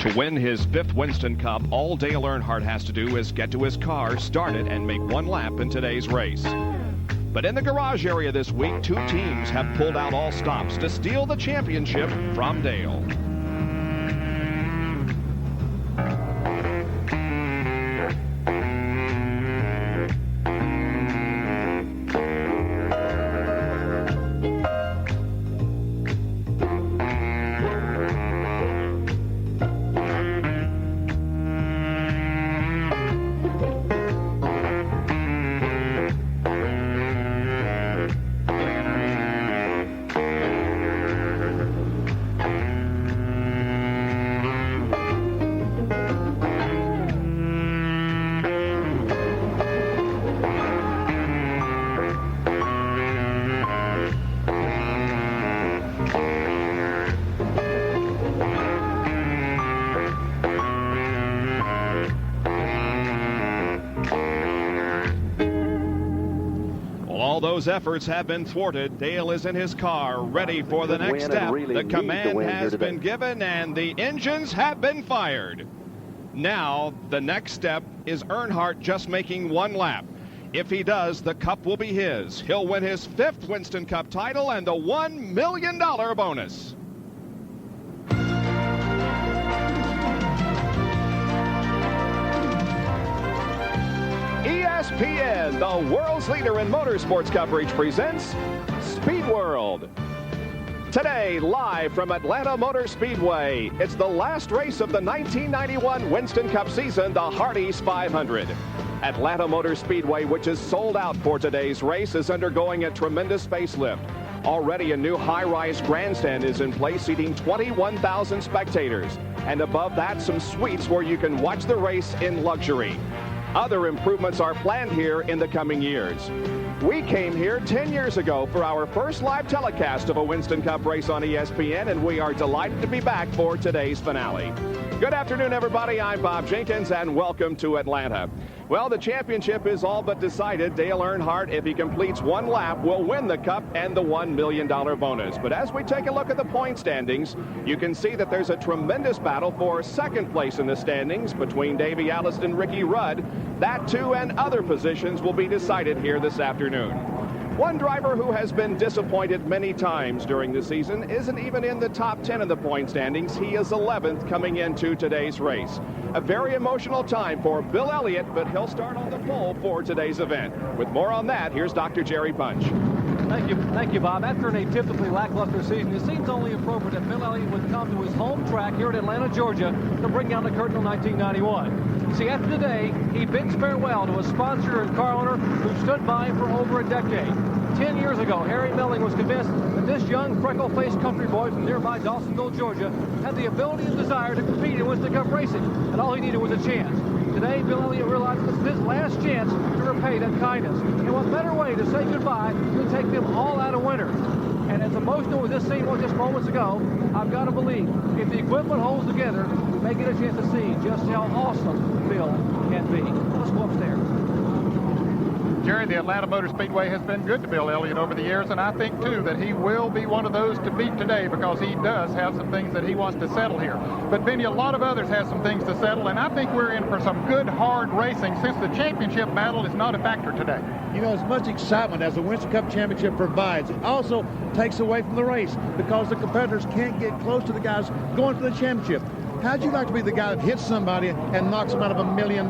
To win his 5th Winston Cup, all Dale Earnhardt has to do is get to his car, start it, and make one lap in today's race. But in the garage area this week, 2 teams have pulled out all stops to steal the championship from Dale. All those efforts have been thwarted. Dale is in his car, ready for the next step. The command has been given and the engines have been fired. Now, the next step is Earnhardt just making one lap. If he does, the cup will be his. He'll win his 5th Winston Cup title and the $1 million bonus. ESPN, the world's leader in motorsports coverage, presents Speed World. Today, live from Atlanta Motor Speedway, it's the last race of the 1991 Winston Cup season, the Hardee's 500. Atlanta Motor Speedway, which is sold out for today's race, is undergoing a tremendous facelift. Already a new high-rise grandstand is in place, seating 21,000 spectators. And above that, some suites where you can watch the race in luxury. Other improvements are planned here in the coming years. We came here 10 years ago for our first live telecast of a Winston Cup race on ESPN, and we are delighted to be back for today's finale. Good afternoon, everybody. I'm Bob Jenkins, and welcome to Atlanta. Well, the championship is all but decided. Dale Earnhardt, if he completes one lap, will win the Cup and the $1 million bonus. But as we take a look at the point standings, you can see that there's a tremendous battle for second place in the standings between Davey Allison and Ricky Rudd. That, too, and other positions will be decided here this afternoon. One driver who has been disappointed many times during the season isn't even in the top 10 of the point standings. He is 11th coming into today's race. A very emotional time for Bill Elliott, but he'll start on the pole for today's event. With more on that, here's Dr. Jerry Punch. Thank you, Bob. After an atypically lackluster season, it seems only appropriate that Bill Elliott would come to his home track here in Atlanta, Georgia, to bring down the curtain on 1991. See, after today, he bids farewell to a sponsor and car owner who stood by him for over a decade. 10 years ago, Harry Melling was convinced that this young, freckle-faced country boy from nearby Dawsonville, Georgia, had the ability and desire to compete in Winston Cup racing, and all he needed was a chance. Today, Bill Elliott realized this was his last chance to repay that kindness. And what better way to say goodbye than take them all out of winter? And as emotional as this scene was just moments ago, I've got to believe if the equipment holds together, we may get a chance to see just how awesome Bill can be. Let's go upstairs. Jerry, the Atlanta Motor Speedway has been good to Bill Elliott over the years, and I think, too, that he will be one of those to beat today because he does have some things that he wants to settle here. But, Benny, a lot of others have some things to settle, and I think we're in for some good, hard racing since the championship battle is not a factor today. You know, as much excitement as the Winston Cup Championship provides, it also takes away from the race because the competitors can't get close to the guys going for the championship. How'd you like to be the guy that hits somebody and knocks them out of $1 million?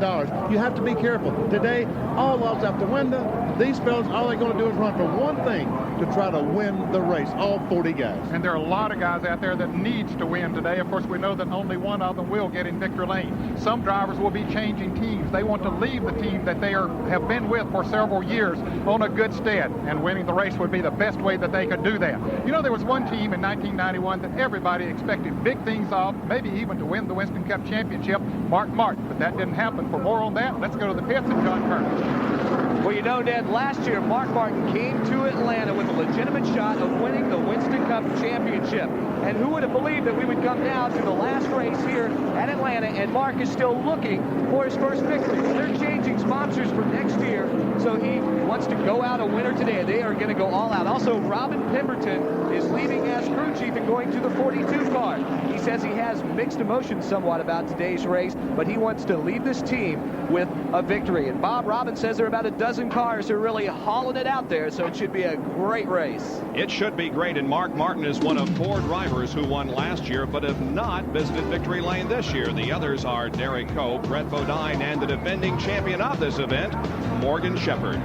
You have to be careful. Today, all odds out the window. These fellas, all they're going to do is run for one thing, to try to win the race, all 40 guys. And there are a lot of guys out there that needs to win today. Of course, we know that only one of them will get in victory lane. Some drivers will be changing teams. They want to leave the team that they have been with for several years on a good stead, and winning the race would be the best way that they could do that. You know, there was one team in 1991 that everybody expected big things of, maybe even to win the Winston Cup Championship, Mark Martin, but that didn't happen. For more on that, let's go to the pits and John Kerr. Well, you know, Ned, last year Mark Martin came to Atlanta with a legitimate shot of winning the Winston Cup Championship. And who would have believed that we would come down to the last race here at Atlanta, and Mark is still looking for his first victory. Well, they're changing sponsors for next year, so he wants to go out a winner today. They are going to go all out. Also, Robin Pemberton is leaving as crew chief and going to the 42 car. He says he has mixed emotions somewhat about today's race, but he wants to lead this team with a victory. And Bob Robbins says there are about a dozen cars who are really hauling it out there, so it should be a great race. It should be great, and Mark Martin is one of 4 drivers who won last year but have not visited victory lane this year. The others are Derek Coe, Brett Bodine, and the defending champion of this event, Morgan Shepherd.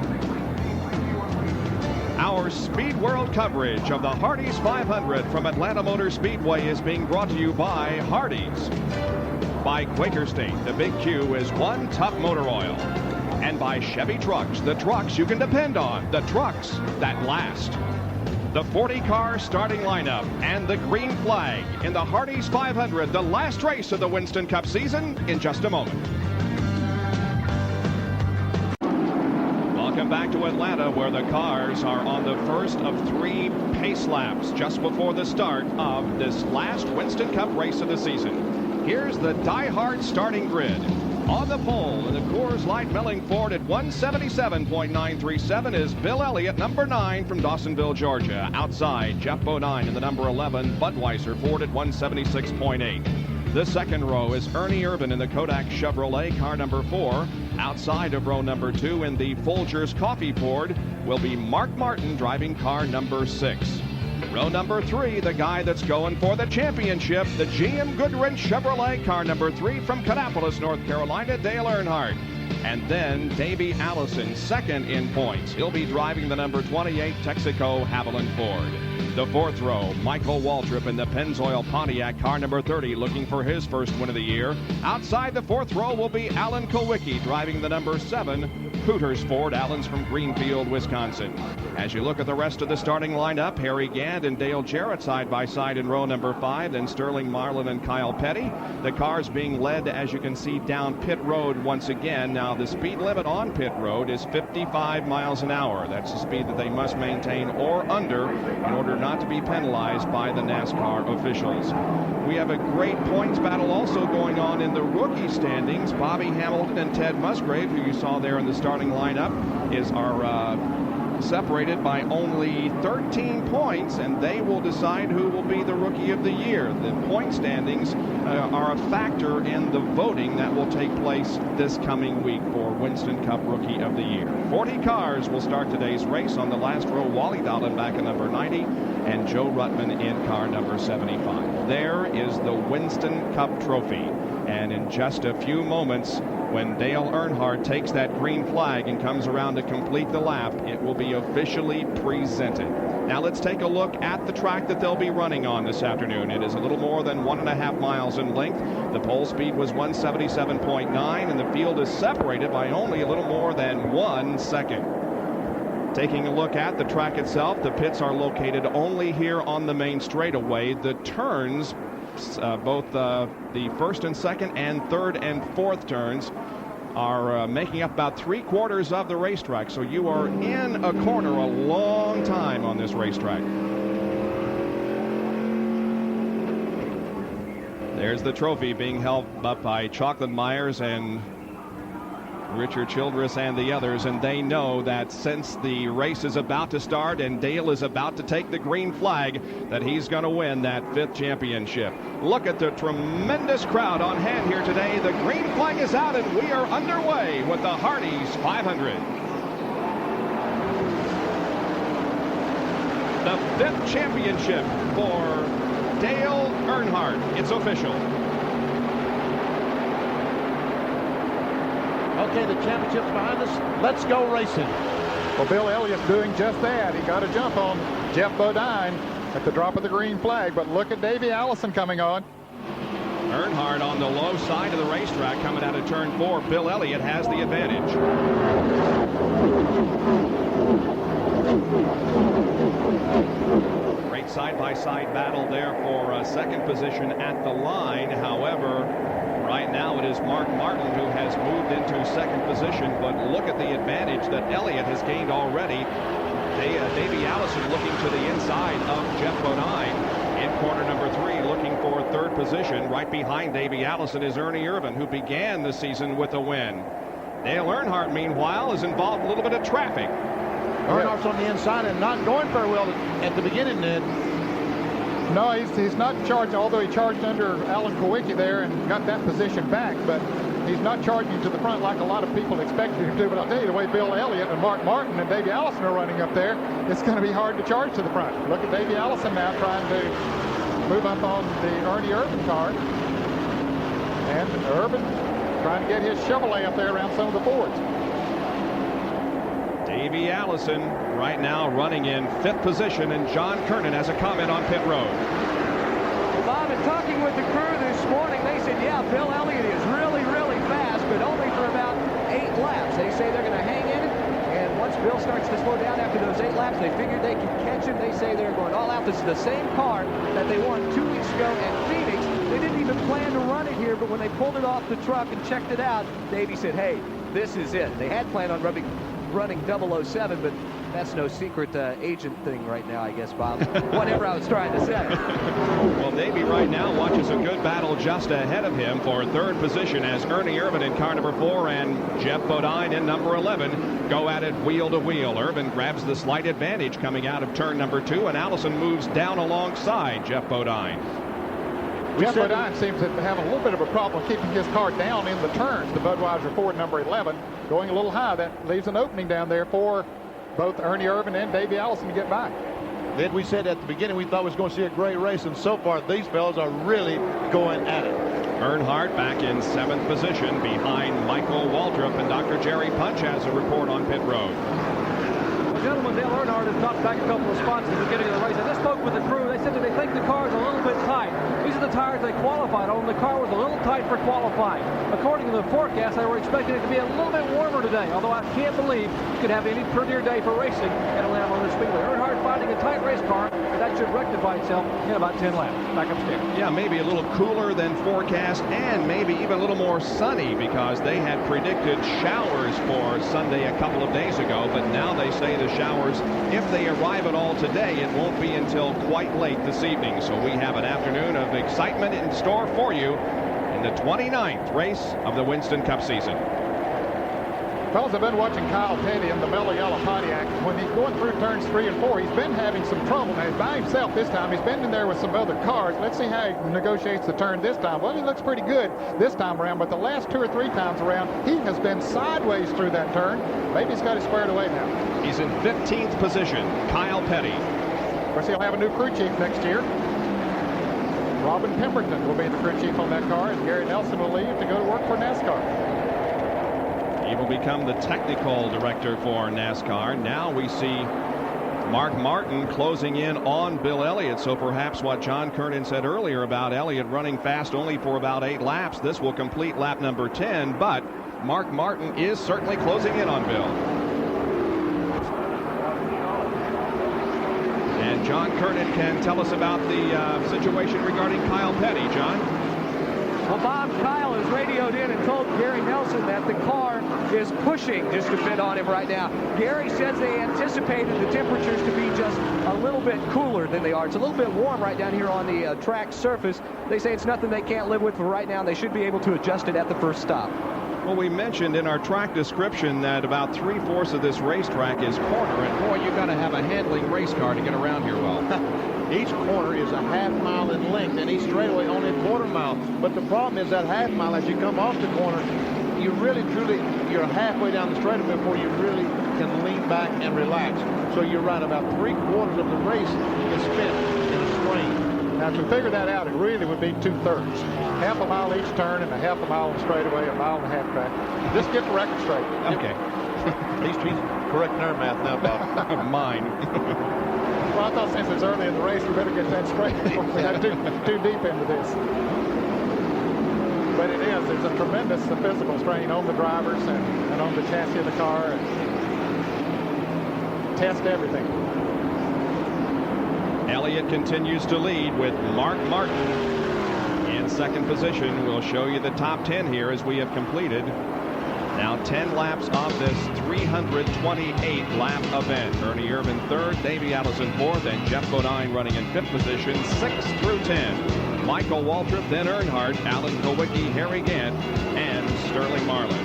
Our Speed World coverage of the Hardee's 500 from Atlanta Motor Speedway is being brought to you by Hardee's, by Quaker State. The Big Q is one tough motor oil, and by Chevy Trucks, the trucks you can depend on, the trucks that last. The 40-car starting lineup and the green flag in the Hardee's 500, the last race of the Winston Cup season, in just a moment. Welcome back to Atlanta, where the cars are on the first of 3 pace laps just before the start of this last Winston Cup race of the season. Here's the die-hard starting grid. On the pole in the Coors Light Milling Ford at 177.937 is Bill Elliott, number 9 from Dawsonville, Georgia. Outside, Jeff Bodine in the number 11 Budweiser Ford at 176.8. The second row is Ernie Irvin in the Kodak Chevrolet, car number 4. Outside of row number 2 in the Folgers Coffee Ford will be Mark Martin driving car number 6. Row number 3, the guy that's going for the championship, the GM Goodwrench Chevrolet, car number 3 from Kannapolis, North Carolina, Dale Earnhardt. And then Davey Allison, second in points. He'll be driving the number 28 Texaco Haviland Ford. The fourth row, Michael Waltrip in the Pennzoil Pontiac, car number 30, looking for his first win of the year. Outside the fourth row will be Alan Kulwicki driving the number 7 Hooters Ford. Alan's from Greenfield, Wisconsin. As you look at the rest of the starting lineup, Harry Gant and Dale Jarrett side by side in row number 5, then Sterling Marlin and Kyle Petty. The cars being led, as you can see, down pit road once again. Now, the speed limit on pit road is 55 miles an hour. That's the speed that they must maintain or under in order not to be penalized by the NASCAR officials. We have a great points battle also going on in the rookie standings. Bobby Hamilton and Ted Musgrave, who you saw there in the starting lineup, are separated by only 13 points, and they will decide who will be the Rookie of the Year. The point standings are a factor in the voting that will take place this coming week for Winston Cup Rookie of the Year. 40 cars will start today's race. On the last row, Wally Dallenbach in number 90 and Joe Ruttman in car number 75. There is the Winston Cup Trophy, and in just a few moments, when Dale Earnhardt takes that green flag and comes around to complete the lap, it will be officially presented. Now let's take a look at the track that they'll be running on this afternoon. It is a little more than 1.5 miles in length. The pole speed was 177.9, and the field is separated by only a little more than 1 second. Taking a look at the track itself, the pits are located only here on the main straightaway. The turns, both the first and second and third and fourth turns, are making up about 3/4 of the racetrack. So you are in a corner a long time on this racetrack. There's the trophy being held up by Chocolate Myers and Richard Childress and the others, and they know that since the race is about to start and Dale is about to take the green flag, that he's going to win that 5th championship. Look at the tremendous crowd on hand here today. The green flag is out, and we are underway with the Hardee's 500. The 5th championship for Dale Earnhardt. It's official. Okay, the championship's behind us. Let's go racing. Well, Bill Elliott's doing just that. He got a jump on Jeff Bodine at the drop of the green flag, but look at Davey Allison coming on. Earnhardt on the low side of the racetrack coming out of turn 4. Bill Elliott has the advantage. tight side-by-side battle there for second position at the line. However, right now it is Mark Martin who has moved into second position, but look at the advantage that Elliott has gained already. Davey Allison looking to the inside of Jeff Bodine. In corner number 3, looking for third position. Right behind Davey Allison is Ernie Irvan, who began the season with a win. Dale Earnhardt, meanwhile, is involved in a little bit of traffic. Earnhardt's on the inside and not going very well at the beginning, Ned. No, he's not charged, although he charged under Alan Kowicki there and got that position back, but he's not charging to the front like a lot of people expected him to. But I'll tell you, the way Bill Elliott and Mark Martin and Davey Allison are running up there, it's going to be hard to charge to the front. Look at Davey Allison now trying to move up on the Ernie Irvan car. And Irvan trying to get his Chevrolet up there around some of the Fords. Davey Allison right now running in 5th position, and John Kernan has a comment on pit road. Well, Bob, in talking with the crew this morning, they said, yeah, Bill Elliott is really, really fast, but only for about 8 laps. They say they're going to hang in it, and once Bill starts to slow down after those 8 laps, they figured they could catch him. They say they're going all out. This is the same car that they won 2 weeks ago at Phoenix. They didn't even plan to run it here, but when they pulled it off the truck and checked it out, Davey said, hey, this is it. They had planned on running 007, but that's no secret agent thing right now, I guess, Bob. Whatever I was trying to say. Well, Davey right now watches a good battle just ahead of him for third position as Ernie Irvan in car number 4 and Jeff Bodine in number 11 go at it wheel to wheel. Irvan grabs the slight advantage coming out of turn number 2, and Allison moves down alongside Jeff Bodine. Jeff Bodine seems to have a little bit of a problem keeping his car down in the turns. The Budweiser Ford number 11 going a little high. That leaves an opening down there for both Ernie Irvan and Davey Allison to get by. Then we said at the beginning we thought we was going to see a great race, and so far these fellas are really going at it. Earnhardt back in 7th position behind Michael Waldrop, and Dr. Jerry Punch has a report on pit road. Gentlemen, Dale Earnhardt has dropped back a couple of spots at the beginning of the race. I just spoke with the crew. They said that they think the car is a little bit tight. These are the tires they qualified on. The car was a little tight for qualifying. According to the forecast, they were expecting it to be a little bit warmer today, although I can't believe you could have any prettier day for racing at Atlanta Motor Speedway. Earnhardt finding a tight race car, and that should rectify itself in about 10 laps. Back upstairs. Yeah, maybe a little cooler than forecast, and maybe even a little more sunny, because they had predicted showers for Sunday a couple of days ago, but now they say the showers, if they arrive at all today, it won't be until quite late this evening. So we have an afternoon of excitement in store for you in the 29th race of the Winston Cup season. Fellas, I've been watching Kyle Petty in the Mellow Yellow Pontiac. When he's going through turns 3 and 4, he's been having some trouble. Now, he's by himself this time. He's been in there with some other cars. Let's see how he negotiates the turn this time. Well, he looks pretty good this time around, but the last 2 or 3 times around, he has been sideways through that turn. Maybe he's got it squared away now. He's in 15th position, Kyle Petty. Of course, he'll have a new crew chief next year. Robin Pemberton will be the crew chief on that car, and Gary Nelson will leave to go to work for NASCAR. He will become the technical director for NASCAR. Now we see Mark Martin closing in on Bill Elliott. So perhaps what John Kernan said earlier about Elliott running fast only for about 8 laps, this will complete lap number 10. But Mark Martin is certainly closing in on Bill. And John Kernan can tell us about the situation regarding Kyle Petty. John? Well, Bob, Kyle has radioed in and told Gary Nelson that the car is pushing just a bit on him right now. Gary says they anticipated the temperatures to be just a little bit cooler than they are. It's a little bit warm right down here on the track surface. They say it's nothing they can't live with for right now. They should be able to adjust it at the first stop. Well, we mentioned in our track description that about 3/4 of this racetrack is corner, and boy, you got to have a handling race car to get around here well. Each corner is a half mile in length, and each straightaway only a quarter mile. But the problem is that half mile, as you come off the corner, you really, truly, you're halfway down the straightaway before you really can lean back and relax. So you're right, about 3/4 of the race is spent in a strain. Now, to figure that out, it really would be 2/3. Half a mile each turn and a half a mile on straightaway, a mile and a half back. Just get the record straight. Okay. He's correcting our math now, Bob. Mine. Well, I thought since it's early in the race, we better get that straight before we got too deep into this. But it is. There's a tremendous physical strain on the drivers and on the chassis of the car. And test everything. Elliott continues to lead with Mark Martin in second position. We'll show you the top 10 here as we have completed now 10 laps of this 328 lap event. Ernie Irvan third, Davey Allison fourth, and Jeff Bodine running in fifth position, 6 through 10. Michael Waltrip, then Earnhardt, Alan Kowicki, Harry Gant, and Sterling Marlin.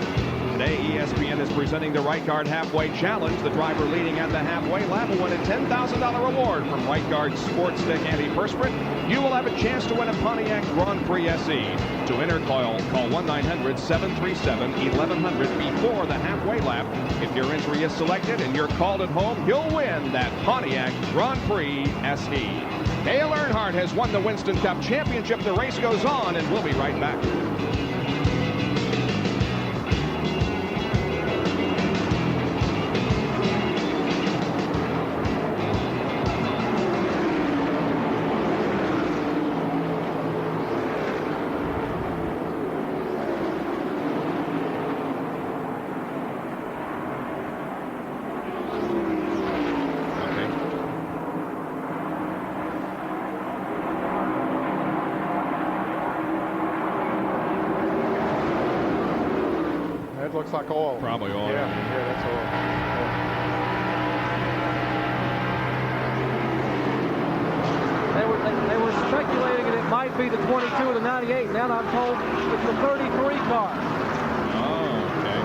Today, ESPN is presenting the Right Guard Halfway Challenge. The driver leading at the halfway lap will win a $10,000 reward from Right Guard Sports Stick Antiperspirant. You will have a chance to win a Pontiac Grand Prix SE. To enter, call 1-900-737-1100 before the halfway lap. If your entry is selected and you're called at home, you'll win that Pontiac Grand Prix SE. Dale Earnhardt has won the Winston Cup Championship. The race goes on, and we'll be right back. Looks like oil. Probably oil. Yeah, that's oil. They were speculating that it might be the 22 or the 98. Now I'm told it's the 33 car. Oh, okay.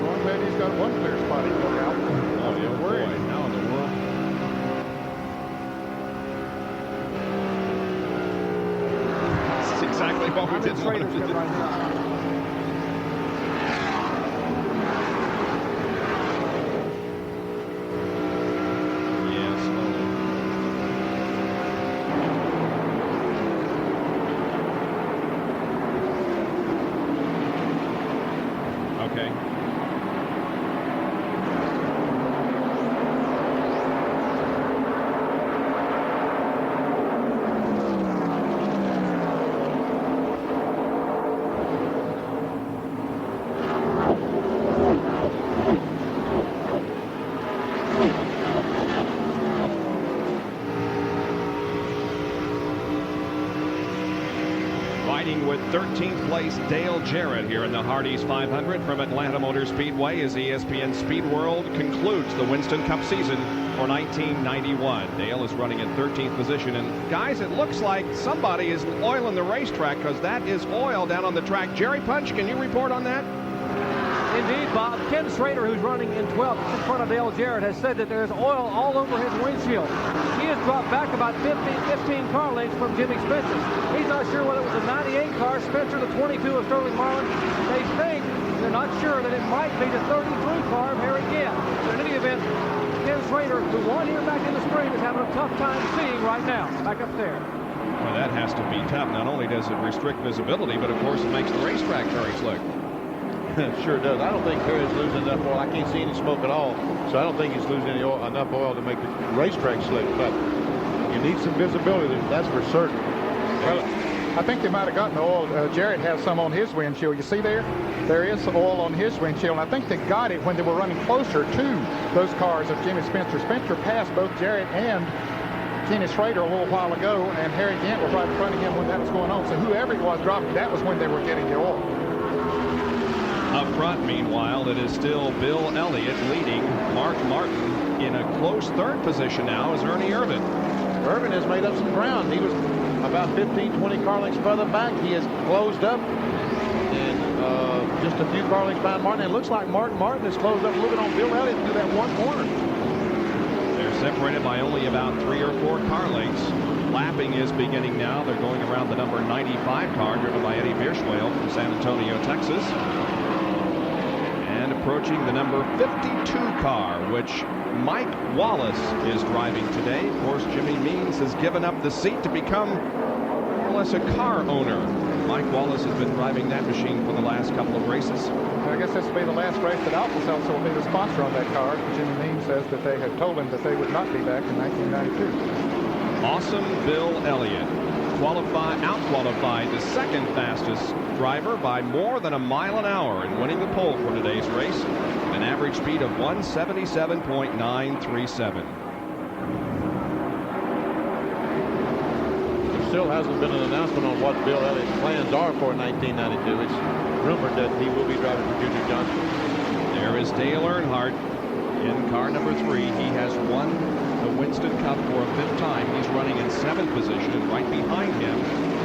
Well, I'm glad he's got one clear spot he took out. Oh, yeah, boy. Now in the world. Exactly what we did. Right now. Yes. Okay. With 13th place Dale Jarrett here in the Hardee's 500 from Atlanta Motor Speedway as ESPN Speed World concludes the Winston Cup season for 1991. Dale is running in 13th position, and guys, it looks like somebody is oiling the racetrack because that is oil down on the track. Jerry Punch, can you report on that? Indeed, Bob. Ken Schrader, who's running in 12th in front of Dale Jarrett, has said that there's oil all over his windshield. He has dropped back about 15 car lengths from Jimmy Spencer. He's not sure whether it was a 98 car, Spencer the 22 of Sterling Marlin. They think, they're not sure, that it might be the 33 car of Harry Gant. But in any event, Ken Schrader, who won here back in the spring, is having a tough time seeing right now, back up there. Well, that has to be tough. Not only does it restrict visibility, but of course it makes the racetrack very slick. Sure does. I don't think Harry's losing enough oil. I can't see any smoke at all, so I don't think he's losing enough oil to make the racetrack slick. But you need some visibility, that's for certain. Well, I think they might have gotten the oil. Jarrett has some on his windshield. You see there? There is oil on his windshield. And I think they got it when they were running closer to those cars of Jimmy Spencer. Spencer passed both Jarrett and Kenny Schrader a little while ago, and Harry Gant was right in front of him when that was going on. So whoever it was dropping, that was when they were getting the oil. Up front, meanwhile, it is still Bill Elliott leading Mark Martin in a close third position now is Ernie Irvan. Irvan has made up some ground. He was about 15, 20 car lengths further back. He has closed up and just a few car lengths behind Martin. It looks like Martin has closed up a little bit on Bill Elliott through that one corner. They're separated by only about 3 or 4 car lengths. Lapping is beginning now. They're going around the number 95 car driven by Eddie Bierschwale from San Antonio, Texas. And approaching the number 52 car, which Mike Wallace is driving today. Of course, Jimmy Means has given up the seat to become more or less a car owner. Mike Wallace has been driving that machine for the last couple of races. I guess this will be the last race that Alka-Seltzer will be the sponsor on that car. Jimmy Means says that they had told him that they would not be back in 1992. Awesome Bill Elliott. out-qualified the second fastest driver by more than a mile an hour and winning the pole for today's race, an average speed of 177.937. There still hasn't been an announcement on what Bill Elliott's plans are for 1992. It's rumored that he will be driving for Junior Johnson. There is Dale Earnhardt in car number 3. He has won the Winston Cup for a 5th time. He's running in 7th position, and right behind him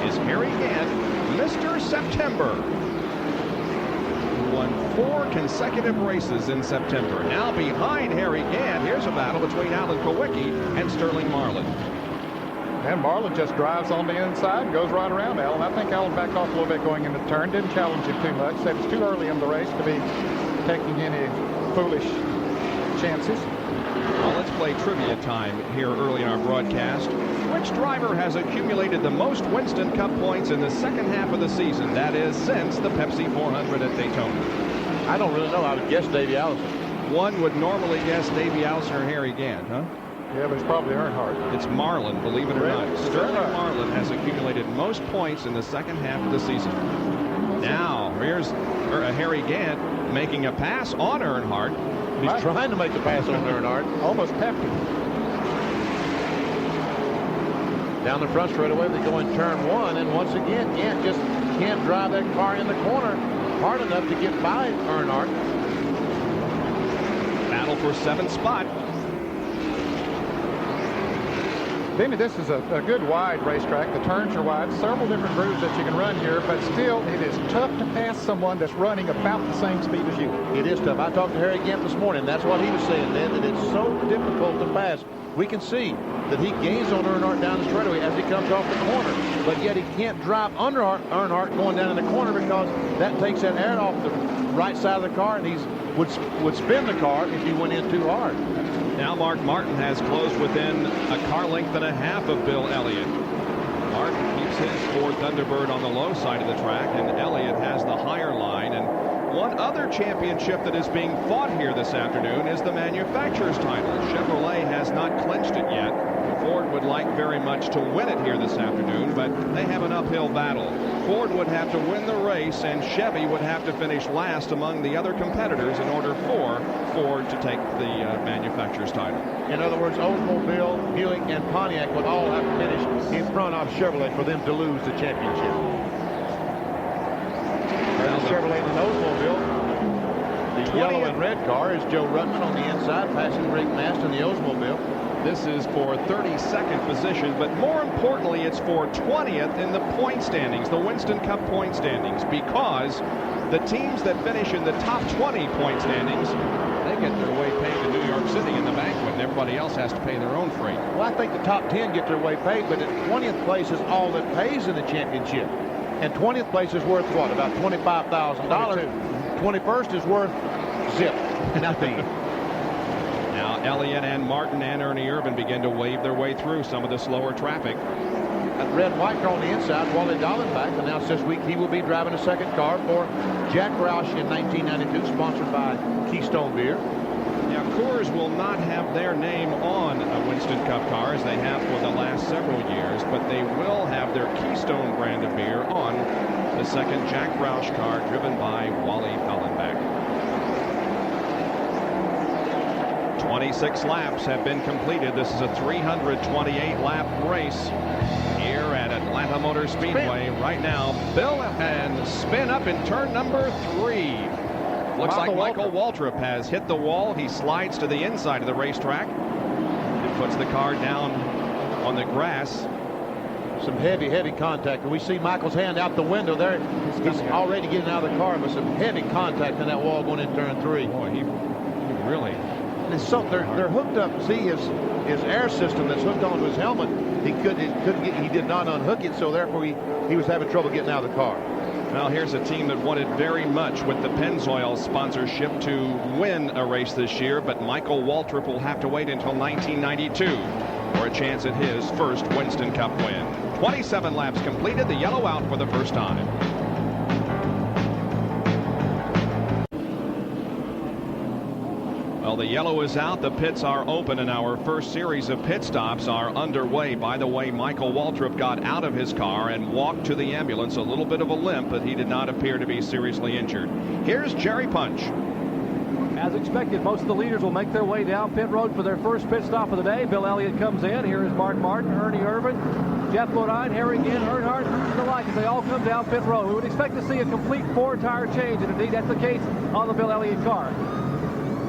is Harry Gant, Mr. September, who won 4 consecutive races in September. Now behind Harry Gant, here's a battle between Alan Kowicki and Sterling Marlin. And Marlin just drives on the inside and goes right around Alan. I think Alan backed off a little bit going into the turn. Didn't challenge him too much. Said it's too early in the race to be taking any foolish chances. Well, let's play trivia time here early in our broadcast. Which driver has accumulated the most Winston Cup points in the second half of the season? That is, since the Pepsi 400 at Daytona. I don't really know. I would guess Davey Allison. One would normally guess Davey Allison or Harry Gant, huh? Yeah, but it's probably Earnhardt. It's Marlin, believe it or Really? not. Sterling Marlin has accumulated most points in the second half of the season. Now, here's Harry Gant making a pass on Earnhardt. He's trying to make the pass on Earnhardt. Almost pepped him. Down the front straightaway, they go in turn 1, and once again, Gant just can't drive that car in the corner hard enough to get by Earnhardt. Battle for 7th spot. Benny, this is a good wide racetrack. The turns are wide. Several different grooves that you can run here, but still, it is tough to pass someone that's running about the same speed as you. It is tough. I talked to Harry Gant this morning. That's what he was saying, then, that it's so difficult to pass. We can see that he gains on Earnhardt down the straightaway as he comes off the corner, but yet he can't drive under Earnhardt going down in the corner because that takes that air off the right side of the car, and he would spin the car if he went in too hard. Now Mark Martin has closed within a car length and a half of Bill Elliott. Martin keeps his Ford Thunderbird on the low side of the track, and Elliott has the higher line. And one other championship that is being fought here this afternoon is the manufacturer's title. Chevrolet has not clinched it yet. Ford would like very much to win it here this afternoon, but they have an uphill battle. Ford would have to win the race, and Chevy would have to finish last among the other competitors in order for Ford to take the manufacturer's title. In other words, Oldsmobile, Buick, and Pontiac would all have to finish in front of Chevrolet for them to lose the championship. There's Chevrolet and Oldsmobile. The yellow and red car is Joe Ruttman on the inside, passing Rick Mast in the Oldsmobile. This is for 32nd position, but more importantly, it's for 20th in the point standings, the Winston Cup point standings, because the teams that finish in the top 20 point standings, they get their way paid to New York City in the banquet, and everybody else has to pay their own freight. Well, I think the top 10 get their way paid, but at 20th place is all that pays in the championship. And 20th place is worth what? About $25,000. 21st is worth zip. Nothing. Now Elliott and Martin and Ernie Irvin begin to wave their way through some of the slower traffic. That red white car on the inside, Wally Dallenbach, announced this week he will be driving a second car for Jack Roush in 1992, sponsored by Keystone Beer. Now Coors will not have their name on a Winston Cup car as they have for the last several years, but they will have their Keystone brand of beer on the second Jack Roush car driven by Wally Dallenbach. 26 laps have been completed. This is a 328-lap race here at Atlanta Motor Speedway. Right now, Bill and spin up in turn number 3. Looks like Michael Waltrip has hit the wall. He slides to the inside of the racetrack and puts the car down on the grass. Some heavy contact. We see Michael's hand out the window there. He's already getting out of the car, but some heavy contact on that wall going in turn 3. Boy, he really... It's so they're hooked up. See his air system that's hooked onto his helmet. He did not unhook it, so therefore he was having trouble getting out of the car. Well, here's a team that wanted very much with the Pennzoil sponsorship to win a race this year, but Michael Waltrip will have to wait until 1992 for a chance at his first Winston Cup win. 27 laps completed, the yellow out for the first time. Well, the yellow is out. The pits are open, and our first series of pit stops are underway. By the way, Michael Waltrip got out of his car and walked to the ambulance. A little bit of a limp, but he did not appear to be seriously injured. Here's Jerry Punch. As expected, most of the leaders will make their way down pit road for their first pit stop of the day. Bill Elliott comes in. Here is Mark Martin, Ernie Irvin, Jeff Bodine, Harry Ginn, Earnhardt, and the like as they all come down pit road. We would expect to see a complete 4-tire change, and indeed that's the case on the Bill Elliott car.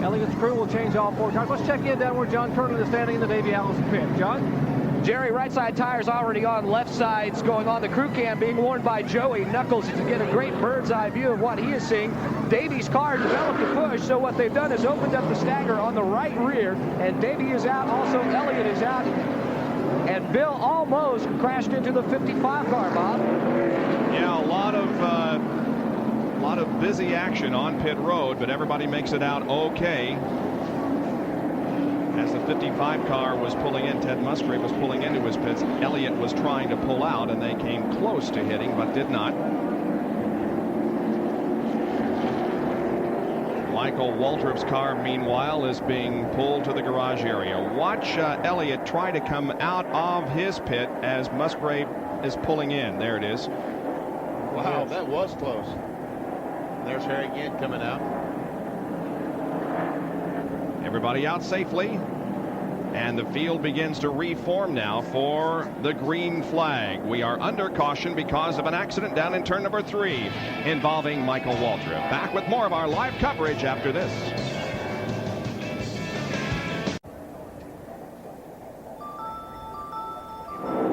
Elliott's crew will change all 4 tires. Let's check in down where John Kernan is standing in the Davey Allison pit. John? Jerry, right side tires already on, left side's going on. The crew cam being worn by Joey Knuckles to get a great bird's eye view of what he is seeing. Davey's car developed a push, so what they've done is opened up the stagger on the right rear, and Davey is out. Also, Elliott is out, and Bill almost crashed into the 55 car, Bob. Yeah, a lot of busy action on pit road, but everybody makes it out okay. As the 55 car was pulling in, Ted Musgrave was pulling into his pits. Elliott was trying to pull out, and they came close to hitting, but did not. Michael Waltrip's car, meanwhile, is being pulled to the garage area. Watch Elliott try to come out of his pit as Musgrave is pulling in. There it is. Wow, that was close. There's Harry again coming out. Everybody out safely. And the field begins to reform now for the green flag. We are under caution because of an accident down in turn number 3 involving Michael Waltrip. Back with more of our live coverage after this.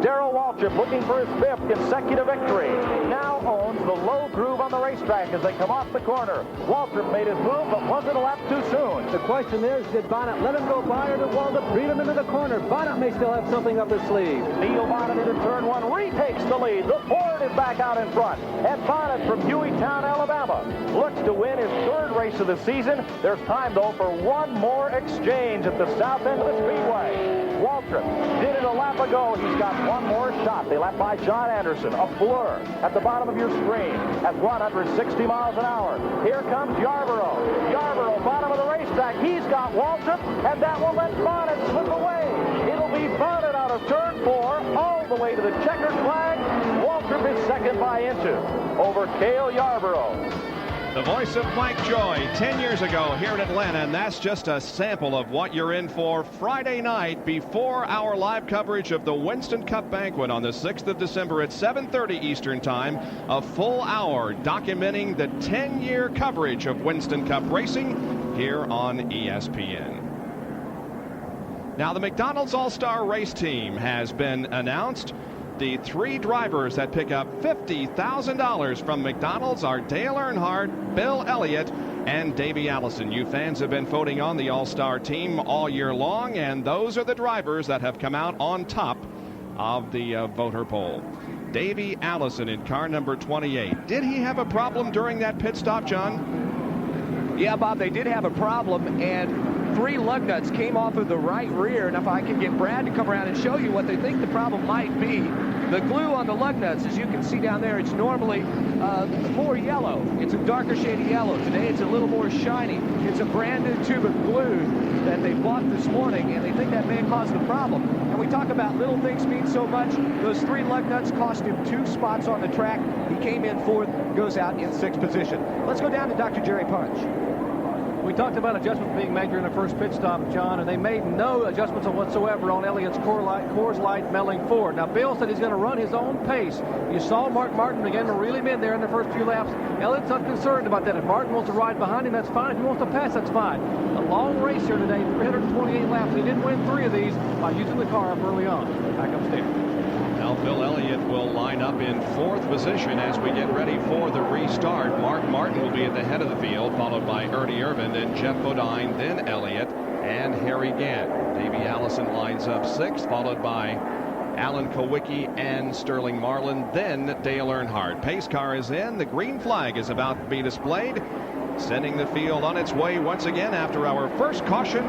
Darrell Waltrip looking for his 5th consecutive victory. Now owns the low groove on the racetrack as they come off the corner. Waltrip made his move, but wasn't a lap too soon. The question is, did Bonnet let him go by, or did Waltrip beat him into the corner? Bonnet may still have something up his sleeve. Neil Bonnet into turn 1 retakes the lead. The Ford is back out in front. And Bonnet from Hueytown, Alabama, looks to win his 3rd race of the season. There's time, though, for one more exchange at the south end of the Speedway. Waltrip did it a lap ago. He's got one more shot. They lap by John Anderson. A blur at the bottom of your screen at 160 miles an hour. Here comes Yarborough. Yarborough, bottom of the racetrack. He's got Waltrip, and that will let Bonnet slip away. It'll be Bonnet out of turn 4 all the way to the checkered flag. Waltrip is second by inches over Cale Yarborough. The voice of Mike Joy 10 years ago here in Atlanta, and that's just a sample of what you're in for Friday night before our live coverage of the Winston Cup Banquet on the 6th of December at 7:30 Eastern Time. A full hour documenting the 10-year coverage of Winston Cup racing here on ESPN. Now, the McDonald's All-Star Race Team has been announced. The 3 drivers that pick up $50,000 from McDonald's are Dale Earnhardt, Bill Elliott, and Davey Allison. You fans have been voting on the All-Star team all year long, and those are the drivers that have come out on top of the voter poll. Davey Allison in car number 28. Did he have a problem during that pit stop, John? Yeah, Bob, they did have a problem, and 3 lug nuts came off of the right rear. And if I can get Brad to come around and show you what they think the problem might be, the glue on the lug nuts, as you can see down there, it's normally more yellow. It's a darker shade of yellow. Today it's a little more shiny. It's a brand new tube of glue that they bought this morning, and they think that may cause the problem. And we talk about little things mean so much. Those 3 lug nuts cost him 2 spots on the track. He came in 4th, goes out in 6th position. Let's go down to Dr. Jerry Punch. We talked about adjustments being made during the first pit stop, John, and they made no adjustments whatsoever on Elliott's Coors Light Melling Ford. Now, Bill said he's going to run his own pace. You saw Mark Martin begin to reel him in there in the first few laps. Elliott's not concerned about that. If Martin wants to ride behind him, that's fine. If he wants to pass, that's fine. A long race here today, 328 laps. He didn't win 3 of these by using the car up early on. Back upstairs. Now Bill Elliott will line up in 4th position as we get ready for the restart. Mark Martin will be at the head of the field, followed by Ernie Irvin, then Jeff Bodine, then Elliott, and Harry Gant. Davey Allison lines up 6th, followed by Alan Kowicki and Sterling Marlin, then Dale Earnhardt. Pace car is in. The green flag is about to be displayed, sending the field on its way once again after our first caution.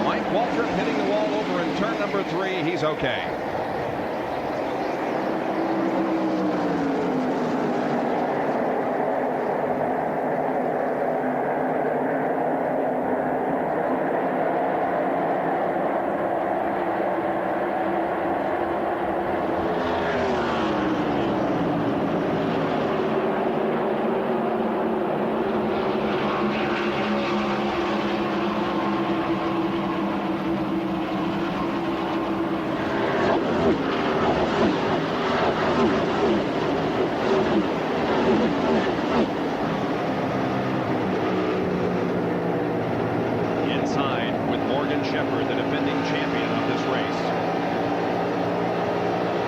Mike Waltrip hitting the wall over in turn number 3. He's okay. Inside with Morgan Shepherd, the defending champion of this race.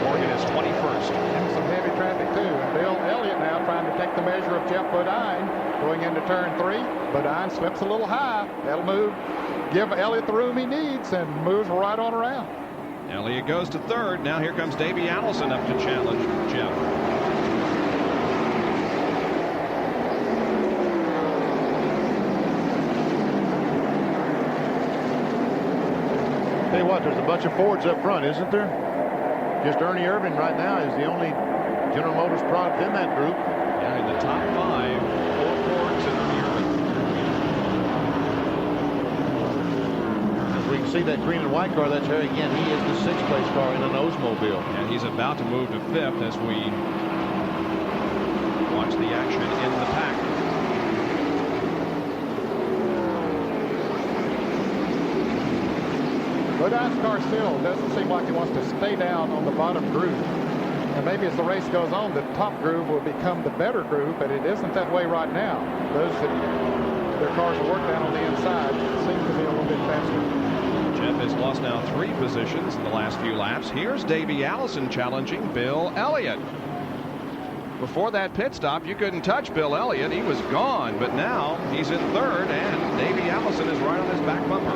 Morgan is 21st. And some heavy traffic too. And Bill Elliott now trying to take the measure of Jeff Bodine going into turn 3. Bodine slips a little high. That'll move, give Elliott the room he needs, and moves right on around. Elliott goes to third. Now here comes Davey Allison up to challenge Jeff. Tell you what, there's a bunch of Fords up front, isn't there? Just Ernie Irvin right now is the only General Motors product in that group. Yeah, in the top 5, 4 Fords and Ernie Irvin. As we can see that green and white car, that's Harry again. He is the 6th place car in an Oldsmobile. And he's about to move to 5th as we watch the action in the pack. Bodine's car still doesn't seem like he wants to stay down on the bottom groove. And maybe as the race goes on, the top groove will become the better groove, but it isn't that way right now. Those that their cars will work down on the inside seem to be a little bit faster. Jeff has lost now 3 positions in the last few laps. Here's Davey Allison challenging Bill Elliott. Before that pit stop, you couldn't touch Bill Elliott. He was gone, but now he's in 3rd, and Davey Allison is right on his back bumper.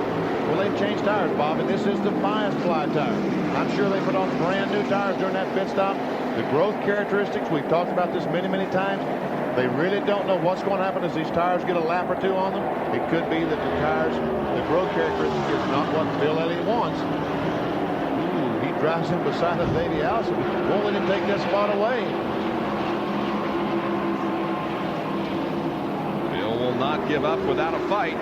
Well, they've changed tires, Bob, and this is the Bias Fly tire. I'm sure they put on brand new tires during that pit stop. The growth characteristics, we've talked about this many, many times. They really don't know what's going to happen as these tires get a lap or 2 on them. It could be that the tires, the growth characteristic is not what Bill Elliott wants. Ooh, he drives him beside of Davey Allison. Won't let him take that spot away. Bill will not give up without a fight.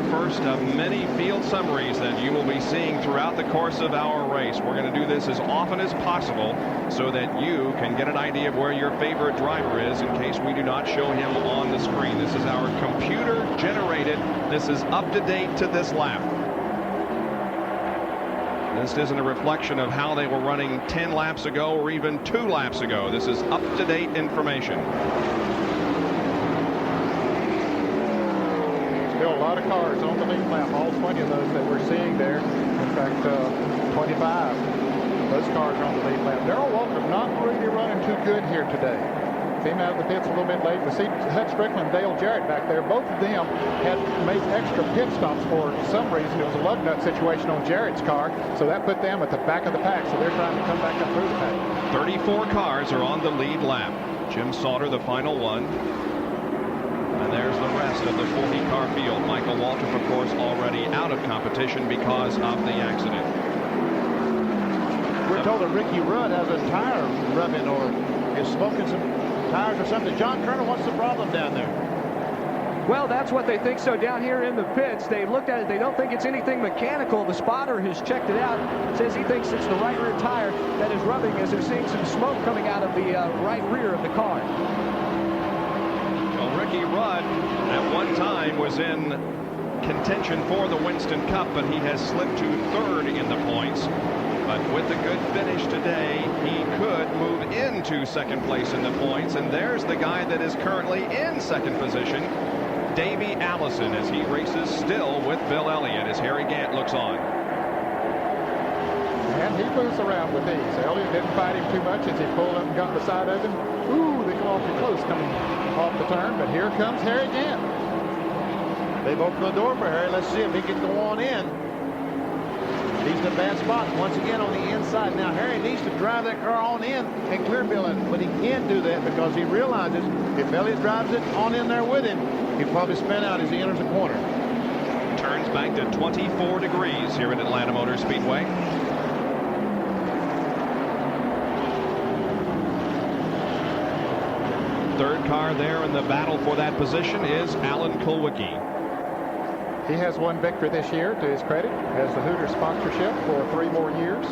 First of many field summaries that you will be seeing throughout the course of our race. We're going to do this as often as possible so that you can get an idea of where your favorite driver is in case we do not show him on the screen. This is our computer generated. This is up to date to this lap. This isn't a reflection of how they were running 10 laps ago or even 2 laps ago. This is up to date information. Still a lot of cars on the lead lap, all 20 of those that we're seeing there. In fact, 25. Those cars are on the lead lap. Darrell Waltrip not really running too good here today. Came out of the pits a little bit late. We see Hut Strickland and Dale Jarrett back there. Both of them had made extra pit stops for some reason. It was a lug nut situation on Jarrett's car, so that put them at the back of the pack. So they're trying to come back up through the pack. 34 cars are on the lead lap. Jim Sauter, the final one. And there's the rest of the 40-car field. Michael Waltrip, of course, already out of competition because of the accident. We're told that Ricky Rudd has a tire rubbing or is smoking some tires or something. John Turner, what's the problem down there? Well, that's what they think so down here in the pits. They looked at it. They don't think it's anything mechanical. The spotter has checked it out. Says he thinks it's the right rear tire that is rubbing as they're seeing some smoke coming out of the right rear of the car. Ricky Rudd at one time was in contention for the Winston Cup, but he has slipped to 3rd in the points. But with a good finish today, he could move into 2nd place in the points. And there's the guy that is currently in 2nd position, Davey Allison, as he races still with Bill Elliott as Harry Gant looks on. And he moves around with ease. Elliott didn't fight him too much as he pulled up and got beside of him. Ooh, they come awfully close coming off the turn, but here comes Harry Gant. They've opened the door for Harry. Let's see if he can go on in. He's in a bad spot once again on the inside. Now Harry needs to drive that car on in and clear Bill in, but he can't do that because he realizes if Elliott drives it on in there with him, he'll probably spin out as he enters the corner. Turns back to 24 degrees here at Atlanta Motor Speedway. Third car there in the battle for that position is Alan Kulwicki. He has one victory this year, to his credit, has the Hooters sponsorship for 3 more years.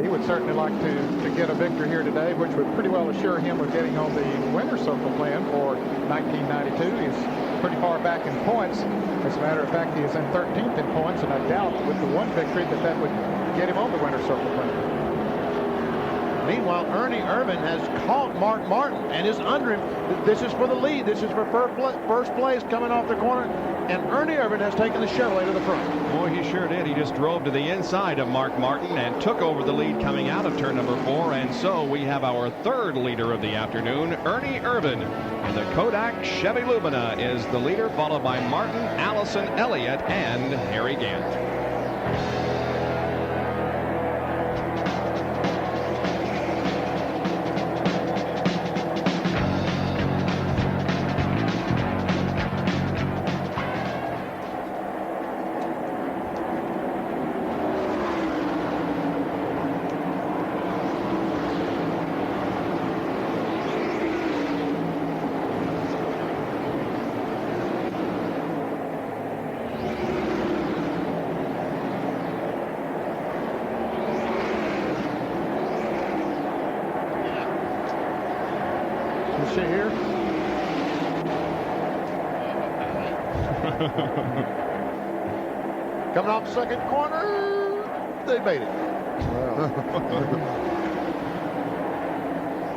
He would certainly like to get a victory here today, which would pretty well assure him of getting on the winner's circle plan for 1992. He's pretty far back in points. As a matter of fact, he is in 13th in points, and I doubt with the one victory that would get him on the winner's circle. Meanwhile, Ernie Irvin has caught Mark Martin and is under him. This is for the lead. This is for first place coming off the corner. And Ernie Irvin has taken the Chevrolet to the front. Boy, he sure did. He just drove to the inside of Mark Martin and took over the lead coming out of turn number 4. And so we have our third leader of the afternoon, Ernie Irvin. And the Kodak Chevy Lumina is the leader, followed by Martin, Allison, Elliott, and Harry Gant. Here. Coming off the second corner, they made it.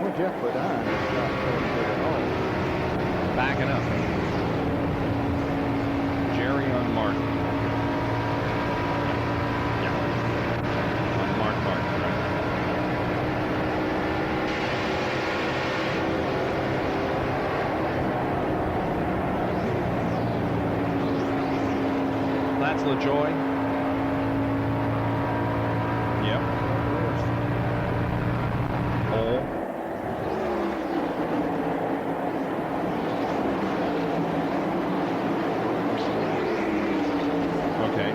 Well, Jeff put on. Backing up. Jerry on Martin. Yeah. On Mark Martin, right? That's LaJoy. Yep. Hole. Okay.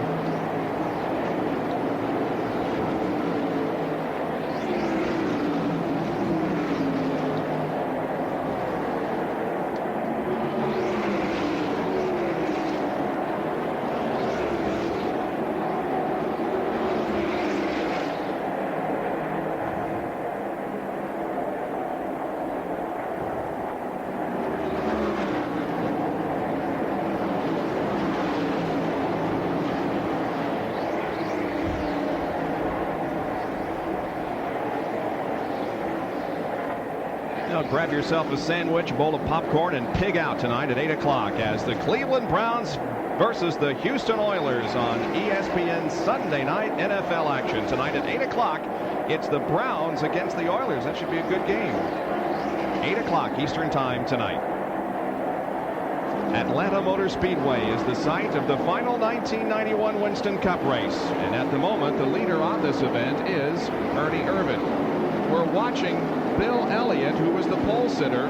Grab yourself a sandwich, a bowl of popcorn, and pig out tonight at 8 o'clock as the Cleveland Browns versus the Houston Oilers on ESPN Sunday night NFL action. Tonight at 8 o'clock, it's the Browns against the Oilers. That should be a good game. 8 o'clock Eastern time tonight. Atlanta Motor Speedway is the site of the final 1991 Winston Cup race. And at the moment, the leader on this event is Ernie Irvin. We're watching Bill Elliott, who was the pole sitter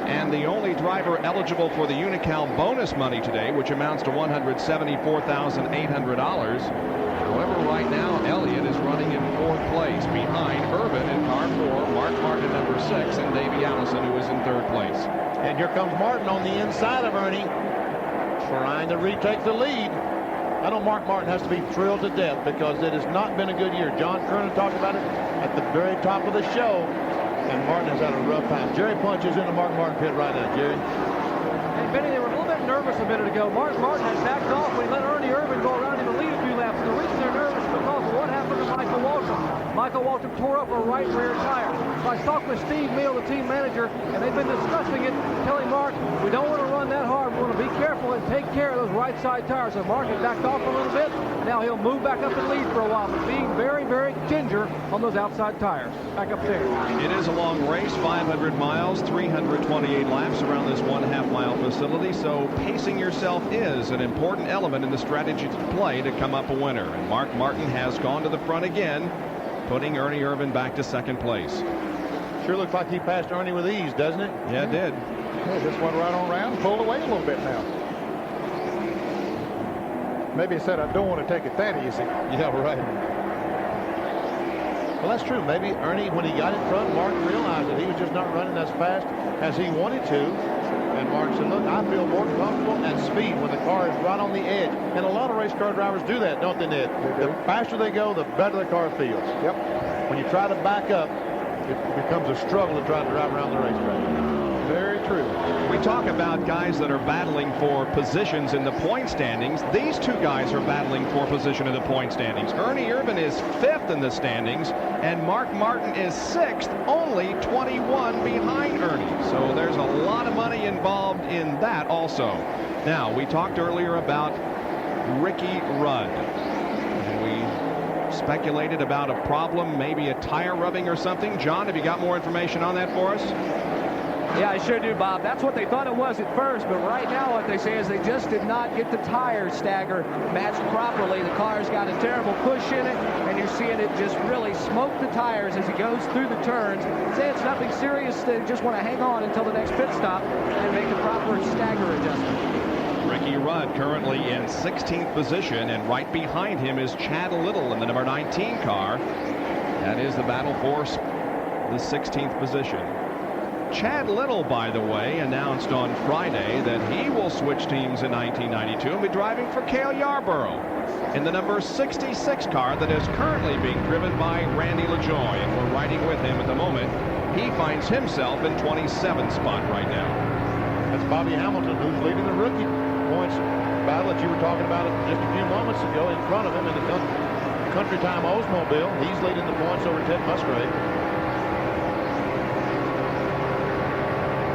and the only driver eligible for the Unocal bonus money today, which amounts to $174,800. However, right now, Elliott is running in 4th place behind Irvin in car 4, Mark Martin in number 6, and Davey Allison, who is in 3rd place. And here comes Martin on the inside of Ernie, trying to retake the lead. I know Mark Martin has to be thrilled to death because it has not been a good year. John Kernan talked about it at the very top of the show, and Martin has had a rough time. Jerry Punch is in the Mark Martin pit right now. Jerry? Hey, Benny, they were a little bit nervous a minute ago. Mark Martin had backed off when he let Ernie Irvin go around him and lead a few laps. The reason they're nervous is because of what happened to Michael Waltrip. Michael Waltrip tore up a right rear tire. So I talked with Steve Meal, the team manager, and they've been discussing it, telling Mark, we don't want to run that hard. We want to be careful and take care of those right side tires. So Mark has backed off a little bit. Now he'll move back up and lead for a while, but being very, very ginger on those outside tires. Back up there. It is a long race, 500 miles, 328 laps around this 1.5 mile facility. So pacing yourself is an important element in the strategy to play to come up a winner. And Mark Martin has gone to the front again, putting Ernie Irvin back to 2nd place. Sure looks like he passed Ernie with ease, doesn't it? Yeah, it did. Yeah, just went right on around, pulled away a little bit now. Maybe he said, I don't want to take it that easy. Yeah, right. Well, that's true. Maybe Ernie, when he got in front, Mark realized that he was just not running as fast as he wanted to. And Mark said, look, I feel more comfortable and speed when the car is right on the edge. And a lot of race car drivers do that, don't they, Ned? The faster they go, the better the car feels. Yep. When you try to back up, it becomes a struggle to try to drive around the racetrack. Very very true. We talk about guys that are battling for positions in the point standings. These two guys are battling for position in the point standings. Ernie Irvin is 5th in the standings, and Mark Martin is 6th, only 21 behind Ernie. So there's a lot of money involved in that also. Now, we talked earlier about Ricky Rudd. And we speculated about a problem, maybe a tire rubbing or something. John, have you got more information on that for us? Yeah, I sure do, Bob. That's what they thought it was at first, but right now what they say is they just did not get the tire stagger matched properly. The car's got a terrible push in it, and you're seeing it just really smoke the tires as it goes through the turns. Say it's nothing serious. They just want to hang on until the next pit stop and make the proper stagger adjustment. Ricky Rudd currently in 16th position, and right behind him is Chad Little in the number 19 car. That is the battle for the 16th position. Chad Little, by the way, announced on Friday that he will switch teams in 1992 and be driving for Cale Yarborough in the number 66 car that is currently being driven by Randy LaJoie, and we're riding with him at the moment. He finds himself in 27th spot right now. That's Bobby Hamilton, who's leading the rookie points battle that you were talking about just a few moments ago. In front of him in the Country Time Oldsmobile, he's leading the points over Ted Musgrave.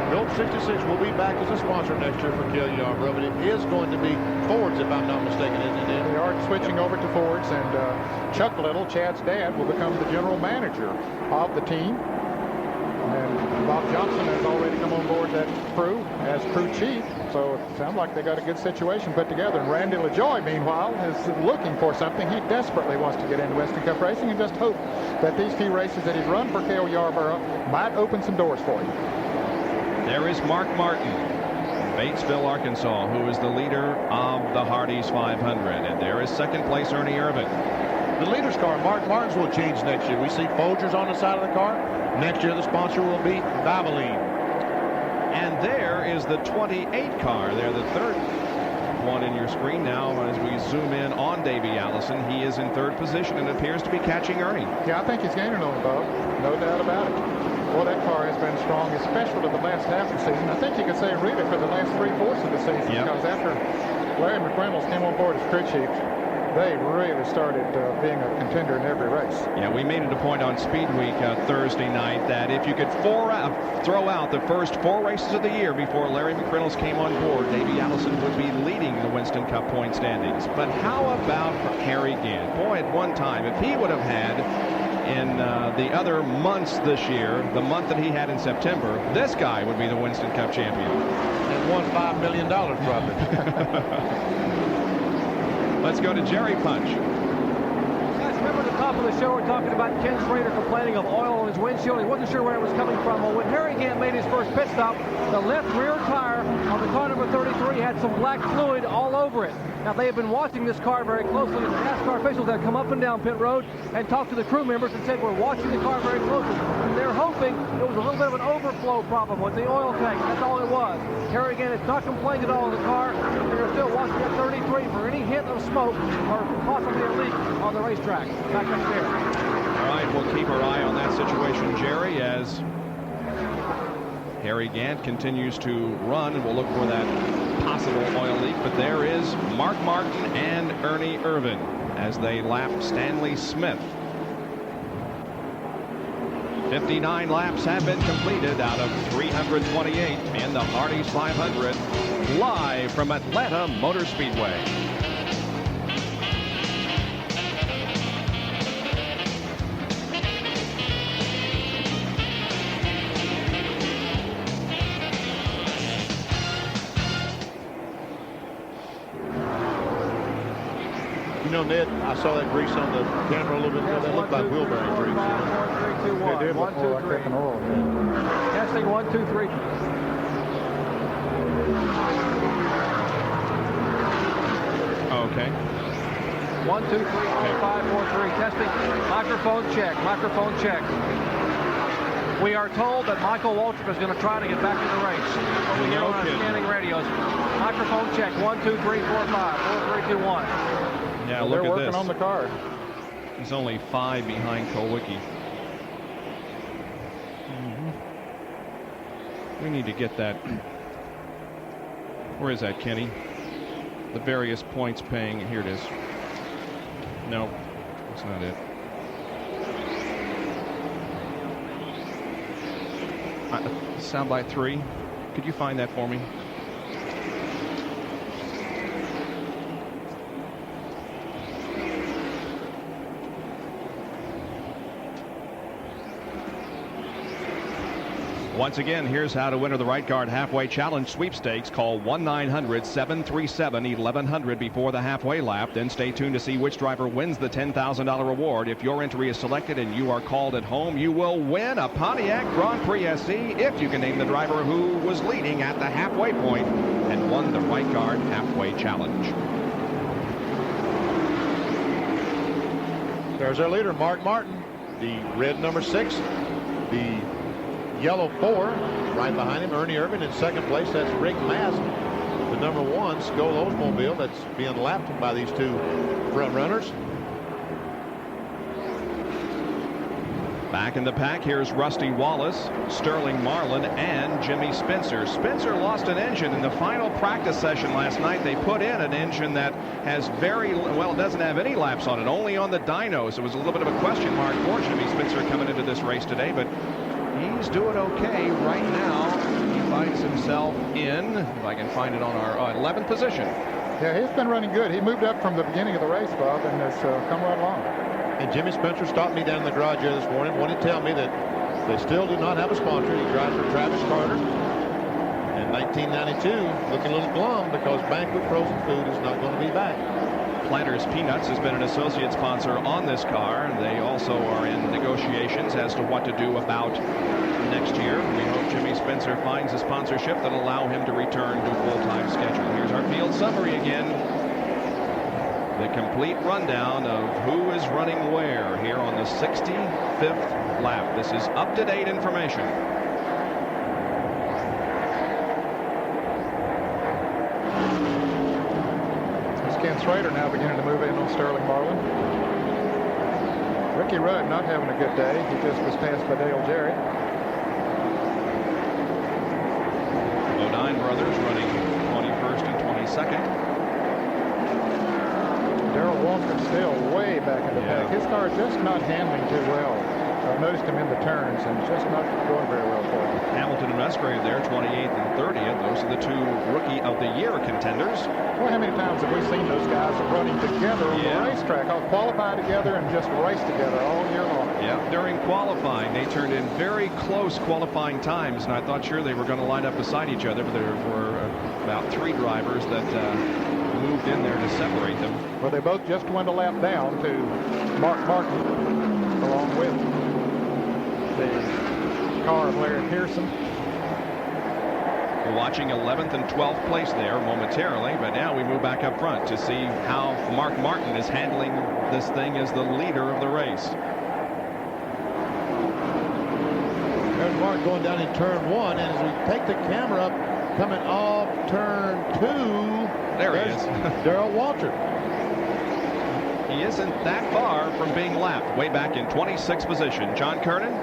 Built 66 will be back as a sponsor next year for Cale Yarborough, but it is going to be Fords, if I'm not mistaken, isn't it? They are switching over to Fords, and Chuck Little, Chad's dad, will become the general manager of the team. And Bob Johnson has already come on board that crew as crew chief, so it sounds like they got a good situation put together. And Randy LaJoie, meanwhile, is looking for something. He desperately wants to get into Winston Cup racing and just hope that these few races that he's run for Cale Yarborough might open some doors for him. There is Mark Martin, Batesville, Arkansas, who is the leader of the Hardee's 500. And there is second place Ernie Irvin. The leader's car, Mark Martin's, will change next year. We see Folgers on the side of the car. Next year, the sponsor will be Valvoline. And there is the 28 car. They're the third one in your screen now as we zoom in on Davey Allison. He is in third position and appears to be catching Ernie. Yeah, I think he's gaining on him, Bob. No doubt about it. Well, that car has been strong, especially the last half of the season. I think you could say really for the last 3/4 of the season, because after Larry McReynolds came on board as crew chief, they really started being a contender in every race. Yeah, we made it a point on Speed Week Thursday night that if you could throw out the first 4 races of the year before Larry McReynolds came on board, Davey Allison would be leading the Winston Cup point standings. But how about Harry Gant? Boy, at one time, if he would have had in the other months this year, the month that he had in September, this guy would be the Winston Cup champion. And won $5 million probably. Let's go to Jerry Punch. Guys, remember at the top of the show we're talking about Ken Schrader complaining of oil on his windshield. He wasn't sure where it was coming from. Well, when Harry Gant made his first pit stop, the left rear tire on the car number 33 had some black fluid all over it. Now, they have been watching this car very closely. The NASCAR officials have come up and down pit road and talked to the crew members and said, we're watching the car very closely. They're hoping it was a little bit of an overflow problem with the oil tank. That's all it was. Harry Gant has not complained at all in the car. They're still watching at 33 for any hint of smoke or possibly a leak on the racetrack. Back up there. All right, we'll keep our eye on that situation, Jerry, as Harry Gant continues to run, and we'll look for that possible oil leak. But there is Mark Martin and Ernie Irvin as they lap Stanley Smith. 59 laps have been completed out of 328 in the Hardee's 500, live from Atlanta Motor Speedway. You know, Ned, I saw that grease on the camera a little bit ago. That looked like wheel bearing grease. 4, 3, 2, 1. They did 1, 2, 3. Testing 1, 2, 3. Okay. 1, 2, 3, 4, 5, 4, 3. Testing. Microphone check. Microphone check. We are told that Michael Waltrip is going to try to get back in the race. We hear on our scanning radios. Microphone check. 1, 2, 3, 4, 5. 4, 3, 2, 1. Yeah, well, look at this. They're working on the car. He's only 5 behind Kulwicki. We need to get that. Where is that, Kenny? The various points paying. Here it is. No, that's not it. Soundbite 3. Could you find that for me? Once again, here's how to enter the Right Guard Halfway Challenge sweepstakes. Call 1-900-737-1100 before the halfway lap. Then stay tuned to see which driver wins the $10,000 reward. If your entry is selected and you are called at home, you will win a Pontiac Grand Prix SC if you can name the driver who was leading at the halfway point and won the Right Guard Halfway Challenge. There's our leader, Mark Martin, the red number 6, the yellow 4, right behind him, Ernie Irvin in second place. That's Rick Mast, the number 1 Skoal Oldsmobile that's being lapped by these two front runners. Back in the pack, here's Rusty Wallace, Sterling Marlin, and Jimmy Spencer. Spencer lost an engine in the final practice session last night. They put in an engine that has it doesn't have any laps on it, only on the dynos. It was a little bit of a question mark for Jimmy Spencer coming into this race today, but he's doing okay right now. He finds himself in, if I can find it, on our 11th position. Yeah, he's been running good. He moved up from the beginning of the race, Bob, and has come right along. And Jimmy Spencer stopped me down in the garage here this morning, wanted to tell me that they still do not have a sponsor. He drives for Travis Carter. In 1992, looking a little glum because Banquet Frozen Food is not going to be back. Planters Peanuts has been an associate sponsor on this car. They also are in negotiations as to what to do about next year. We hope Jimmy Spencer finds a sponsorship that will allow him to return to a full-time schedule. Here's our field summary again. The complete rundown of who is running where here on the 65th lap. This is up-to-date information. Ken Schrader now beginning to move in on Sterling Marlin. Ricky Rudd not having a good day. He just was passed by Dale Jarrett. Bodine brothers running 21st and 22nd. Darrell Walker still way back in the pack. His car just not handling too well. I've noticed him in the turns and just not going very well for him. Hamilton and Musgrave there, 28th and 30th. Those are the two Rookie of the Year contenders. Well, how many times have we seen those guys running together on the racetrack? All qualify together and just race together all year long. Yeah, during qualifying, they turned in very close qualifying times, and I thought sure they were going to line up beside each other, but there were about 3 drivers that moved in there to separate them. Well, they both just went a lap down to Mark Martin, along with the car of Larry Pearson. We're watching 11th and 12th place there momentarily, but now we move back up front to see how Mark Martin is handling this thing as the leader of the race. There's Mark going down in turn 1, and as we take the camera up, coming off turn 2, there he is. Darrell Walter. He isn't that far from being lapped, way back in 26th position. John Kernan?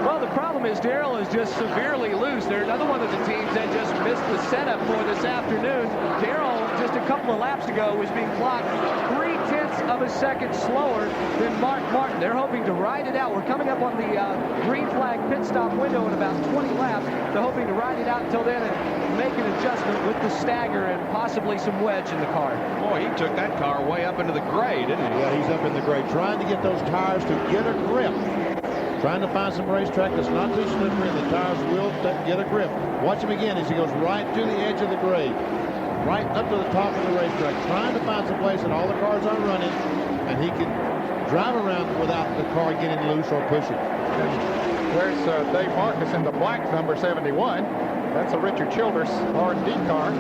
Well, the problem is Darrell is just severely loose. They're another one of the teams that just missed the setup for this afternoon. Darrell, just a couple of laps ago, was being clocked 0.3 of a second slower than Mark Martin. They're hoping to ride it out. We're coming up on the green flag pit stop window in about 20 laps. They're hoping to ride it out until then and make an adjustment with the stagger and possibly some wedge in the car. Boy, he took that car way up into the gray, didn't he? Yeah, he's up in the gray, trying to get those tires to get a grip. Trying to find some racetrack that's not too slippery and the tires will get a grip. Watch him again as he goes right to the edge of the grade, right up to the top of the racetrack, trying to find some place that all the cars are running and he can drive around without the car getting loose or pushing. There's Dave Marcus in the black number 71. That's a Richard Childress Hardee car.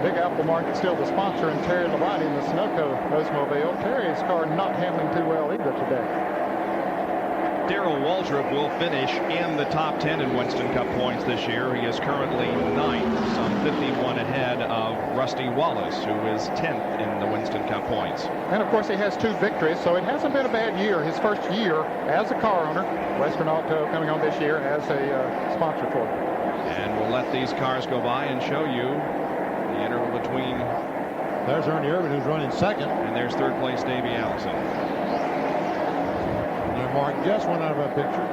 Big Apple Market still the sponsor, and Terry Labonte in the Sunoco Oldsmobile. Terry's car not handling too well either today. Darrell Waltrip will finish in the top 10 in Winston Cup points this year. He is currently 9th, some 51 ahead of Rusty Wallace, who is 10th in the Winston Cup points. And of course he has 2 victories, so it hasn't been a bad year. His first year as a car owner. Western Auto coming on this year as a sponsor for him. And we'll let these cars go by and show you the interval between. There's Ernie Irvin, who's running second. And there's third place Davey Allison. And Mark just went out of our picture.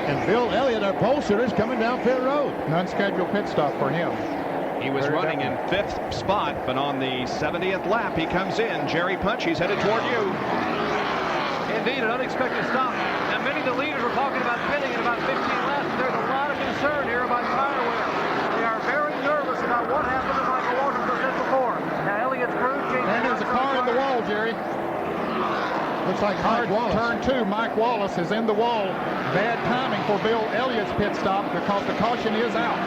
And Bill Elliott, our pole sitter, is coming down pit road. An unscheduled pit stop for him. He was running in 5th spot, but on the 70th lap, he comes in. Jerry Punch, he's headed toward you. Indeed, an unexpected stop. And many of the leaders were talking about pitting in about 15 laps. There's a lot of concern here about tire wear. They are very nervous about what happened to Michael Waltrip as I said before. Now Elliott's crew changing. And there's a car in the wall, Jerry. Looks like Mike Wallace. Turn 2, Mike Wallace is in the wall. Bad timing for Bill Elliott's pit stop because the caution is out.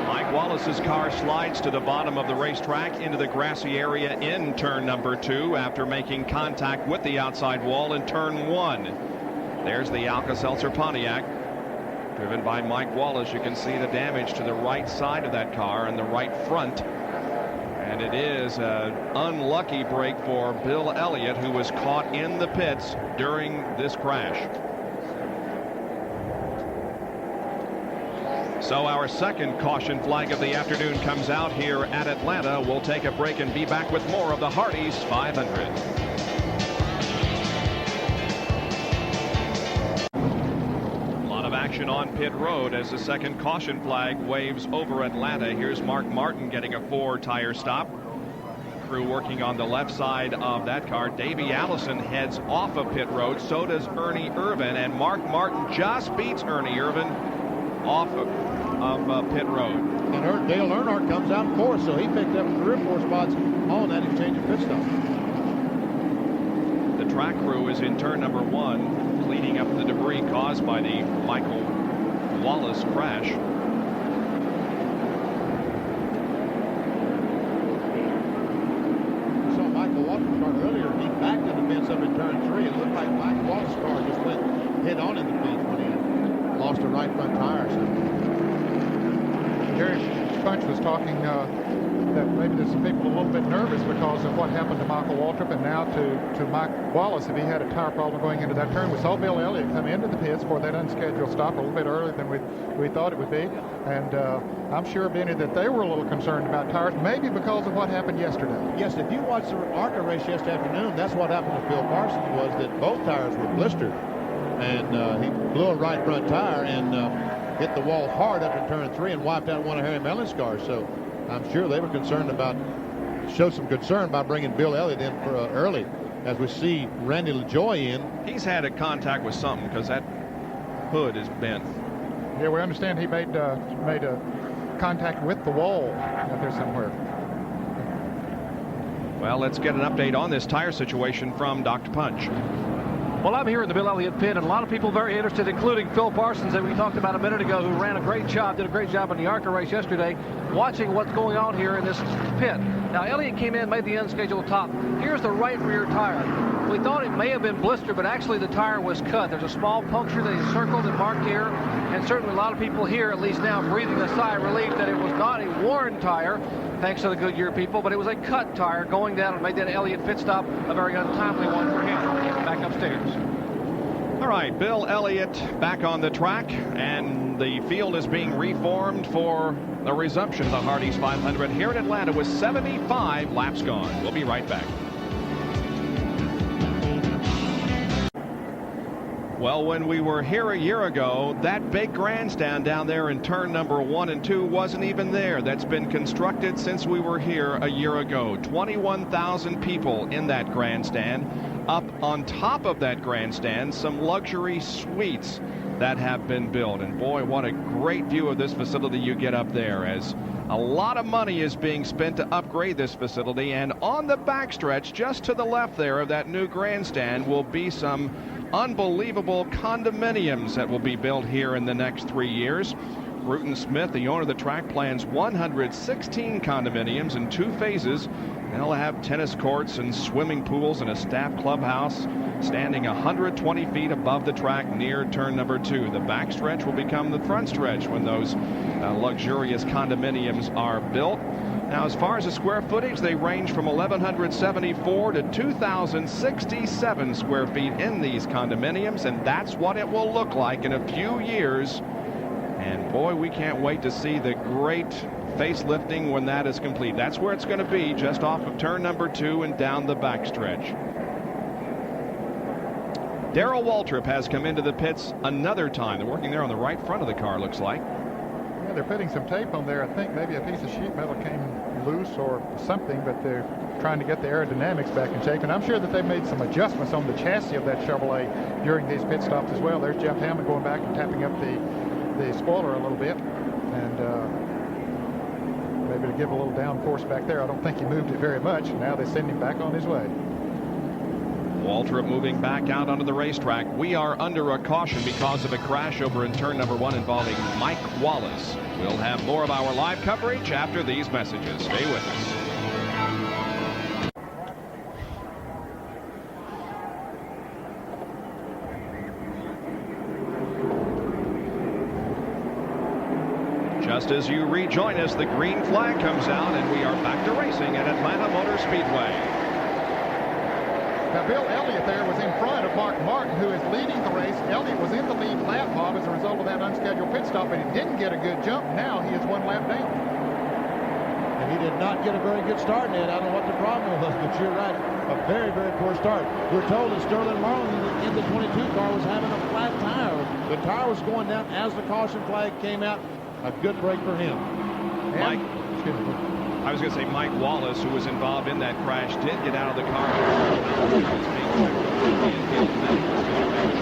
Mike Wallace's car slides to the bottom of the racetrack into the grassy area in turn number 2 after making contact with the outside wall in turn 1. There's the Alka-Seltzer Pontiac driven by Mike Wallace. You can see the damage to the right side of that car and the right front. And it is an unlucky break for Bill Elliott, who was caught in the pits during this crash. So our second caution flag of the afternoon comes out here at Atlanta. We'll take a break and be back with more of the Hardee's 500. A lot of action on pit road as the second caution flag waves over Atlanta. Here's Mark Martin getting a 4-tire stop. Crew working on the left side of that car. Davey Allison heads off of pit road. So does Ernie Irvin. And Mark Martin just beats Ernie Irvin off of pit road. And Dale Earnhardt comes out 4th, so he picked up 3 or 4 spots on that exchange of pit stop. The track crew is in turn number 1, cleaning up the debris caused by the Michael Wallace crash. We saw Michael Wallace's car earlier. He backed in the fence up in turn 3. It looked like Mike Wallace's car just went head on in the fence when he lost a right front tire. So. Jerry Punch was talking that maybe there's some people a little bit nervous because of what happened to Michael Waltrip and now to Mike Wallace if he had a tire problem going into that turn. We saw Bill Elliott come into the pits for that unscheduled stop a little bit earlier than we thought it would be. And I'm sure, Benny, that they were a little concerned about tires, maybe because of what happened yesterday. Yes, if you watched the ARCA race yesterday afternoon, that's what happened to Phil Parsons, was that both tires were blistered. And he blew a right front tire and hit the wall hard up in turn 3 and wiped out one of Harry Mellon's cars. So I'm sure they were concerned about, showed some concern by bringing Bill Elliott in for early, as we see Randy LaJoie in. He's had a contact with something because that hood is bent. Yeah, we understand he made a contact with the wall out there somewhere. Well, let's get an update on this tire situation from Dr. Punch. Well, I'm here in the Bill Elliott pit, and a lot of people very interested, including Phil Parsons, that we talked about a minute ago, who ran a great job, did a great job in the ARCA race yesterday, watching what's going on here in this pit. Now, Elliott came in, made the unscheduled top. Here's the right rear tire. We thought it may have been blistered, but actually the tire was cut. There's a small puncture that is circled and marked here, and certainly a lot of people here, at least now, breathing a sigh of relief that it was not a worn tire, thanks to the Goodyear people, but it was a cut tire going down and made that Elliott pit stop a very untimely one for him. Back upstairs. All right, Bill Elliott back on the track, and the field is being reformed for the resumption of the Hardee's 500 here in Atlanta with 75 laps gone. We'll be right back. Well, when we were here a year ago, that big grandstand down there in turn number 1 and 2 wasn't even there. That's been constructed since we were here a year ago. 21,000 people in that grandstand. Up on top of that grandstand, some luxury suites that have been built. And boy, what a great view of this facility you get up there, as a lot of money is being spent to upgrade this facility. And on the backstretch, just to the left there of that new grandstand, will be some unbelievable condominiums that will be built here in the next 3 years. Bruton Smith, the owner of the track, plans 116 condominiums in 2 phases. They'll have tennis courts and swimming pools and a staff clubhouse standing 120 feet above the track near turn number 2. The backstretch will become the front stretch when those luxurious condominiums are built. Now, as far as the square footage, they range from 1,174 to 2,067 square feet in these condominiums, and that's what it will look like in a few years. And boy, we can't wait to see the great facelifting when that is complete. That's where it's going to be, just off of turn number 2 and down the backstretch. Darrell Waltrip has come into the pits another time. They're working there on the right front of the car, looks like. Yeah, they're putting some tape on there. I think maybe a piece of sheet metal came loose or something, but they're trying to get the aerodynamics back in shape. And I'm sure that they've made some adjustments on the chassis of that Chevrolet during these pit stops as well. There's Jeff Hammond going back and tapping up the spoiler a little bit, and maybe to give a little downforce back there. I don't think he moved it very much. Now they send him back on his way. Waltrip moving back out onto the racetrack. We are under a caution because of a crash over in turn number 1 involving Mike Wallace. We'll have more of our live coverage after these messages. Stay with us. Just as you rejoin us, the green flag comes out and we are back to racing at Atlanta Motor Speedway. Now, Bill Elliott there was in front of Mark Martin, who is leading the race. Elliott was in the lead lap, Bob, as a result of that unscheduled pit stop, but he didn't get a good jump. Now he is 1 lap down. And he did not get a very good start, Ned. I don't know what the problem was, but you're right. A very, very poor start. We're told that Sterling Marlin in the 22 car was having a flat tire. The tire was going down as the caution flag came out. A good break for him. Mike, I was going to say Mike Wallace, who was involved in that crash, did get out of the car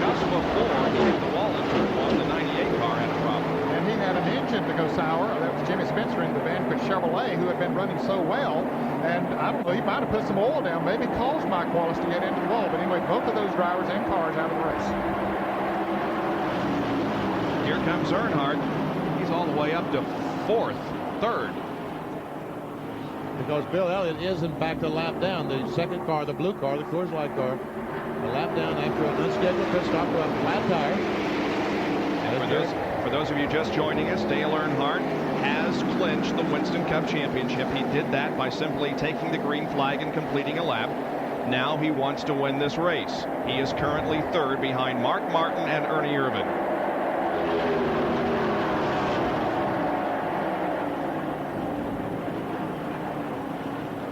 just before he hit the wall in turn 1. The 98 car had a problem. And he had an engine to go sour. That was Jimmy Spencer in the Vanquish Chevrolet, who had been running so well. And I don't know, he might have put some oil down, maybe caused Mike Wallace to get into the wall. But anyway, both of those drivers and cars out of the race. Here comes Earnhardt. He's all the way up to 4th, 3rd. Because Bill Elliott is in fact a lap down. The second car, the blue car, the Coors Light car, a lap down after an unscheduled pit stop with a flat tire. And for those of you just joining us, Dale Earnhardt has clinched the Winston Cup Championship. He did that by simply taking the green flag and completing a lap. Now he wants to win this race. He is currently 3rd behind Mark Martin and Ernie Irvan.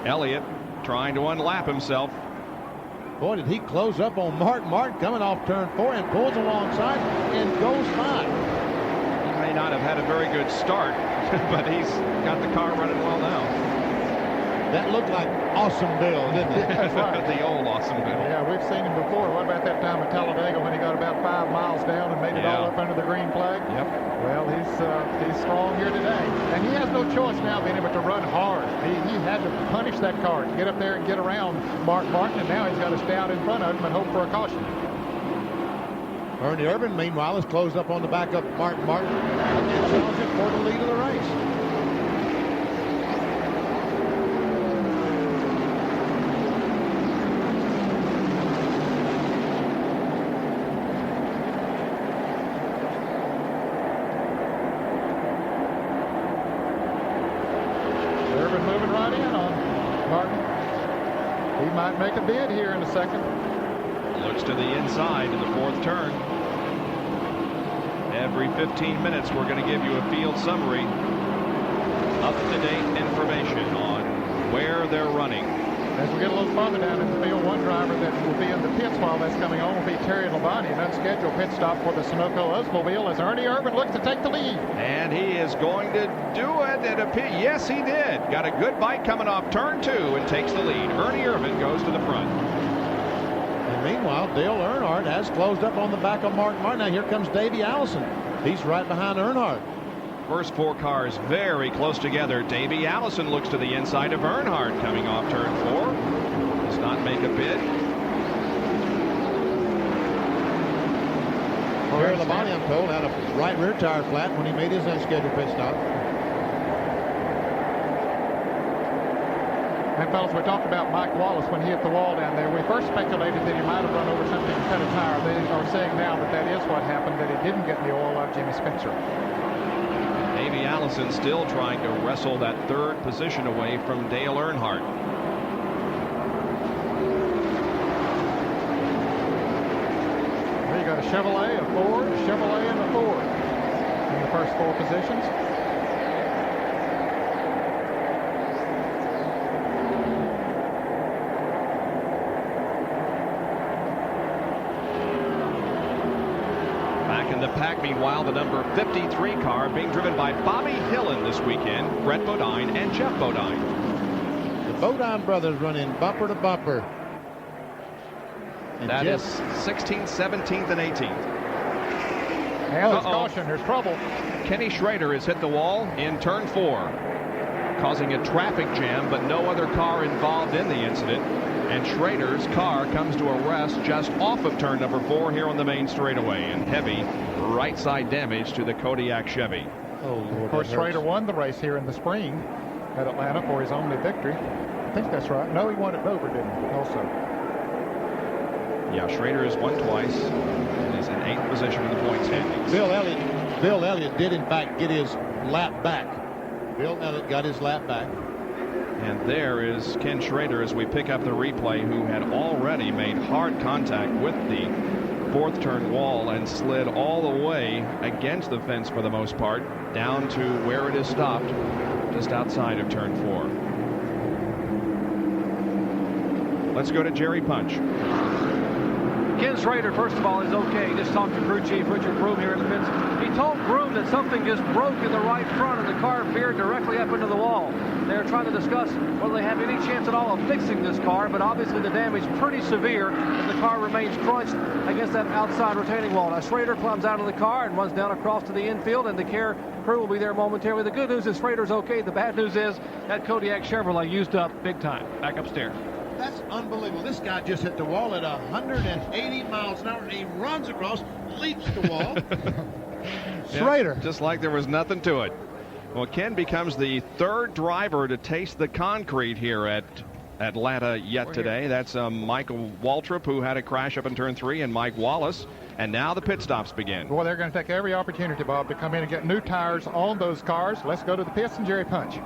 Elliott trying to unlap himself. Boy, did he close up on Mark Martin coming off turn 4 and pulls alongside and goes by. He may not have had a very good start, but he's got the car running well now. That looked like Awesome Bill, didn't it? That's right. The old Awesome Bill. Yeah, we've seen him before. What about that time at Talladega when he got about 5 miles down and made it all up under the green flag? Yep. Well, he's strong here today. And he has no choice now being able to run hard. He had to punish that car, get up there and get around Mark Martin, and now he's got to stay out in front of him and hope for a caution. Ernie Irvan, meanwhile, has closed up on the back of Mark Martin and challenging for the lead of the race. Moving right in on Martin. He might make a bid here in a second. Looks to the inside in the 4th turn. Every 15 minutes we're going to give you a field summary, up-to-date information on where they're running. As we get a little farther down in the field, one driver that will be in the pits while that's coming on will be Terry Labonte, an unscheduled pit stop for the Sunoco Oldsmobile as Ernie Irvan looks to take the lead. And he is going to do it at a pit. Yes, he did. Got a good bite coming off turn 2 and takes the lead. Ernie Irvan goes to the front. And meanwhile, Dale Earnhardt has closed up on the back of Mark Martin. Now here comes Davey Allison. He's right behind Earnhardt. First 4 cars very close together. Davey Allison looks to the inside of Earnhardt coming off turn 4. Does not make a bid. Jerry Labonte, I'm told, had a right rear tire flat when he made his unscheduled pit stop. And fellas, we talked about Mike Wallace when he hit the wall down there. We first speculated that he might have run over something and cut a tire. They are saying now that that is what happened, that he didn't get the oil out of Jimmy Spencer. Davey Allison still trying to wrestle that third position away from Dale Earnhardt. Well, you got a Chevrolet, a Ford, a Chevrolet, and a Ford in the first 4 positions. In the pack, meanwhile, the number 53 car being driven by Bobby Hillin this weekend, Brett Bodine and Jeff Bodine. The Bodine brothers running bumper to bumper. And that Jeff is 16th, 17th, and 18th. And there's caution, there's trouble. Kenny Schrader has hit the wall in turn 4, causing a traffic jam, but no other car involved in the incident. And Schrader's car comes to a rest just off of turn number 4 here on the main straightaway, and heavy right side damage to the Kodiak Chevy. Oh, Lord, of course, Schrader won the race here in the spring at Atlanta for his only victory. I think that's right. No, he won at Dover, didn't he? Also. Yeah, Schrader has won twice and is in 8th position in the point standings. Bill Elliott did in fact get his lap back. Bill Elliott got his lap back. And there is Ken Schrader as we pick up the replay, who had already made hard contact with the 4th turn wall and slid all the way against the fence for the most part down to where it is stopped just outside of turn 4. Let's go to Jerry Punch. Ken Schrader, first of all, is okay. Just talked to crew chief Richard Broom here at the pits. He told Broom that something just broke in the right front and the car veered directly up into the wall. They're trying to discuss whether they have any chance at all of fixing this car, but obviously the damage is pretty severe and the car remains crunched against that outside retaining wall. Now Schrader climbs out of the car and runs down across to the infield, and the care crew will be there momentarily. The good news is Schrader's okay. The bad news is that Kodiak Chevrolet used up big time. Back upstairs. That's unbelievable. This guy just hit the wall at 180 miles an hour, and he runs across, leaps the wall. Schrader. Yeah, just like there was nothing to it. Well, Ken becomes the 3rd driver to taste the concrete here at Atlanta yet today. That's Michael Waltrip, who had a crash up in turn 3, and Mike Wallace. And now the pit stops begin. Well, they're going to take every opportunity, Bob, to come in and get new tires on those cars. Let's go to the pits and Jerry Punch.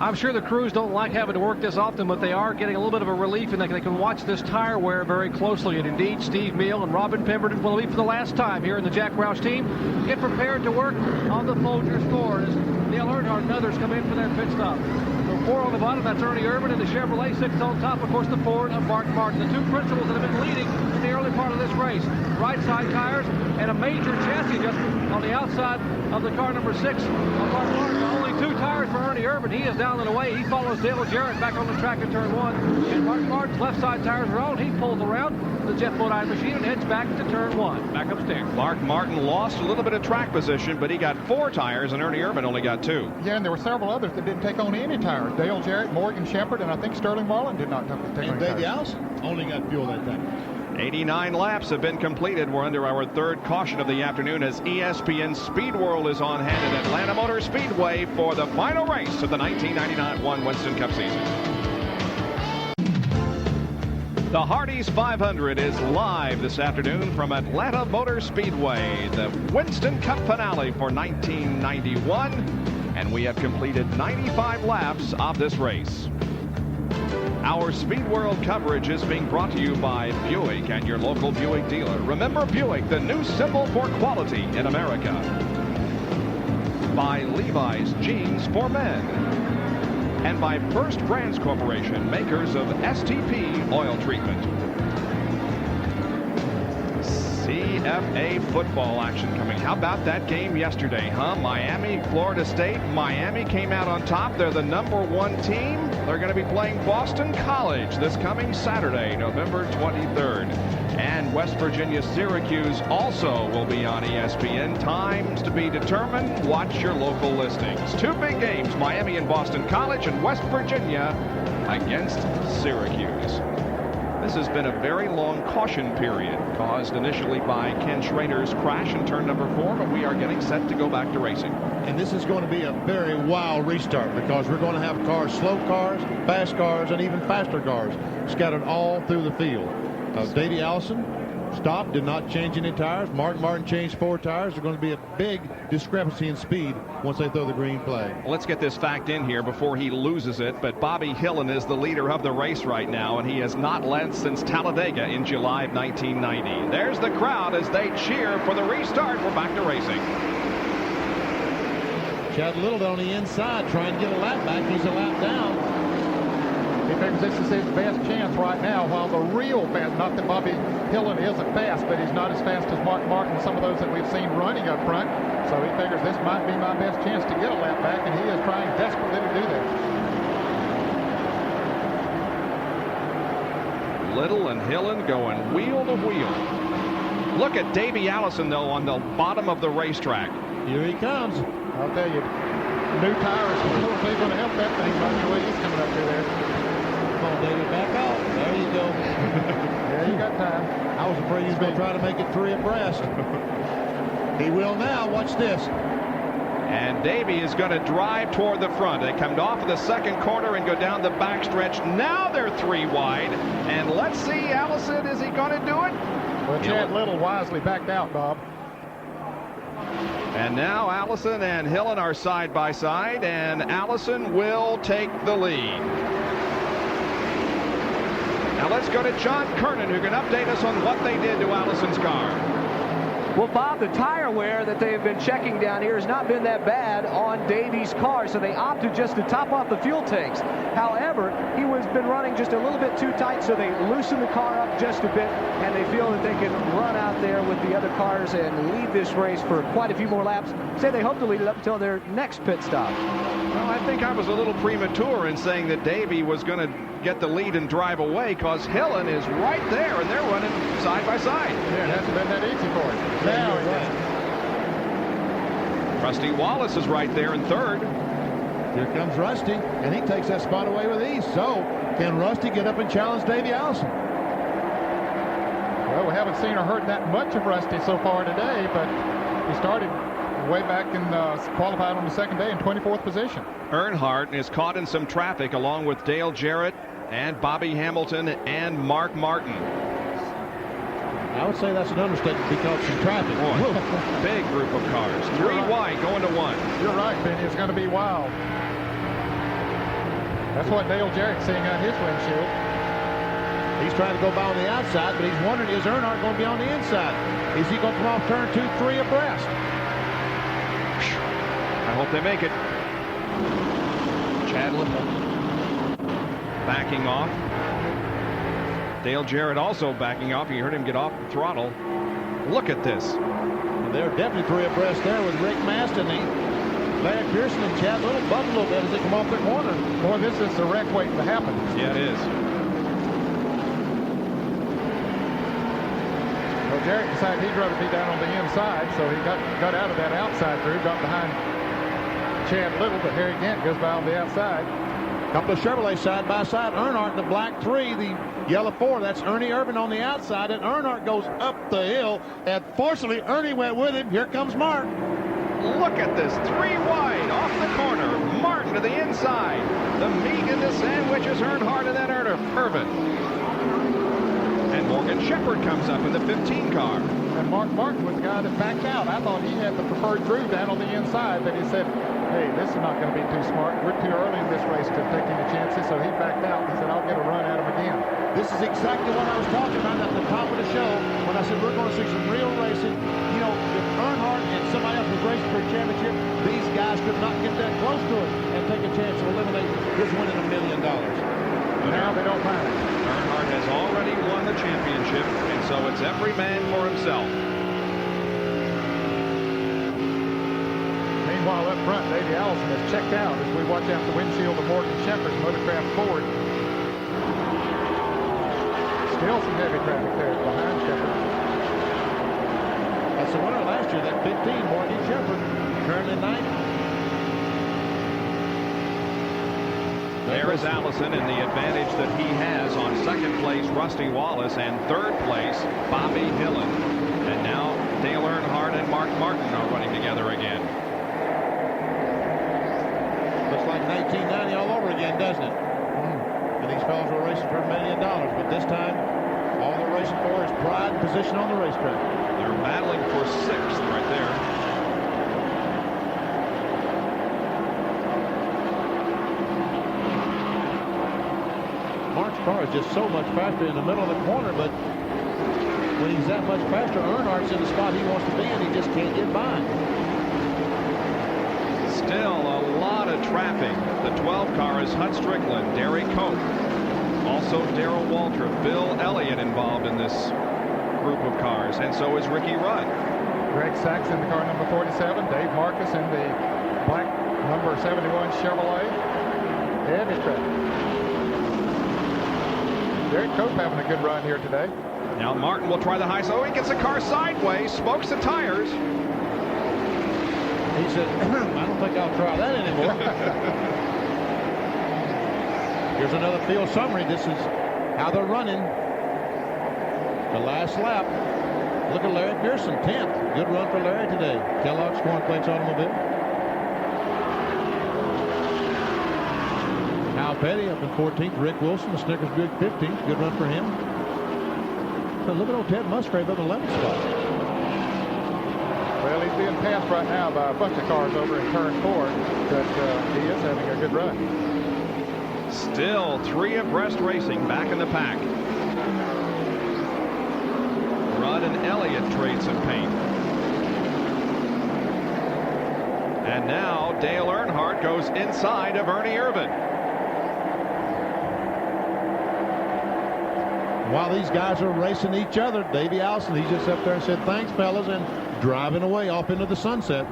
I'm sure the crews don't like having to work this often, but they are getting a little bit of a relief in that they can watch this tire wear very closely. And indeed, Steve Meal and Robin Pemberton will be for the last time here in the Jack Roush team. Get prepared to work on the Folgers Ford as Dale Earnhardt and others come in for their pit stop. So 4 on the bottom, that's Ernie Irvin and the Chevrolet. 6 on top, of course, the Ford of Mark Martin. The 2 principals that have been leading in the early part of this race. Right side tires and a major chassis adjustment on the outside of the car number 6 of Mark Martin. Only 2 tires for Ernie Irvin. He is down and away. He follows Dale Jarrett back on the track in turn 1. And Mark Martin's left side tires are on. He pulls around the Jeff Bodine machine and heads back to turn 1. Back upstairs. Mark Martin lost a little bit of track position, but he got 4 tires, and Ernie Irvin only got 2. Yeah, and there were several others that didn't take on any tires. Dale Jarrett, Morgan Shepherd, and I think Sterling Marlin did not take on any tires. And Davey Allison only got fuel that time. 89 laps have been completed. We're under our 3rd caution of the afternoon as ESPN Speed World is on hand at Atlanta Motor Speedway for the final race of the 1999 Winston Cup season. The Hardee's 500 is live this afternoon from Atlanta Motor Speedway, the Winston Cup finale for 1991, and we have completed 95 laps of this race. Our Speed World coverage is being brought to you by Buick and your local Buick dealer. Remember Buick, the new symbol for quality in America. By Levi's Jeans for Men. And by First Brands Corporation, makers of STP oil treatment. CFA football action coming. How about that game yesterday, huh? Miami, Florida State. Miami came out on top. They're the #1 team. They're going to be playing Boston College this coming Saturday, November 23rd. And West Virginia, Syracuse also will be on ESPN. Times to be determined. Watch your local listings. 2 big games, Miami and Boston College, and West Virginia against Syracuse. This This has been a very long caution period, caused initially by Ken Schrader's crash in turn number 4, but we are getting set to go back to racing. And this is going to be a very wild restart because we're going to have cars, slow cars, fast cars, and even faster cars scattered all through the field. Davey Allison stopped, did not change any tires. Mark Martin changed 4 tires. There's going to be a big discrepancy in speed once they throw the green flag. Let's get this fact in here before he loses it, but Bobby Hillin is the leader of the race right now, and he has not led since Talladega in July of 1990. There's the crowd as they cheer for the restart. We're back to racing. Chad Little on the inside trying to get a lap back. He's a lap down. He figures this is his best chance right now, while the real fast, not that Bobby Hillin isn't fast, but he's not as fast as Mark Martin, some of those that we've seen running up front. So he figures this might be my best chance to get a lap back, and he is trying desperately to do that. Little and Hillin going wheel to wheel. Look at Davey Allison, though, on the bottom of the racetrack. Here he comes. I'll tell you, new tires are probably going to help that thing by the way he's coming up through there. Come on, David, back off. There you go. Yeah, you got time. I was afraid he was going to try to make it 3 abreast. He will now. Watch this. And Davey is going to drive toward the front. They come off of the second corner and go down the backstretch. Now they're 3 wide. And let's see, Allison, is he going to do it? Well, Chad Little wisely backed out, Bob. And now Allison and Hillin are side by side, and Allison will take the lead. Now let's go to John Kernan, who can update us on what they did to Allison's car. Well, Bob, the tire wear that they've been checking down here has not been that bad on Davey's car, so they opted just to top off the fuel tanks. However, he was been running just a little bit too tight, so they loosened the car up just a bit, and they feel that they can run out there with the other cars and lead this race for quite a few more laps. Say they hope to lead it up until their next pit stop. Well, I think I was a little premature in saying that Davey was going to get the lead and drive away, because Hillin is right there, and they're running side by side. Yeah, it hasn't been that easy for him. Now it is. Rusty Wallace is right there in third. Here comes Rusty, and he takes that spot away with ease. So, can Rusty get up and challenge Davey Allison? Well, we haven't seen or heard that much of Rusty so far today, but he started way back in qualified on the second day in 24th position. Earnhardt is caught in some traffic along with Dale Jarrett and Bobby Hamilton and Mark Martin. I would say that's an understatement because some traffic. Big group of cars. 3 wide going to 1. You're right, Benny. It's going to be wild. That's what Dale Jarrett's seeing on his windshield. He's trying to go by on the outside, but he's wondering, is Earnhardt going to be on the inside? Is he going to come off turn 2, 3 abreast? I hope they make it. Chad Little backing off. Dale Jarrett also backing off. You heard him get off the throttle. Look at this. They're definitely 3 abreast there with Rick Maston, Larry Pearson, and Chad Little bumped a little bit as they come off the corner. Boy, this is a wreck waiting to happen. Yeah, it is. Well, Jarrett decided he'd rather be down on the inside, so he got out of that outside groove, got behind Chad Little, but Harry Gant goes by on the outside. Couple of Chevrolet side by side. Earnhardt in the black 3, the yellow 4. That's Ernie Irvin on the outside, and Earnhardt goes up the hill, and fortunately Ernie went with him. Here comes Mark. Look at this, 3 wide off the corner. Martin to the inside. The meat in the sandwich is Earnhardt and then Irvin. And Morgan Shepherd comes up in the 15 car. And Mark Martin was the guy that backed out. I thought he had the preferred groove down on the inside, but he said, hey, this is not going to be too smart. We're too early in this race to take any chances, so he backed out. He said, I'll get a run at him again. This is exactly what I was talking about at the top of the show when I said we're going to see some real racing. You know, if Earnhardt and somebody else was racing for a championship, these guys could not get that close to it and take a chance to eliminate this winning $1 million. Now they don't mind it. Earnhardt has already won the championship, and so it's every man for himself. Meanwhile, up front, Davey Allison has checked out as we watch out the windshield of Morgan Shepherd's Motorcraft Ford. Still some heavy traffic there behind Shepherd. That's the winner last year, that 15, Morgan Shepherd, currently 9th. There is Allison, and the advantage that he has on second place, Rusty Wallace, and third place, Bobby Hillen. And now Dale Earnhardt and Mark Martin are running together again. Looks like 1990 all over again, doesn't it? And these fellows were racing for $1 million, but this time all they're racing for is pride and position on the racetrack. They're battling for sixth right there. Mark's car is just so much faster in the middle of the corner, but when he's that much faster, Earnhardt's in the spot he wants to be in. He just can't get by. Still a lot of traffic. The 12 car is Hut Strickland, Derry Cope, also Darrell Waltrip, Bill Elliott involved in this group of cars, and so is Ricky Rudd. Greg Sachs in the car number 47, Dave Marcus in the black number 71 Chevrolet. Heavy traffic. Derek Cope having a good run here today. Now Martin will try the high. So he gets the car sideways, smokes the tires. He said, I don't think I'll try that anymore. Here's another field summary. This is how they're running. The last lap. Look at Larry Pearson, 10th. Good run for Larry today. Kellogg's Cornflakes Automobile. Hal Petty up in 14th. Rick Wilson, the Snickers Buick, 15th. Good run for him. But look at old Ted Musgrave up in 11th spot. Well, he's being passed right now by a bunch of cars over in turn 4, but he is having a good run. Still 3 abreast racing back in the pack. Rudd and Elliott trade some paint. And now Dale Earnhardt goes inside of Ernie Irvan. While these guys are racing each other, Davey Allison, he just up there and said, thanks, fellas, and driving away off into the sunset.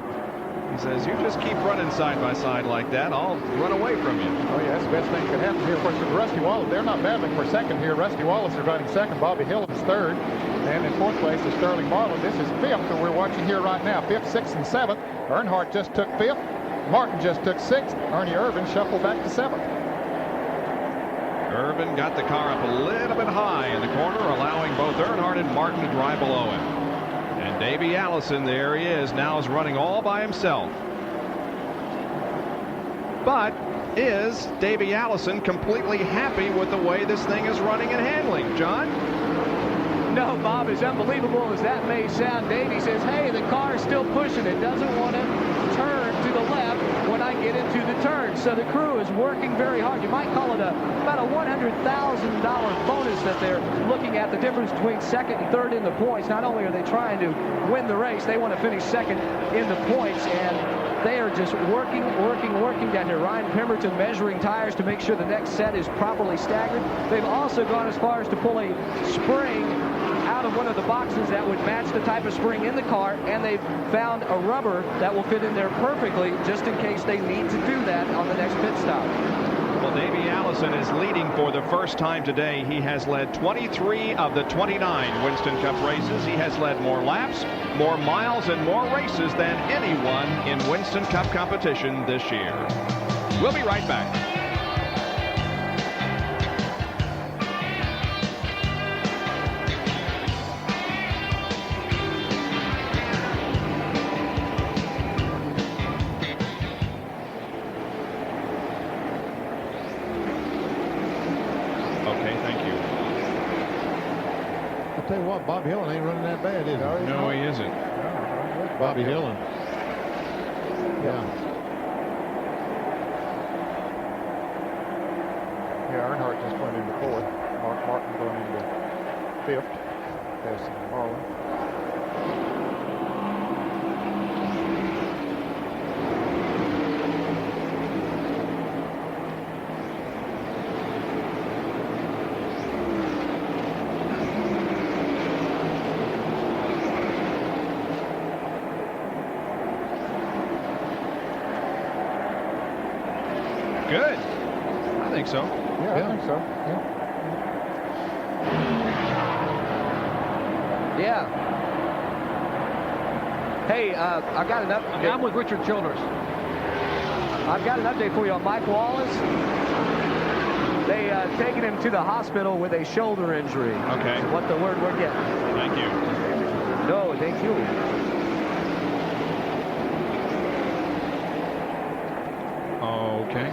He says, you just keep running side by side like that, I'll run away from you. Oh, yeah, that's the best thing that could happen here. Of course, with Rusty Wallace, they're not battling for second here. Rusty Wallace is running second. Bobby Hill is third. And in fourth place is Sterling Marlin. This is fifth that we're watching here right now. Fifth, sixth, and seventh. Earnhardt just took fifth. Martin just took sixth. Ernie Irvan shuffled back to seventh. Irvan got the car up a little bit high in the corner, allowing both Earnhardt and Martin to drive below him. And Davey Allison, there he is, now is running all by himself. But is Davey Allison completely happy with the way this thing is running and handling, John? No, Bob, as unbelievable as that may sound, Davey says, hey, the car is still pushing. It doesn't want to turn to the left when I get into the turn. So the crew is working very hard. You might call it about a $100,000 bonus that they're looking at, the difference between second and third in the points. Not only are they trying to win the race, they want to finish second in the points, and they are just working down here. Ryan Pemberton measuring tires to make sure the next set is properly staggered. They've also gone as far as to pull a spring out of one of the boxes that would match the type of spring in the car, and they've found a rubber that will fit in there perfectly just in case they need to do that on the next pit stop. Well, Davey Allison is leading for the first time today. He has led 23 of the 29 Winston Cup races. He has led more laps, more miles, and more races than anyone in Winston Cup competition this year. We'll be right back. I'll tell you what, Bobby Hillen ain't running that bad, is he? No, he isn't. Bobby Hillen. Yeah. Yeah, Earnhardt just went into fourth. Mark Martin going into fifth. Passing Marlin. Good. I think so. Yeah, I think so. Yeah. Hey, I've got an update. I'm with Richard Childress. I've got an update for you on Mike Wallace. They taken him to the hospital with a shoulder injury. Okay. Is what the word we're getting. Thank you. No, thank you. Okay.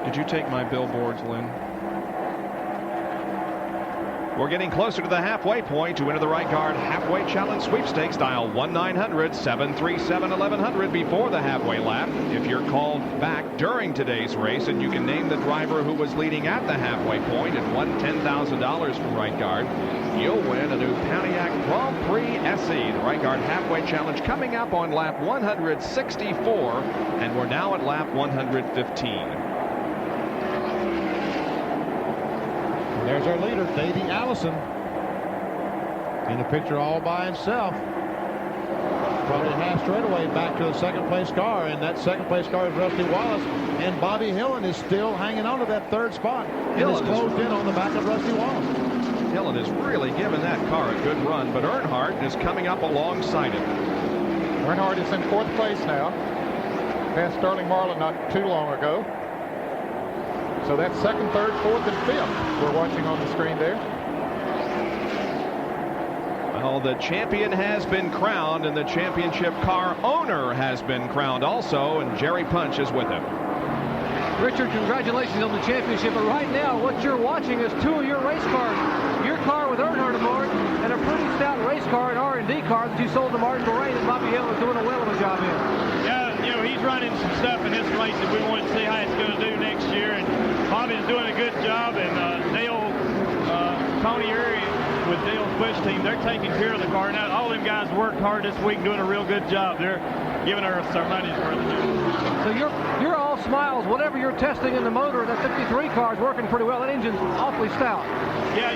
Did you take my billboards, Lynn? We're getting closer to the halfway point. To enter the right guard halfway challenge sweepstakes, dial 1-900-737-1100 before the halfway lap. If you're called back during today's race and you can name the driver who was leading at the halfway point and won $10,000 from right guard, you'll win a new Pontiac Grand Prix SE. The right guard halfway challenge coming up on lap 164, and we're now at lap 115. There's our leader, Davey Allison, in the picture all by himself. Probably half straightaway back to the second place car, and that second place car is Rusty Wallace, and Bobby Hillen is still hanging on to that third spot. And is closed in on the back of Rusty Wallace. Hillen has really given that car a good run, but Earnhardt is coming up alongside him. Earnhardt is in fourth place now. Passed Sterling Marlin not too long ago. So that's second, third, fourth, and fifth we're watching on the screen there. Well, the champion has been crowned, and the championship car owner has been crowned also, and Jerry Punch is with him. Richard, congratulations on the championship. But right now, what you're watching is two of your race cars. Your car with Earnhardt aboard, and a pretty stout race car, an R&D car that you sold to Martin Beret that Bobby Hill is doing a whale of a job in. Yeah, you know, he's running some stuff in this race that we want to see how it's going to do next year. And Bobby's doing a good job, and Dale, Tony Erie with Dale's Bush team, they're taking care of the car. Now, all them guys worked hard this week doing a real good job. They're giving us our money's worth. So you're all smiles. Whatever you're testing in the motor, that 53 car is working pretty well. That engine's awfully stout. Yeah,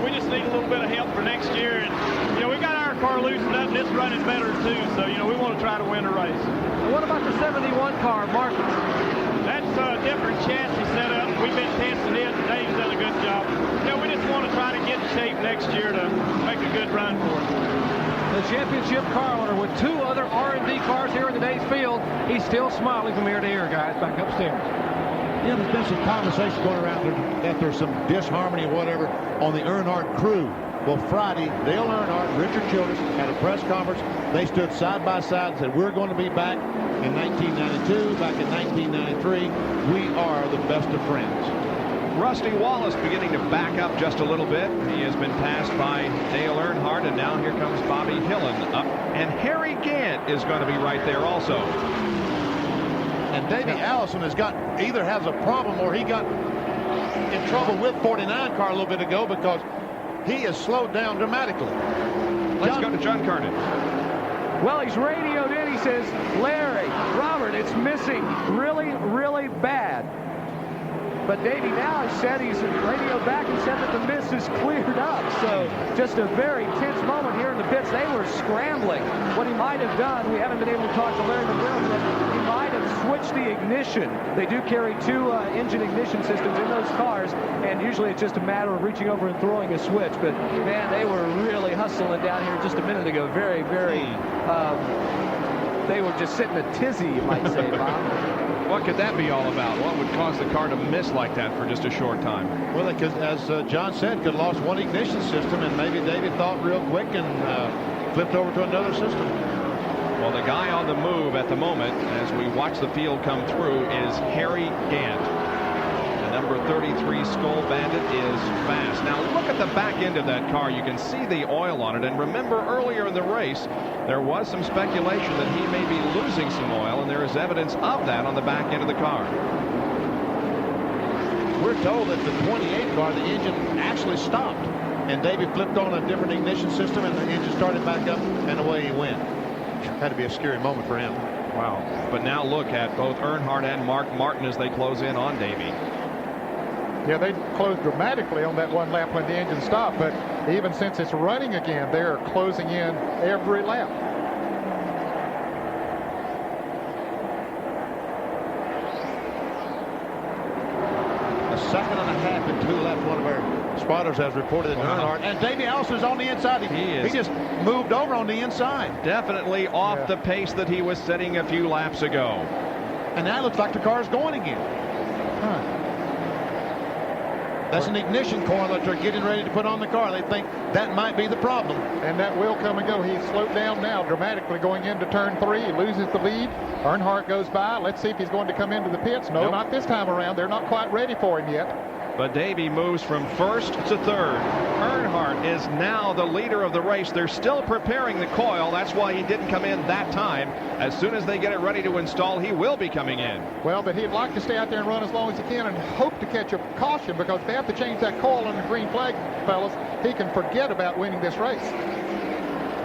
we just need a little bit of help for next year, and we got our car loosened up, and it's running better too. So we want to try to win a race. And what about the 71 car, Mark? That's a different chassis setup. We've been testing it, and Dave's done a good job. We just want to try to get in shape next year to make a good run for it. The championship car owner with two other R&D cars here in today's field. He's still smiling from ear to ear, guys, back upstairs. Yeah, there's been some conversation going around there that there's some disharmony or whatever on the Earnhardt crew. Well, Friday, Dale Earnhardt, Richard Childress had a press conference. They stood side by side and said, we're going to be back in 1992, back in 1993. We are the best of friends. Rusty Wallace beginning to back up just a little bit. He has been passed by Dale Earnhardt, and now here comes Bobby Hillen up. And Harry Gant is going to be right there also. And Davey Allison either has a problem or he got in trouble with 49 car a little bit ago because he has slowed down dramatically. Let's go to John Carden. Well, he's radioed in. He says, Larry, Robert, it's missing really, really bad. But Davey now has said he's radioed back and said that the miss is cleared up. So just a very tense moment here in the pits. They were scrambling. What he might have done, we haven't been able to talk to Larry McGill, but he might have switched the ignition. They do carry two engine ignition systems in those cars, and usually it's just a matter of reaching over and throwing a switch. But, man, they were really hustling down here just a minute ago. Very, very, they were just sitting a tizzy, you might say, Bob. What could that be all about? What would cause the car to miss like that for just a short time? Well, it could, as John said, could have lost one ignition system, and maybe Davey thought real quick and flipped over to another system. Well, the guy on the move at the moment, as we watch the field come through, is Harry Gant. The number 33 Skull Bandit is fast. Now, look at the back end of that car. You can see the oil on it. And remember, earlier in the race, there was some speculation that he may be losing some oil, and there is evidence of that on the back end of the car. We're told that the 28 car, the engine actually stopped, and Davey flipped on a different ignition system, and the engine started back up, and away he went. Had to be a scary moment for him. Wow. But now look at both Earnhardt and Mark Martin as they close in on Davey. Yeah, they closed dramatically on that one lap when the engine stopped, but even since it's running again, they're closing in every lap. A second and a half and two left. One of our spotters has reported that Earnhardt, and Davey Allison's on the inside. He just moved over on the inside. Definitely off the pace that he was setting a few laps ago. And now it looks like the car is going again. That's an ignition coil that they're getting ready to put on the car. They think that might be the problem. And that will come and go. He's slowed down now dramatically going into turn 3. He loses the lead. Earnhardt goes by. Let's see if he's going to come into the pits. No, not this time around. They're not quite ready for him yet. But Davey moves from first to third. Earnhardt is now the leader of the race. They're still preparing the coil. That's why he didn't come in that time. As soon as they get it ready to install, he will be coming in. Well, but he'd like to stay out there and run as long as he can and hope to catch a caution, because if they have to change that coil on the green flag, fellas, he can forget about winning this race.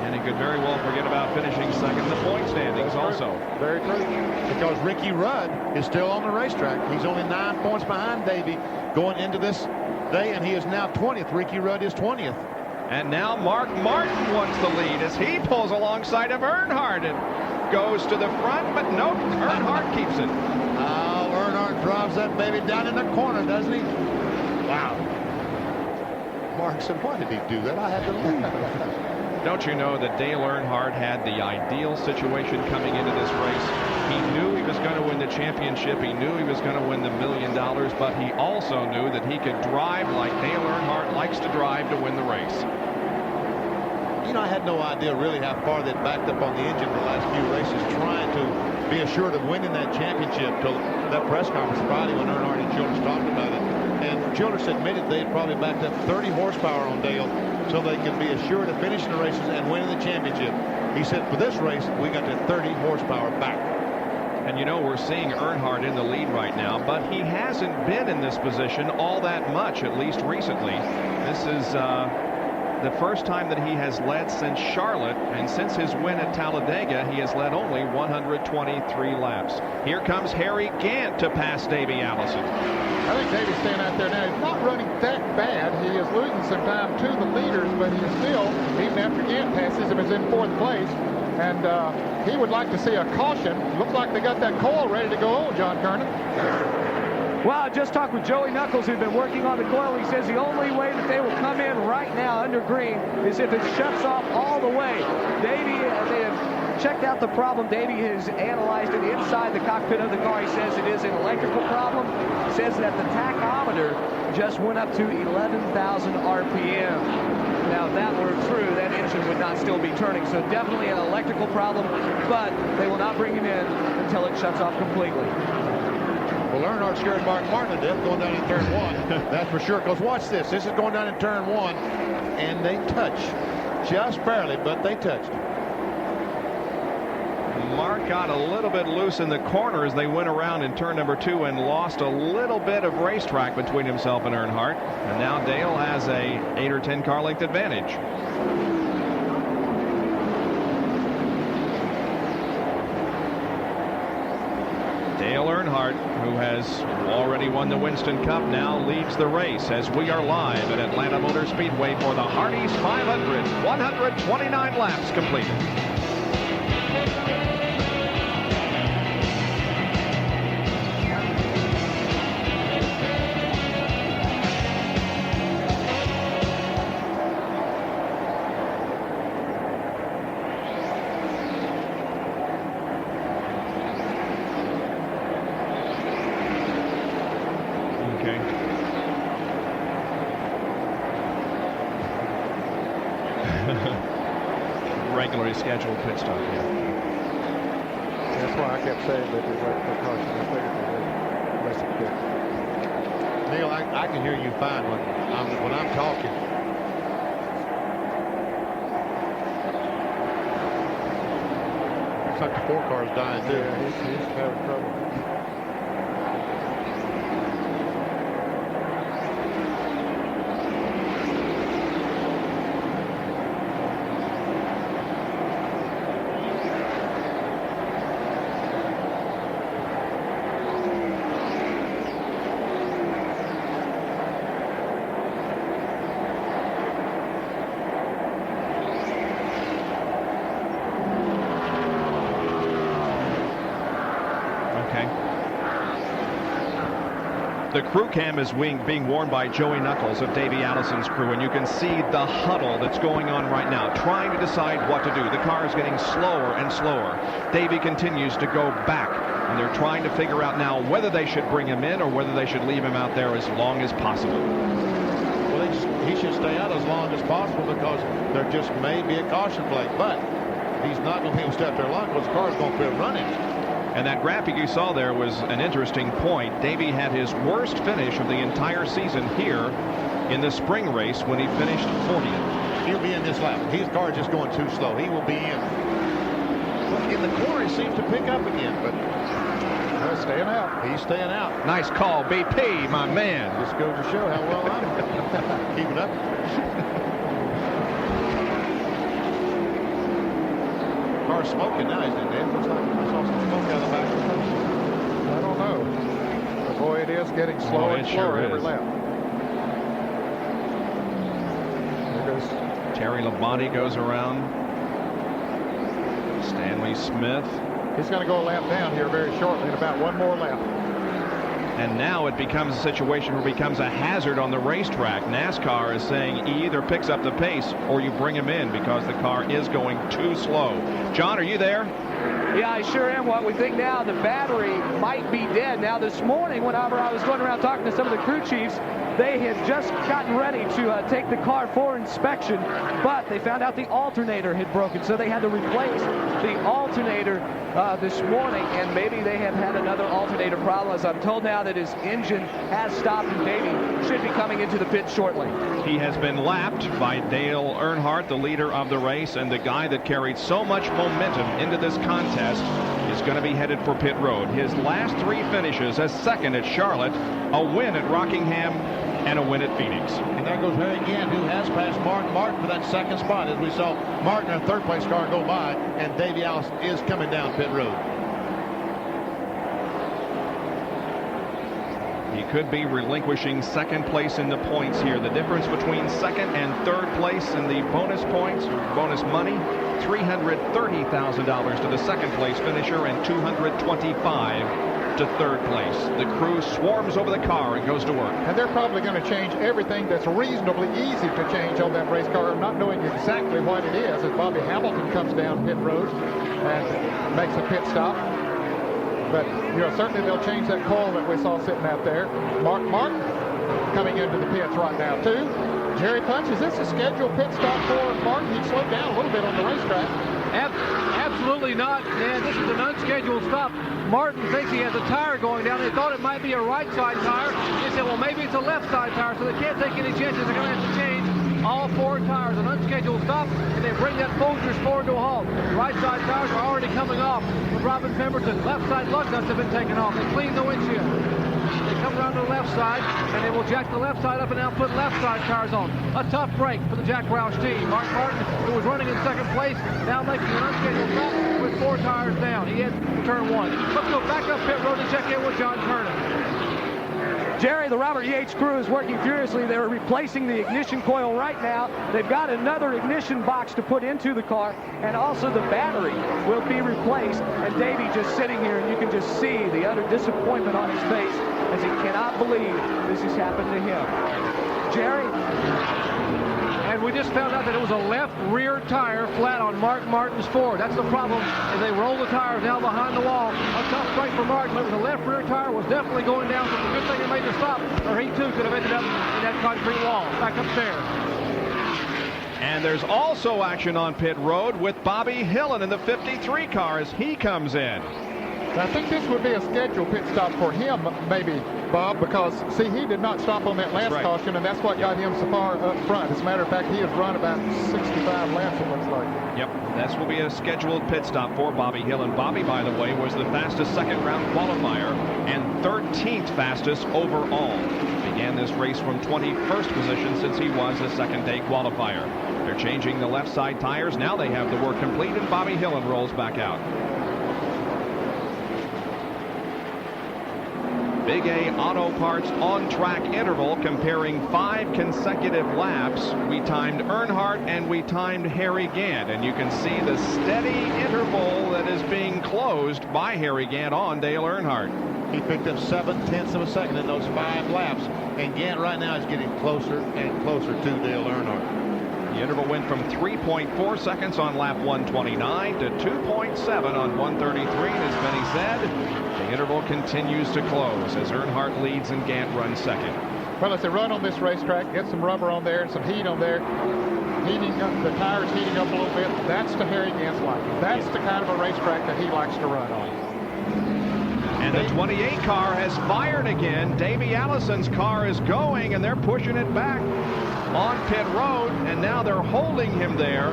And he could very well forget about finishing second in the point standings also. Very true. Because Ricky Rudd is still on the racetrack. He's only 9 points behind Davey going into this day, and he is now 20th. Ricky Rudd is 20th. And now Mark Martin wants the lead as he pulls alongside of Earnhardt and goes to the front, but nope, Earnhardt keeps it. Oh, Earnhardt drives that baby down in the corner, doesn't he? Wow. Mark said, why did he do that? I had to leave. Don't you know that Dale Earnhardt had the ideal situation coming into this race? He knew he was going to win the championship. He knew he was going to win the $1 million, but he also knew that he could drive like Dale Earnhardt likes to drive to win the race. You know, I had no idea really how far they'd backed up on the engine the last few races, trying to be assured of winning that championship till that press conference Friday when Earnhardt and Childress talked about it. And Childress admitted they'd probably backed up 30 horsepower on Dale so they could be assured of finishing the races and winning the championship. He said, for this race, we got that 30 horsepower back. And you know, we're seeing Earnhardt in the lead right now, but he hasn't been in this position all that much, at least recently. This is the first time that he has led since Charlotte, and since his win at Talladega, he has led only 123 laps. Here comes Harry Gant to pass Davey Allison. I think Davey's staying out there now. He's not running that bad. He is losing some time to the leaders, but he is still, even after Gant passes him, is in 4th place. And he would like to see a caution. Looks like they got that coil ready to go on, John Kernan. Well, I just talked with Joey Knuckles, who's been working on the coil. He says the only way that they will come in right now under green is if it shuts off all the way. Davey, they have checked out the problem. Davey has analyzed it inside the cockpit of the car. He says it is an electrical problem. He says that the tachometer just went up to 11,000 RPM. Now, if that were true, that engine would not still be turning. So definitely an electrical problem, but they will not bring him in until it shuts off completely. Well, Earnhardt scared Mark Martin to death going down in turn 1. That's for sure. Because watch this. This is going down in turn 1, and they touch. Just barely, but they touched. Mark got a little bit loose in the corner as they went around in turn number 2 and lost a little bit of racetrack between himself and Earnhardt. And now Dale has a 8 or 10 car length advantage. Dale Earnhardt, who has already won the Winston Cup, now leads the race as we are live at Atlanta Motor Speedway for the Hardee's 500. 129 laps completed. Regularly scheduled pit stop here. That's why I kept saying that they wait for caution. I figured they would rest the pit. Neil, I can hear you fine when I'm talking. Looks like the 4 car's dying too. Yeah, he's having trouble. The crew cam is being worn by Joey Knuckles of Davey Allison's crew, and you can see the huddle that's going on right now, trying to decide what to do. The car is getting slower and slower. Davey continues to go back, and they're trying to figure out now whether they should bring him in or whether they should leave him out there as long as possible. Well, he should stay out as long as possible because there just may be a caution flag, but he's not going to be able to step there long because the car's going to quit running. And that graphic you saw there was an interesting point. Davey had his worst finish of the entire season here in the spring race when he finished 40th. He'll be in this lap. His car is just going too slow. He will be in. But in the corner, he seems to pick up again, but He's staying out. He's staying out. Nice call, BP, my man. Just goes to show how well I'm keeping up. Car's smoking now, isn't it, Dave? Looks like I saw some smoke out of the back of the car. I don't know. But boy, it is getting slower and slower every lap. There goes Terry Labonte goes around. Stanley Smith. He's going to go a lap down here very shortly in about one more lap. And now it becomes a situation where it becomes a hazard on the racetrack. NASCAR is saying he either picks up the pace or you bring him in because the car is going too slow. John, are you there? Yeah, I sure am. What we think now, the battery might be dead. Now, this morning, whenever I was going around talking to some of the crew chiefs, they had just gotten ready to take the car for inspection, but they found out the alternator had broken, so they had to replace the alternator this morning, and maybe they have had another alternator problem. As I'm told now that his engine has stopped, and Davey should be coming into the pit shortly. He has been lapped by Dale Earnhardt, the leader of the race, and the guy that carried so much momentum into this contest is going to be headed for pit road. His last three finishes: a second at Charlotte, a win at Rockingham, and a win at Phoenix. And there goes Harry again, who has passed Martin for that second spot, as we saw Martin, our third place car, go by, and Davey Allison is coming down pit road. He could be relinquishing second place in the points here. The difference between second and third place in the bonus points, bonus money, $330,000 to the second place finisher and $225,000 to third place. The crew swarms over the car and goes to work. And they're probably going to change everything that's reasonably easy to change on that race car, not knowing exactly what it is, as Bobby Hamilton comes down pit road and makes a pit stop. But, you know, certainly they'll change that coil that we saw sitting out there. Mark Martin coming into the pits right now, too. Jerry Punch, is this a scheduled pit stop for Martin? He slowed down a little bit on the racetrack. Absolutely not, Dan. This is an unscheduled stop. Martin thinks he has a tire going down. They thought it might be a right side tire. They said, well, maybe it's a left side tire, so they can't take any chances. They're going to have to change all four tires. An unscheduled stop, and they bring that Folgers forward to a halt. The right side tires are already coming off. With Robin Pemberton, left side lug nuts have been taken off. They clean the windshield. They come around to the left side, and they will jack the left side up and now put left side tires on. A tough break for the Jack Roush team. Mark Martin, who was running in second place, now making an unscheduled stop with four tires down. He had turn one. Let's go back up pit road and check in with John Kernan. Jerry, the Robert Yates crew is working furiously. They're replacing the ignition coil right now. They've got another ignition box to put into the car, and also the battery will be replaced. And Davey just sitting here, and you can just see the utter disappointment on his face as he cannot believe this has happened to him. Jerry? And we just found out that it was a left rear tire flat on Mark Martin's Ford. That's the problem, as they roll the tires down behind the wall. A tough break for Martin, but the left rear tire was definitely going down, so it's a good thing they made the stop, or he too could have ended up in that concrete wall. Back upstairs. And there's also action on pit road with Bobby Hillen in the 53 car as he comes in. I think this would be a scheduled pit stop for him, maybe, Bob, because, see, he did not stop on that last caution, and that's what got him so far up front. As a matter of fact, he has run about 65 laps, it looks like. Yep, this will be a scheduled pit stop for Bobby Hillen. Bobby, by the way, was the fastest second-round qualifier and 13th fastest overall. Began this race from 21st position since he was a second-day qualifier. They're changing the left side tires. Now they have the work complete, and Bobby Hillen rolls back out. Big A Auto Parts on-track interval comparing 5 consecutive laps. We timed Earnhardt and we timed Harry Gant, and you can see the steady interval that is being closed by Harry Gant on Dale Earnhardt. He picked up 7/10 of a second in those 5 laps. And Gant right now is getting closer and closer to Dale Earnhardt. The interval went from 3.4 seconds on lap 129 to 2.7 on 133. And as Benny said, the interval continues to close as Earnhardt leads and Gant runs second. Well, it's a run on this racetrack. Get some rubber on there and some heat on there. Heating up, the tires heating up a little bit. That's to Harry Gant's liking. That's the kind of a racetrack that he likes to run on. And the 28 car has fired again. Davey Allison's car is going, and they're pushing it back on pit road, and now they're holding him there.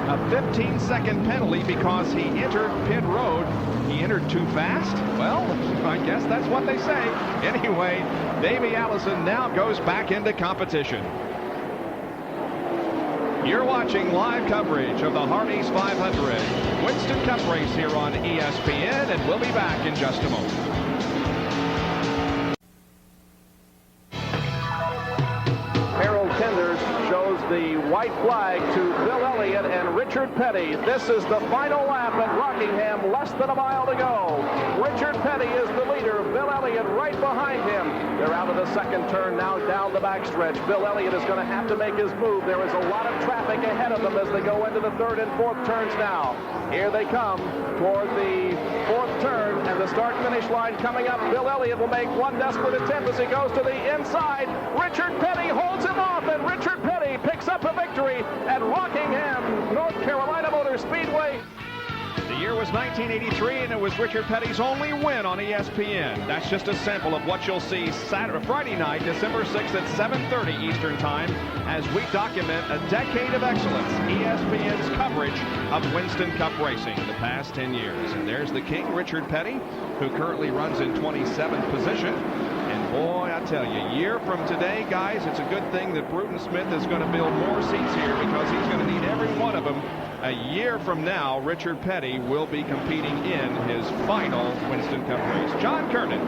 A 15-second penalty because he entered pit road. He entered too fast? Well, I guess that's what they say. Anyway, Davey Allison now goes back into competition. You're watching live coverage of the Hardee's 500 Winston Cup race here on ESPN, and we'll be back in just a moment. Harold Kenders shows the white flag to Bill Elliott and Richard Petty. This is the final lap at Rockingham, less than a mile to go. Richard Petty is the leader. Bill Elliott right behind him. They're out of the second turn now down the backstretch. Bill Elliott is going to have to make his move. There is a lot of traffic ahead of them as they go into the third and fourth turns now. Here they come toward the fourth turn and the start-finish line coming up. Bill Elliott will make one desperate attempt as he goes to the inside. Richard Petty holds him off, and Richard Petty picks up a victory at Rockingham, North Carolina Motor Speedway. The year was 1983, and it was Richard Petty's only win on ESPN. That's just a sample of what you'll see Friday night, December 6th at 7:30 Eastern Time, as we document a decade of excellence, ESPN's coverage of Winston Cup racing in the past 10 years. And there's the king, Richard Petty, who currently runs in 27th position. And boy, I tell you, year from today, guys, it's a good thing that Bruton Smith is going to build more seats here because he's going to need every one of them. A year from now, Richard Petty will be competing in his final Winston Cup race. John Kernan.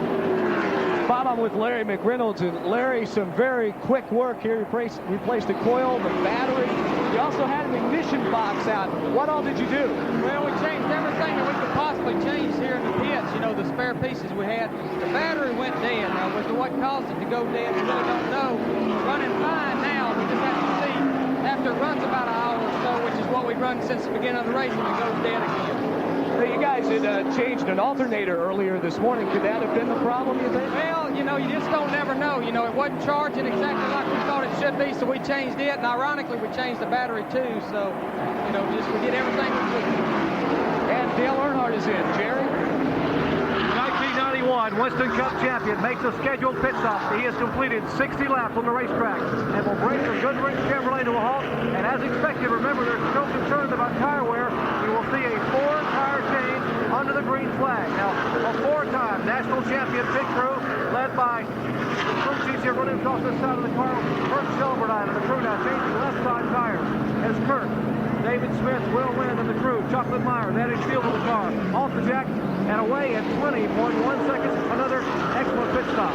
Bob, I'm with Larry McReynolds, and Larry, some very quick work here. Replaced the coil, the battery. You also had an ignition box out. What all did you do? Well, we changed everything that we could possibly change here in the pits. You know, the spare pieces we had. The battery went dead. Now, with what caused it to go dead, we really don't know. It's running fine now. We just have to see after it runs about an hour or so, which is what we've run since the beginning of the race, when it goes dead again. You guys had changed an alternator earlier this morning. Could that have been the problem, you think? Well, you know, you just don't never know. You know, it wasn't charging exactly like we thought it should be, so we changed it. And ironically, we changed the battery too. So, you know, just we did everything we could. And Dale Earnhardt is in. Jerry? 1991 Winston Cup champion makes a scheduled pit stop. He has completed 60 laps on the racetrack and will bring the Goodrich Chevrolet to a halt. And as expected, remember, there's no concern about tire wear. You will see a 4-tire change under the green flag. Now, a 4-time national champion pit crew led by the crew chiefs here running across the side of the car. First Silverline and the crew now changing left side tires as Kurt, David Smith, Will Wynn, and the crew. Chocolate Meyer, that is field of the car. Off the jack and away at 20.1 seconds. Another excellent pit stop.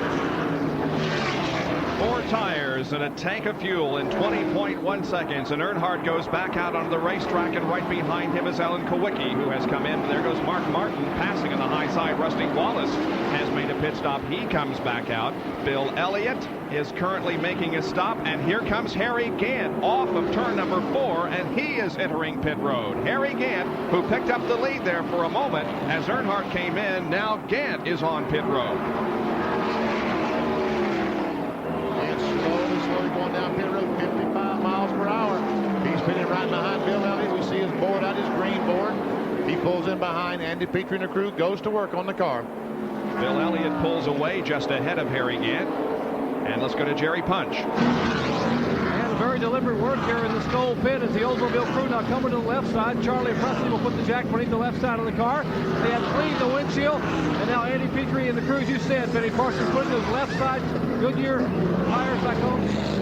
4 tires and a tank of fuel in 20.1 seconds. And Earnhardt goes back out onto the racetrack, and right behind him is Alan Kowicki, who has come in. There goes Mark Martin passing on the high side. Rusty Wallace has made a pit stop. He comes back out. Bill Elliott is currently making a stop, and here comes Harry Gant off of turn number 4, and he is entering pit road. Harry Gant, who picked up the lead there for a moment as Earnhardt came in. Now Gant is on pit road. Slowly going down pit road, 55 miles per hour. He's pitting right behind Bill Elliott. We see his board out, his green board. He pulls in behind. Andy Petrie and the crew goes to work on the car. Bill Elliott pulls away just ahead of Harry Gant. And let's go to Jerry Punch. And very deliberate work here in the Stoll pit as the Oldsmobile crew now coming to the left side. Charlie Presley will put the jack beneath the left side of the car. They have cleaned the windshield. And now Andy Petrie and the crew, as you said, Benny Parsons putting those left side Goodyear tires back on.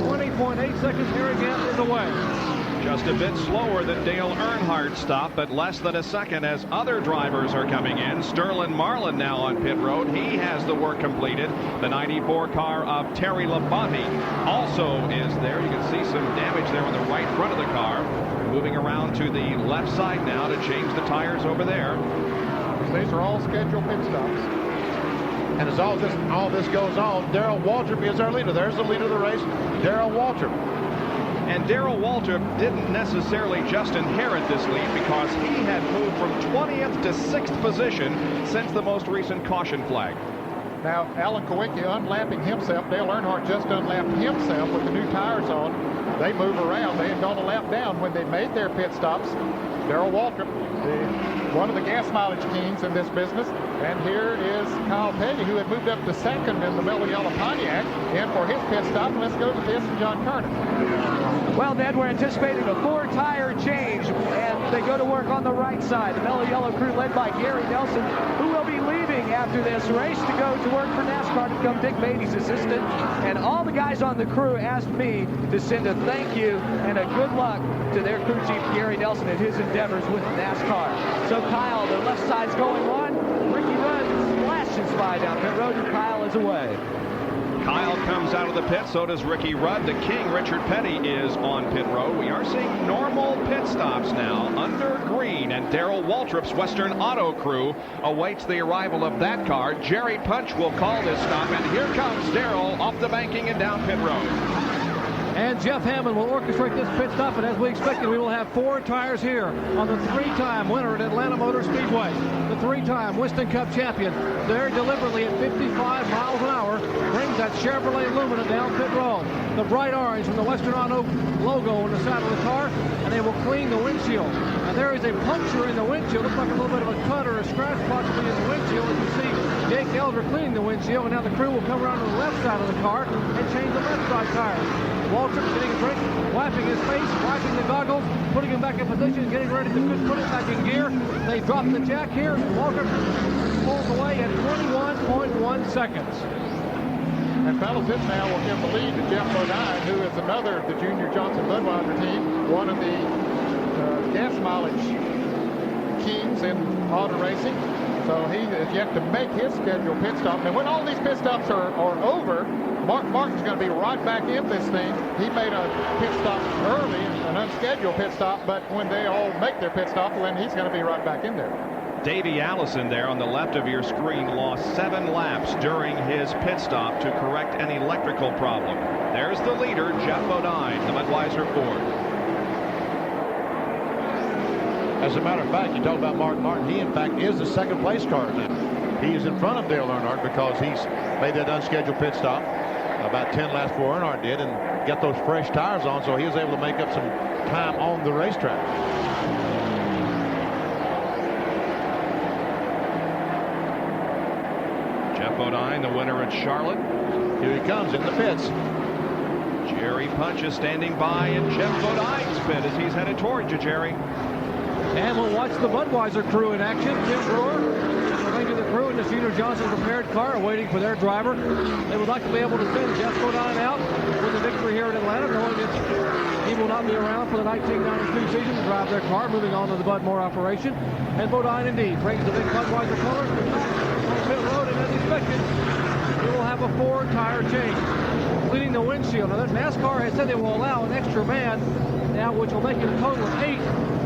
20.8 seconds. Harry Gant is away. Just a bit slower than Dale Earnhardt's stop, but less than a second as other drivers are coming in. Sterling Marlin now on pit road. He has the work completed. The 94 car of Terry Labonte also is there. You can see some damage there on the right front of the car. Moving around to the left side now to change the tires over there. These are all scheduled pit stops. And as all this goes on, Darrell Waltrip is our leader. There's the leader of the race, Darrell Waltrip. And Darrell Waltrip didn't necessarily just inherit this lead, because he had moved from 20th to 6th position since the most recent caution flag. Now, Alan Kowicki unlapping himself. Dale Earnhardt just unlapped himself with the new tires on. They move around. They had gone a lap down when they made their pit stops. Darrell Waltrip, one of the gas mileage kings in this business. And here is Kyle Petty, who had moved up to second in the Mellow Yellow Pontiac, in for his pit stop. And let's go to this and John Kernan. Well, Ned, we're anticipating a 4-tire change, and they go to work on the right side. The Mellow Yellow crew led by Gary Nelson, who will be leaving after this race to go to work for NASCAR to become Dick Beatty's assistant. And all the guys on the crew asked me to send a thank you and a good luck to their crew chief, Gary Nelson, in his endeavors with NASCAR. So Kyle, the left side's going on. Ricky Rudd splashes by down pit road, and Kyle is away. Kyle comes out of the pit, so does Ricky Rudd. The king, Richard Petty, is on pit road. We are seeing normal pit stops now under green, and Darrell Waltrip's Western Auto crew awaits the arrival of that car. Jerry Punch will call this stop, and here comes Darrell off the banking and down pit road. And Jeff Hammond will orchestrate this pit stop, and as we expected, we will have 4 tires here on the 3-time winner at Atlanta Motor Speedway. The 3-time Winston Cup champion, very deliberately at 55 miles an hour, brings that Chevrolet Lumina down pit road. The bright orange from the Western Auto logo on the side of the car, and they will clean the windshield. And there is a puncture in the windshield. Looks like a little bit of a cut or a scratch possibly in the windshield. As you see Jake Elder cleaning the windshield, and now the crew will come around to the left side of the car and change the left side tires. Waltrip getting a drink, wiping his face, wiping the goggles, putting him back in position, getting ready to put it back in gear. They drop the jack here. Waltrip pulls away at 21.1 seconds. And fellas, this now will give the lead to Jeff Bodine, who is another of the Junior Johnson Budweiser team, one of the gas mileage kings in auto racing. So he is yet to make his scheduled pit stop. And when all these pit stops are over, Mark Martin's going to be right back in this thing. He made a pit stop early, an unscheduled pit stop, but when they all make their pit stop, then he's going to be right back in there. Davey Allison there on the left of your screen lost 7 laps during his pit stop to correct an electrical problem. There's the leader, Jeff Bodine, the Budweiser Ford. As a matter of fact, you talk about Mark Martin. He, in fact, is the second place car now. He is in front of Dale Earnhardt because he's made that unscheduled pit stop about 10 laps before Earnhardt did and got those fresh tires on, so he was able to make up some time on the racetrack. Jeff Bodine, the winner at Charlotte. Here he comes in the pits. Jerry Punch is standing by in Jeff Bodine's pit as he's headed towards you, Jerry. And we'll watch the Budweiser crew in action. Tim Brewer, to the crew in the Junior Johnson prepared car, waiting for their driver. They would like to be able to send Jeff Bodine out with a victory here in Atlanta, knowing that he will not be around for the 1992 season to drive their car, moving on to the Budmore operation. And Bodine indeed brings the big Budweiser colors on pit road, and as expected, we will have a 4-tire change, cleaning the windshield. Now, NASCAR has said they will allow an extra man now, which will make it a total of 8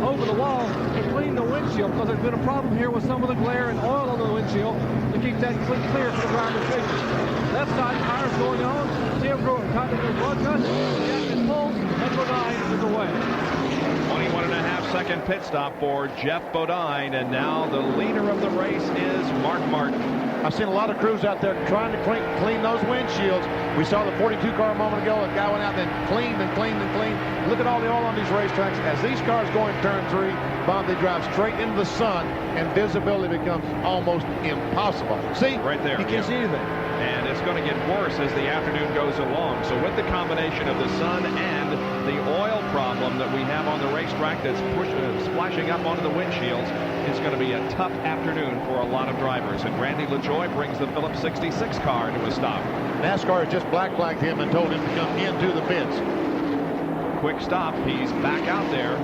over the wall to clean the windshield, because there's been a problem here with some of the glare and oil on the windshield to keep that clear for the driver's safety. Left side tires going on. Tim Brewer time to do blood cut. Jack is full, and Bodine is away. 21.5-second pit stop for Jeff Bodine, and now the leader of the race is Mark Martin. I've seen a lot of crews out there trying to clean those windshields. We saw the 42 car a moment ago. A guy went out and cleaned and cleaned and cleaned. Look at all the oil on these racetracks. As these cars go in turn 3, Bob, they drive straight into the sun, and visibility becomes almost impossible. See? Right there. You can't see anything. And it's going to get worse as the afternoon goes along. So with the combination of the sun and the oil problem that we have on the racetrack that's splashing up onto the windshields, it's going to be a tough afternoon for a lot of drivers. And Randy LaJoie brings the Phillips 66 car to a stop. NASCAR has just black-flagged him and told him to come into the pits. Quick stop. He's back out there.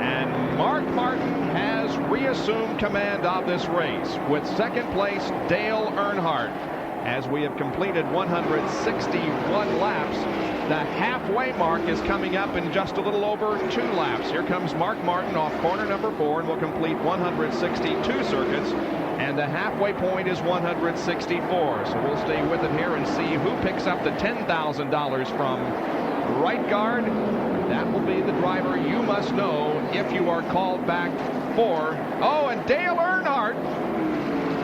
And Mark Martin has reassumed command of this race with second place Dale Earnhardt. As we have completed 161 laps, the halfway mark is coming up in just a little over 2 laps. Here comes Mark Martin off corner number 4, and will complete 162 circuits And the halfway point is 164. So we'll stay with it here and see who picks up the $10,000 from right guard. That will be the driver you must know if you are called back for. Oh, and Dale Earnhardt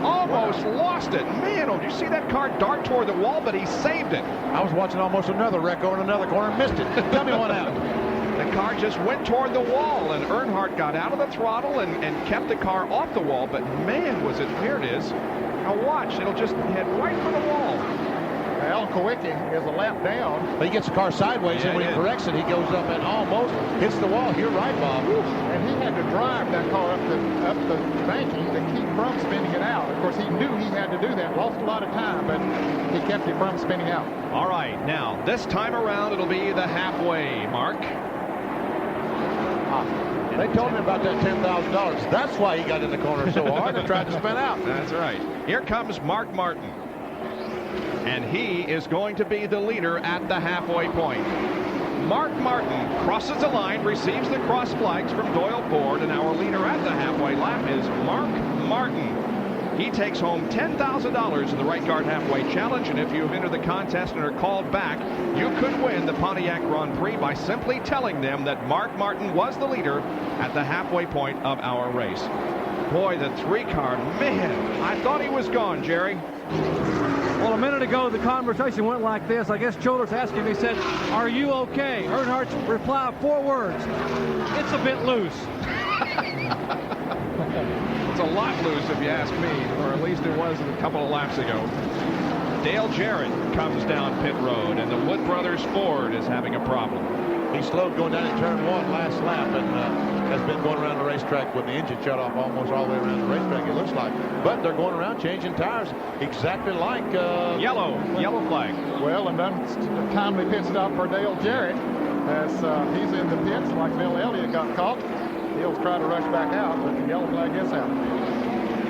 almost lost it. Man, oh, did you see that car dart toward the wall? But he saved it. I was watching almost another wreck over in another corner and missed it. Tell me what happened. The car just went toward the wall, and Earnhardt got out of the throttle and kept the car off the wall. But man, was it, here it is. Now watch, it'll just head right for the wall. Alan Kowicki is a lap down. But he gets the car sideways, and when he corrects it, he goes up and almost hits the wall. You're right, Bob. And he had to drive that car up the banking to keep from spinning it out. Of course, he knew he had to do that. Lost a lot of time, but he kept it from spinning out. All right, now this time around it'll be the halfway mark. They told me about that $10,000. That's why he got in the corner so hard and tried to spin out. That's right. Here comes Mark Martin. And he is going to be the leader at the halfway point. Mark Martin crosses the line, receives the cross flags from Doyle Ford, and our leader at the halfway lap is Mark Martin. He takes home $10,000 in the right guard halfway challenge, and if you've entered the contest and are called back, you could win the Pontiac Grand Prix by simply telling them that Mark Martin was the leader at the halfway point of our race. Boy, the 3-car, man, I thought he was gone, Jerry. Well, a minute ago, the conversation went like this. I guess Childers asked him, he said, "Are you okay?" Earnhardt's reply, 4 words, "It's a bit loose." It's a lot loose if you ask me, or at least it was a couple of laps ago. Dale Jarrett comes down pit road, and the Wood Brothers Ford is having a problem. He slowed going down in turn 1 last lap and has been going around the racetrack with the engine shut off almost all the way around the racetrack, it looks like. But they're going around changing tires exactly like... Yellow flag. Well, and then a timely pit stop for Dale Jarrett as he's in the pits like Bill Elliott got caught. He'll try to rush back out, but the yellow flag is out.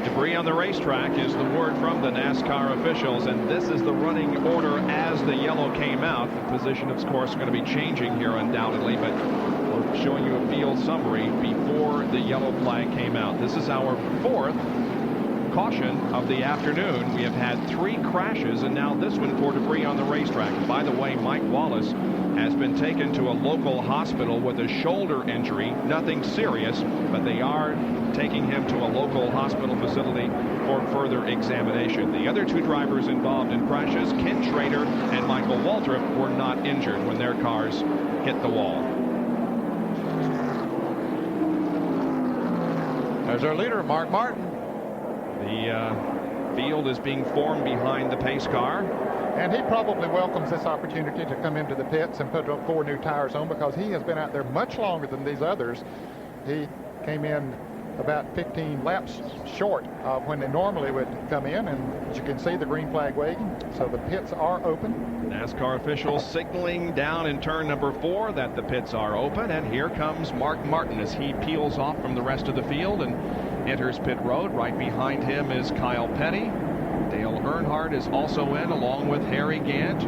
Debris on the racetrack is the word from the NASCAR officials, and this is the running order as the yellow came out. The position, of course, going to be changing here undoubtedly, but we're showing you a field summary before the yellow flag came out. This is our 4th caution of the afternoon. We have had 3 crashes, and now this one for debris on the racetrack. By the way, Mike Wallace has been taken to a local hospital with a shoulder injury. Nothing serious, but they are taking him to a local hospital facility for further examination. The other 2 drivers involved in crashes, Ken Schrader and Michael Waltrip, were not injured when their cars hit the wall. There's our leader, Mark Martin. The field is being formed behind the pace car. And he probably welcomes this opportunity to come into the pits and put 4 new tires on, because he has been out there much longer than these others. He came in about 15 laps short of when they normally would come in, and as you can see, the green flag waving, so the pits are open. NASCAR officials signaling down in turn number 4 that the pits are open, and here comes Mark Martin as he peels off from the rest of the field and enters pit road. Right behind him is Kyle Petty. Dale Earnhardt is also in, along with Harry Gant,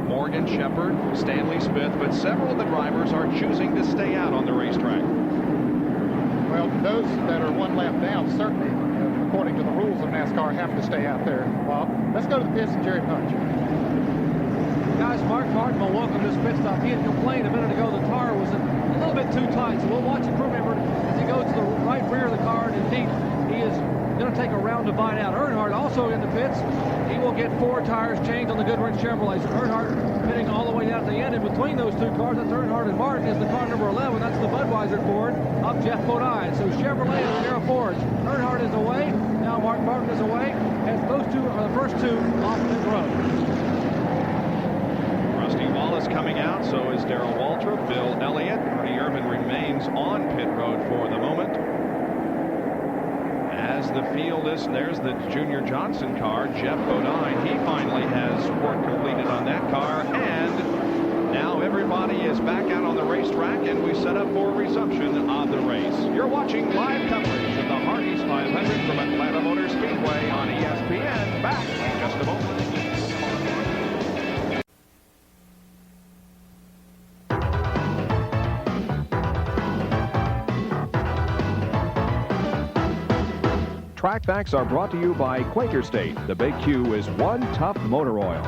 Morgan Shepherd, Stanley Smith, but several of the drivers are choosing to stay out on the racetrack. Well, those that are 1 lap down, certainly, according to the rules of NASCAR, have to stay out there. Well, let's go to the pits and Jerry Punch. Guys, Mark Martin will welcome this pit stop. He had complained a minute ago the tire was a little bit too tight, so we'll watch the crew member as he goes to the right rear of the car, and indeed, he is going to take a round divide out. Earnhardt also in the pits. He will get 4 tires changed on the Goodwrench Chevrolet. So Earnhardt pitting all the way down at the end. And between those 2 cars, that's Earnhardt and Martin, is the car number 11. That's the Budweiser Ford of Jeff Bodine. So Chevrolet and Sierra Fords. Earnhardt is away. Now Mark Martin is away. As those 2 are the first 2 off pit road. Rusty Wallace coming out. So is Darrell Waltrip, Bill Elliott. Ernie Irvin remains on pit road for the moment. As the field is, there's the Junior Johnson car, Jeff Bodine. He finally has work completed on that car, and now everybody is back out on the racetrack, and we set up for resumption of the race. You're watching live coverage of the Hardee's 500 from Atlanta Motor Speedway on ESPN. Back in just a moment. Track Facts are brought to you by Quaker State. The Big Q is one tough motor oil.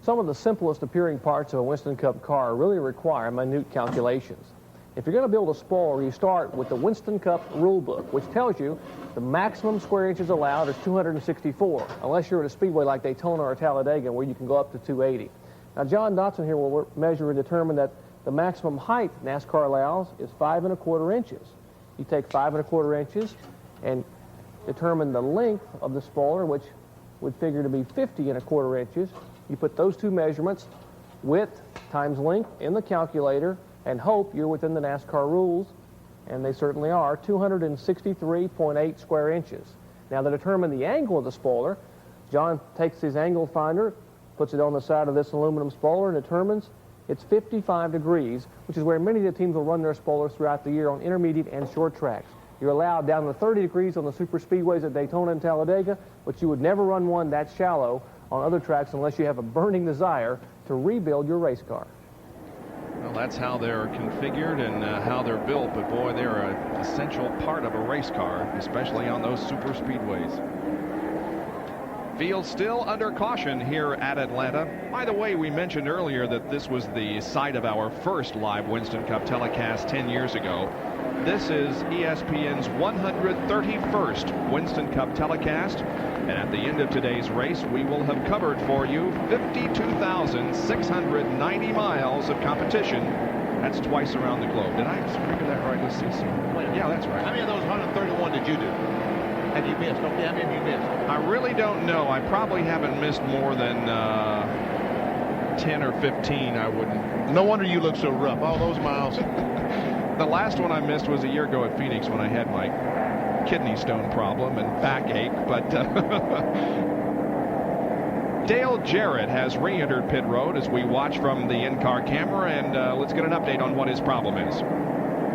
Some of the simplest appearing parts of a Winston Cup car really require minute calculations. If you're going to build a spoiler, you start with the Winston Cup rule book, which tells you the maximum square inches allowed is 264, unless you're at a speedway like Daytona or Talladega, where you can go up to 280. Now, John Dotson here will measure and determine that the maximum height NASCAR allows is 5 1/4 inches. You take 5 1/4 inches and determine the length of the spoiler, which would figure to be 50 1/4 inches. You put those two measurements, width times length, in the calculator and hope you're within the NASCAR rules, and they certainly are, 263.8 square inches. Now, to determine the angle of the spoiler, John takes his angle finder, puts it on the side of this aluminum spoiler, and determines it's 55 degrees, which is where many of the teams will run their spoilers throughout the year on intermediate and short tracks. You're allowed down to 30 degrees on the super speedways at Daytona and Talladega, but you would never run one that shallow on other tracks unless you have a burning desire to rebuild your race car. Well, that's how they're configured and how they're built, but boy, they're an essential part of a race car, especially on those super speedways. Field still under caution here at Atlanta. By the way, we mentioned earlier that this was the site of our first live Winston Cup telecast 10 years ago. This is ESPN's 131st Winston Cup telecast, and at the end of today's race, we will have covered for you 52,690 miles of competition. That's twice around the globe. Did I figure that right? Let's see. Yeah, that's right. How many of those 131 did you do? Have you missed? Okay, how many have you missed? I really don't know. I probably haven't missed more than 10 or 15, I wouldn't. No wonder you look so rough. All those miles. The last one I missed was a year ago at Phoenix when I had my kidney stone problem and backache. But Dale Jarrett has re-entered pit road as we watch from the in-car camera, and let's get an update on what his problem is.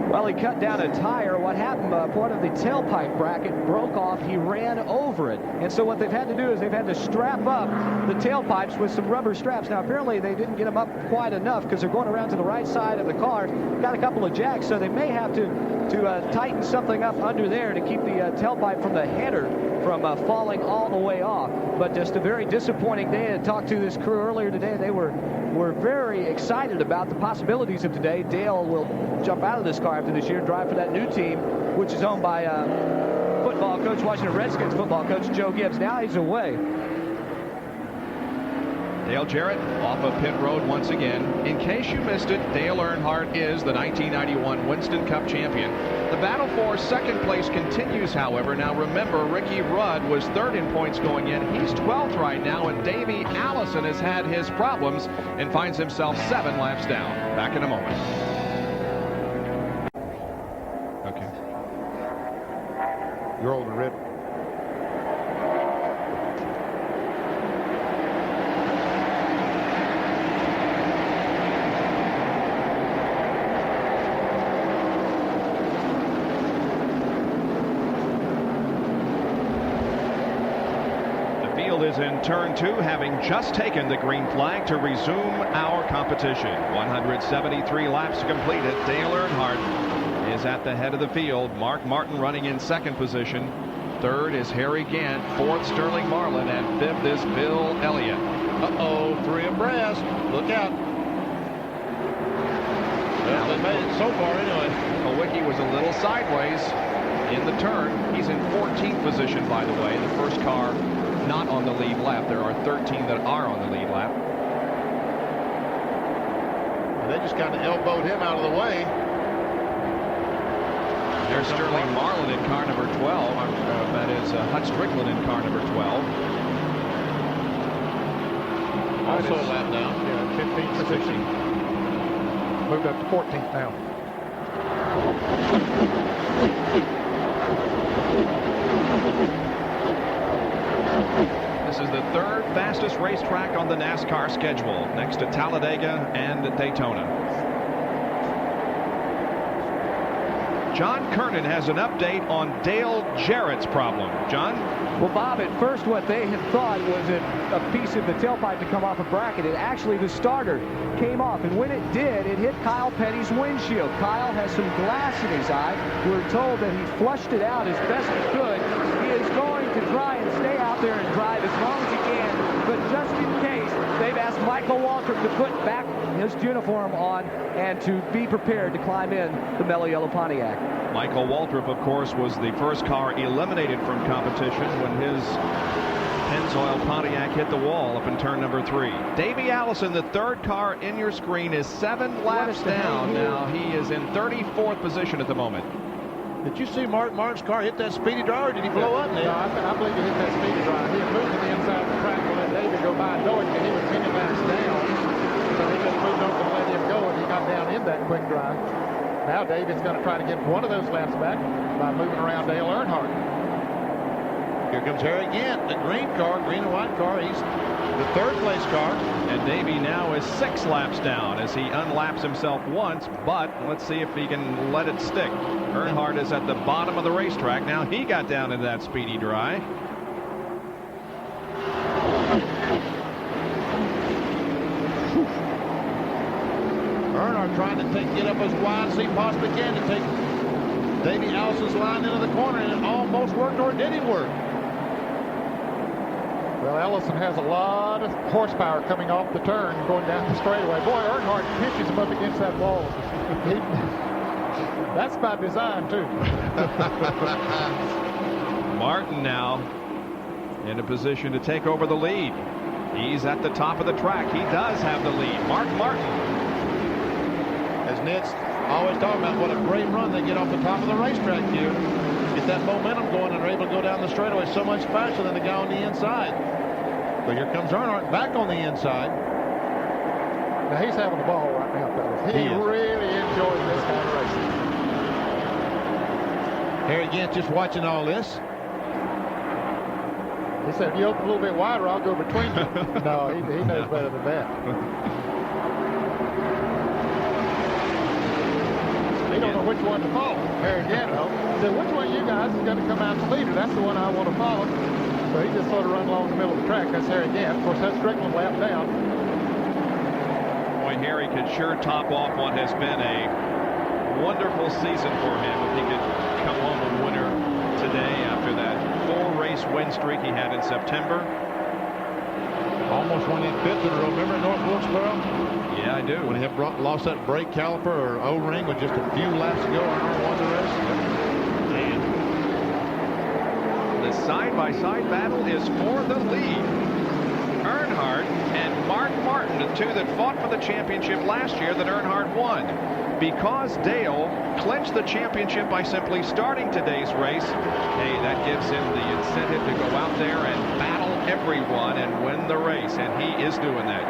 Well, he cut down a tire. What happened, part of the tailpipe bracket broke off. He ran over it. And so what they've had to do is they've had to strap up the tailpipes with some rubber straps. Now, apparently they didn't get them up quite enough because they're going around to the right side of the car. Got a couple of jacks, so they may have to tighten something up under there to keep the tailpipe from the header from falling all the way off. But just a very disappointing day. I talked to this crew earlier today. They were very excited about the possibilities of today. Dale will jump out of this car after this year and drive for that new team, which is owned by football coach, Washington Redskins football coach Joe Gibbs. Now he's away. Dale Jarrett off of pit road once again. In case you missed it, Dale Earnhardt is the 1991 Winston Cup champion. The battle for second place continues, however. Now remember, Ricky Rudd was third in points going in. He's 12th right now, and Davey Allison has had his problems and finds himself 7 laps down. Back in a moment. Okay. You're old and red. Is in turn 2, having just taken the green flag to resume our competition. 173 laps completed. Dale Earnhardt is at the head of the field. Mark Martin running in second position. Third is Harry Gant. Fourth, Sterling Marlin. And fifth is Bill Elliott. Uh-oh, 3 abreast. Look out. Well, they made it so far anyway. Kowicki was a little sideways in the turn. He's in 14th position, by the way. The first car not on the lead lap. There are 13 that are on the lead lap. And they just kind of elbowed him out of the way. There's Sterling Marlin in car number 12. That is Hut Strickland in car number 12. Also a lap down. Yeah, 15th position. Moved up to 14th now. This is the third fastest racetrack on the NASCAR schedule, next to Talladega and Daytona. John Kernan has an update on Dale Jarrett's problem. John? Well, Bob, at first what they had thought was a piece of the tailpipe to come off a bracket. It actually, the starter came off, and when it did, it hit Kyle Petty's windshield. Kyle has some glass in his eye. We're told that he flushed it out as best he could. He is going to try and stay out there and drive as long as he can, but just in case, they've asked Michael Waltrip to put back his uniform on and to be prepared to climb in the Mellow Yellow Pontiac. Michael Waltrip, of course, was the first car eliminated from competition when his Pennzoil Pontiac hit the wall up in turn number 3. Davey Allison, the third car in your screen, is 7 laps down. Now he is in 34th position at the moment. Did you see Martin's car hit that speedy drive, or did he blow up, Nick? No, I believe he hit that speedy drive. He had moved to the inside of the track to let David go by, knowing that he was many laps down. So he just moved over to let him go, and he got down in that quick drive. Now David's going to try to get one of those laps back by moving around Dale Earnhardt. Here comes Harry again, the green and white car. He's the third place car. And Davey now is 6 laps down as he unlaps himself once, but let's see if he can let it stick. Earnhardt is at the bottom of the racetrack. Now he got down into that speedy dry. Earnhardt trying to get up as wide as he possibly can to take Davey Allison's line into the corner, and it almost worked, or did it work? Well, Ellison has a lot of horsepower coming off the turn going down the straightaway. Boy, Earnhardt pinches him up against that wall. That's by design, too. Martin now in a position to take over the lead. He's at the top of the track. He does have the lead. Mark Martin. As Ned's always talking about, what a great run they get off the top of the racetrack here. Get that momentum going, and are able to go down the straightaway so much faster than the guy on the inside. But here comes Earnhardt back on the inside. Now he's having the ball right now, fellas. He really enjoys this kind of racing. Harry Gant just watching all this. He said, if you open a little bit wider, I'll go between you. No, he knows better than that. He don't know which one to follow. Harry Gant said, which one of you guys is going to come out the leader? That's the one I want to follow. So he just sort of run along the middle of the track. That's Harry Gant. Of course, that's Strickland lap down. Boy, Harry could sure top off what has been a wonderful season for him if he could come home a winner today after that 4-race win streak he had in September. Almost won in 5th in a row. Remember North Wilkesboro? Yeah, I do. When he had lost that brake caliper or O-ring with just a few laps to go, Earnhardt won the race. And the side-by-side battle is for the lead. Earnhardt and Mark Martin, the two that fought for the championship last year that Earnhardt won. Because Dale clinched the championship by simply starting today's race, hey, that gives him the incentive to go out there and battle everyone and win the race, and he is doing that.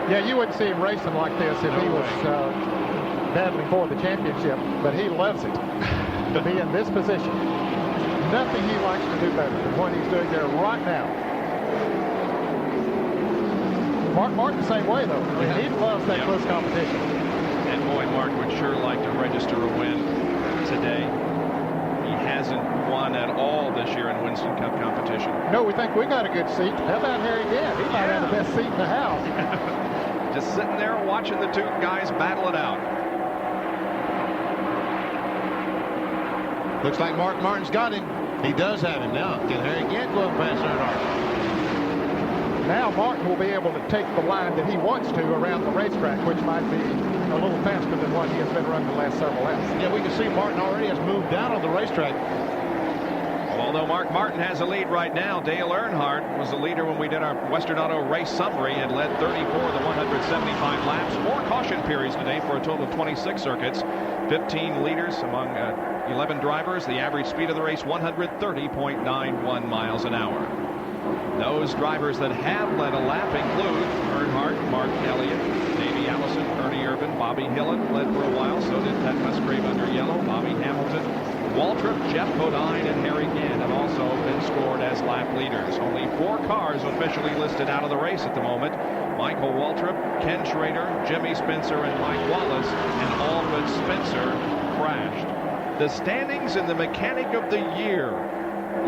Yeah, you wouldn't see him racing like this if he was battling for the championship, but he loves it to be in this position. Nothing he likes to do better than what he's doing there right now. Mark Martin the same way, though. He loves that close competition. And boy, Mark would sure like to register a win today. He hasn't won at all this year in Winston Cup competition. No, we think we got a good seat. How about Harry Gant? He might have the best seat in the house. Just sitting there watching the two guys battle it out. Looks like Mark Martin's got him. He does have him now. Can Harry Gant go up past Earnhardt? Now Martin will be able to take the line that he wants to around the racetrack, which might be a little faster than what he has been running the last several laps. Yeah, we can see Martin already has moved down on the racetrack. Although Mark Martin has a lead right now, Dale Earnhardt was the leader when we did our Western Auto race summary and led 34 of the 175 laps. 4 caution periods today for a total of 26 circuits. 15 leaders among 11 drivers. The average speed of the race, 130.91 miles an hour. Those drivers that have led a lap include Earnhardt, Mark Elliott, Davey Allison, Ernie Irvan, Bobby Hillin led for a while. So did Pat Musgrave under yellow. Bobby Hamilton, Waltrip, Jeff Bodine, and Harry Gant have also been scored as lap leaders. Only 4 cars officially listed out of the race at the moment. Michael Waltrip, Ken Schrader, Jimmy Spencer, and Mike Wallace, and all but Spencer crashed. The standings in the Mechanic of the Year.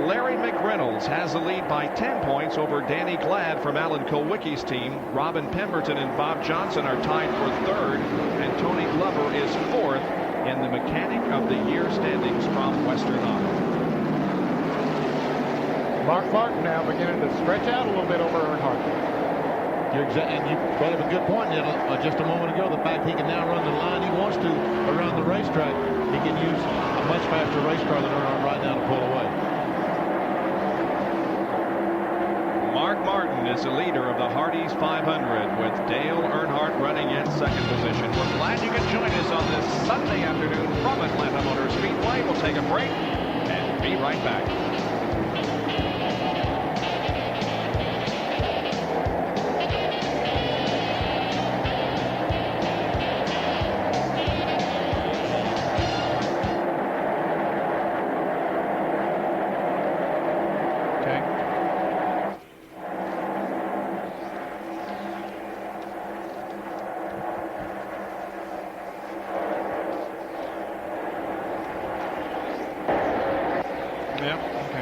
Larry McReynolds has the lead by 10 points over Danny Glad from Alan Kulwicki's team. Robin Pemberton and Bob Johnson are tied for third, and Tony Glover is fourth in the Mechanic of the Year standings from Western Auto. Mark Martin now beginning to stretch out a little bit over Earnhardt. And you brought up a good point just a moment ago. The fact he can now run the line he wants to around the racetrack. He can use a much faster race car than Earnhardt right now to pull away. Mark Martin is the leader of the Hardee's 500 with Dale Earnhardt running in second position. We're glad you could join us on this Sunday afternoon from Atlanta Motor Speedway. We'll take a break and be right back.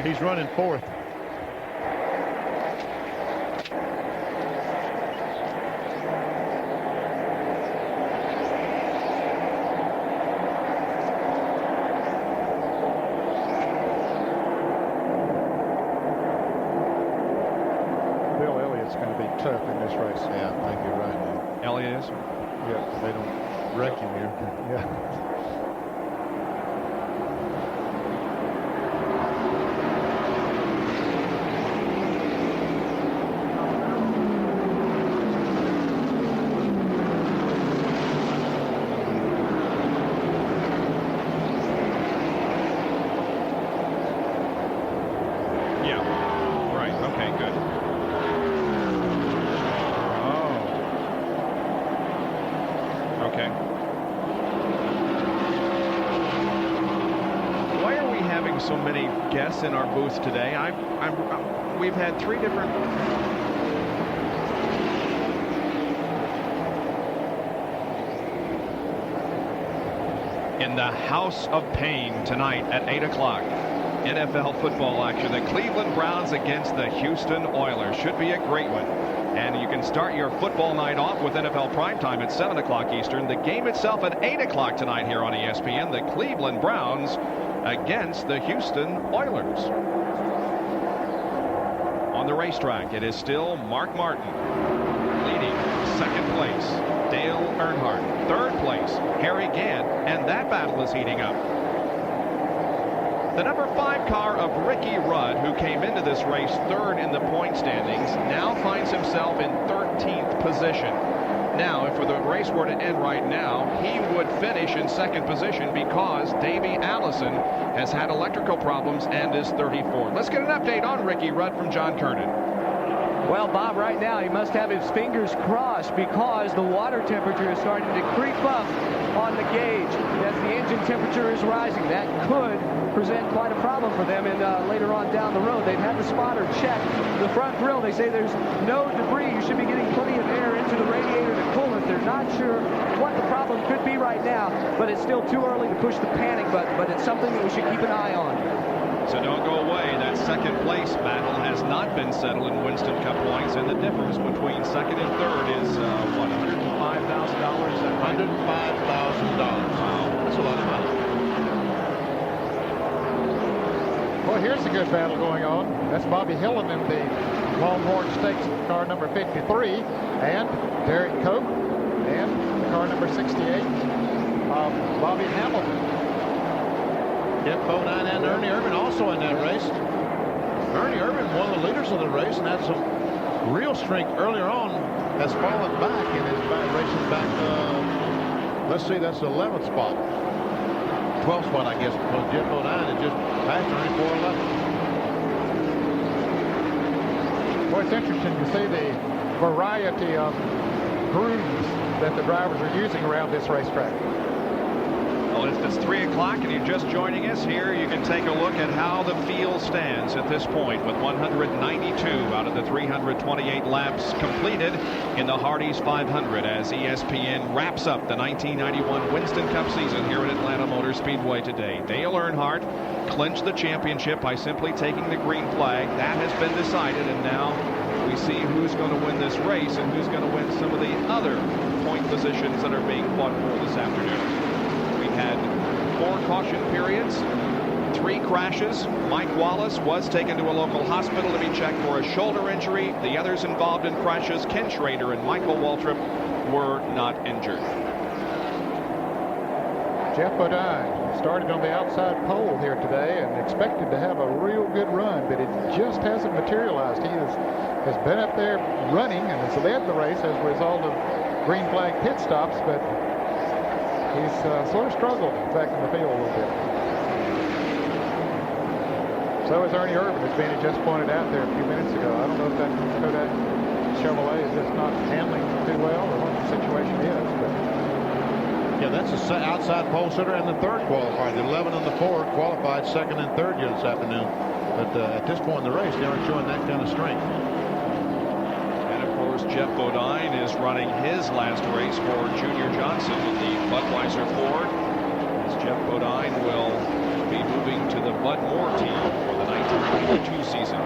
He's running fourth. Bill Elliott's going to be tough in this race. Yeah, I think you're right, man. Elliott is? Yeah. They don't wreck him here. Yeah. So many guests in our booth today. We've had three different. In the House of Pain tonight at 8 o'clock. NFL football action. The Cleveland Browns against the Houston Oilers. Should be a great one. And you can start your football night off with NFL primetime at 7 o'clock Eastern. The game itself at 8 o'clock tonight here on ESPN. The Cleveland Browns against the Houston Oilers. On the racetrack, it is still Mark Martin leading second place. Dale Earnhardt third place. Harry Gant, and that battle is heating up. The number 5 car of Ricky Rudd, who came into this race third in the point standings, now finds himself in 13th position. Now, if the race were to end right now, he would finish in second position because Davey Allison has had electrical problems and is 34. Let's get an update on Ricky Rudd from John Kernan. Well, Bob, right now he must have his fingers crossed because the water temperature is starting to creep up on the gauge as the engine temperature is rising. That could present quite a problem for them, and later on down the road they've had the spotter check the front grille. They say there's no debris. You should be getting plenty of air into the radiator to cool it. They're not sure what the problem could be right now, but it's still too early to push the panic button, but it's something that we should keep an eye on. So don't go away. That second place battle has not been settled in Winston Cup points, and the difference between second and third is what, $105,000? $105,000. Wow, that's a lot of money. Well, here's a good battle going on. That's Bobby Hillin in the Longhorn Stakes car number 53, and Derek Koch, and car number 68, Bobby Hamilton. Yep, Bo 9 and Ernie Irvin also in that race. Ernie Irvin, one of the leaders of the race, and had some real strength earlier on, has fallen back and is racing back. Let's see, that's the 11th spot. 12th spot, I guess, because Jim Bo 9 is just past Ernie 411. Well, it's interesting to see the variety of grooves that the drivers are using around this racetrack. A Well, if it's 3 o'clock and you're just joining us here, you can take a look at how the field stands at this point with 192 out of the 328 laps completed in the Hardee's 500 as ESPN wraps up the 1991 Winston Cup season here at Atlanta Motor Speedway today. Dale Earnhardt clinched the championship by simply taking the green flag. That has been decided, and now we see who's going to win this race and who's going to win some of the other point positions that are being fought for this afternoon. We had 4 caution periods, 3 crashes. Mike Wallace was taken to a local hospital to be checked for a shoulder injury. The others involved in crashes, Ken Schrader and Michael Waltrip, were not injured. Jeff Bodine started on the outside pole here today and expected to have a real good run, but it just hasn't materialized. He has been up there running and has led the race as a result of green flag pit stops, but he's sort of struggled back in the field a little bit. So is Ernie Irvin, as Benny just pointed out there a few minutes ago. I don't know if that Kodak Chevrolet is just not handling too well or what the situation is, but yeah, that's the outside pole sitter and the third qualifier. The 11 and the 4 qualified second and third here this afternoon. But at this point in the race, they aren't showing that kind of strength. And of course, Jeff Bodine is running his last race for Junior Johnson with the Budweiser Ford, as Jeff Bodine will be moving to the Bud Moore team for the 1992 season.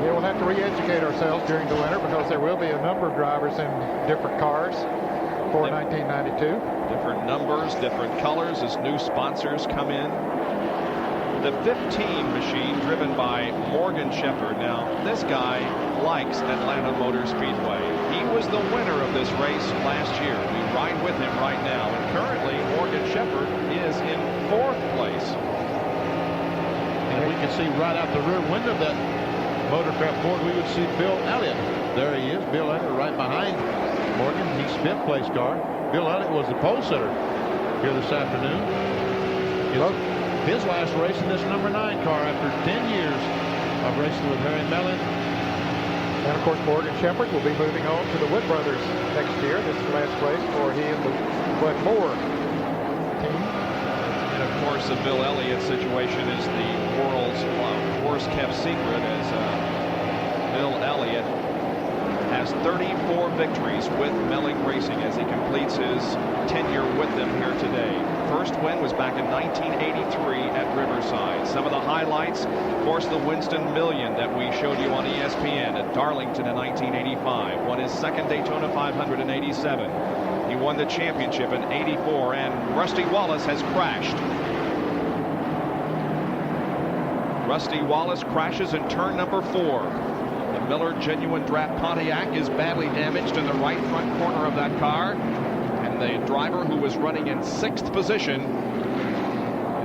yeah, we'll have to re-educate ourselves during the winter because there will be a number of drivers in different cars for 1992. Different numbers, different colors as new sponsors come in. The 15 machine driven by Morgan Shepherd. Now, this guy likes Atlanta Motor Speedway. He was the winner of this race last year. We ride with him right now. And currently, Morgan Shepherd is in 4th place. And we can see right out the rear window of that Motorcraft Ford, we would see Bill Elliott. There he is, Bill Elliott right behind Morgan. He's 5th place car. Bill Elliott was the pole sitter here this afternoon. His last race in this number 9 car after 10 years of racing with Harry Mellon. And of course, Morgan Shepherd will be moving on to the Wood Brothers next year. This is the last race for he and the Bud Moore team. And of course, the Bill Elliott situation is the world's worst kept secret, as Bill Elliott has 34 victories with Melling Racing as he completes his tenure with them here today. First win was back in 1983 at Riverside. Some of the highlights, of course, the Winston Million that we showed you on ESPN at Darlington in 1985. Won his second Daytona 500 in 87. He won the championship in 84, and Rusty Wallace has crashed. Rusty Wallace crashes in turn number 4. The Miller Genuine Draft Pontiac is badly damaged in the right front corner of that car. And the driver, who was running in 6th position,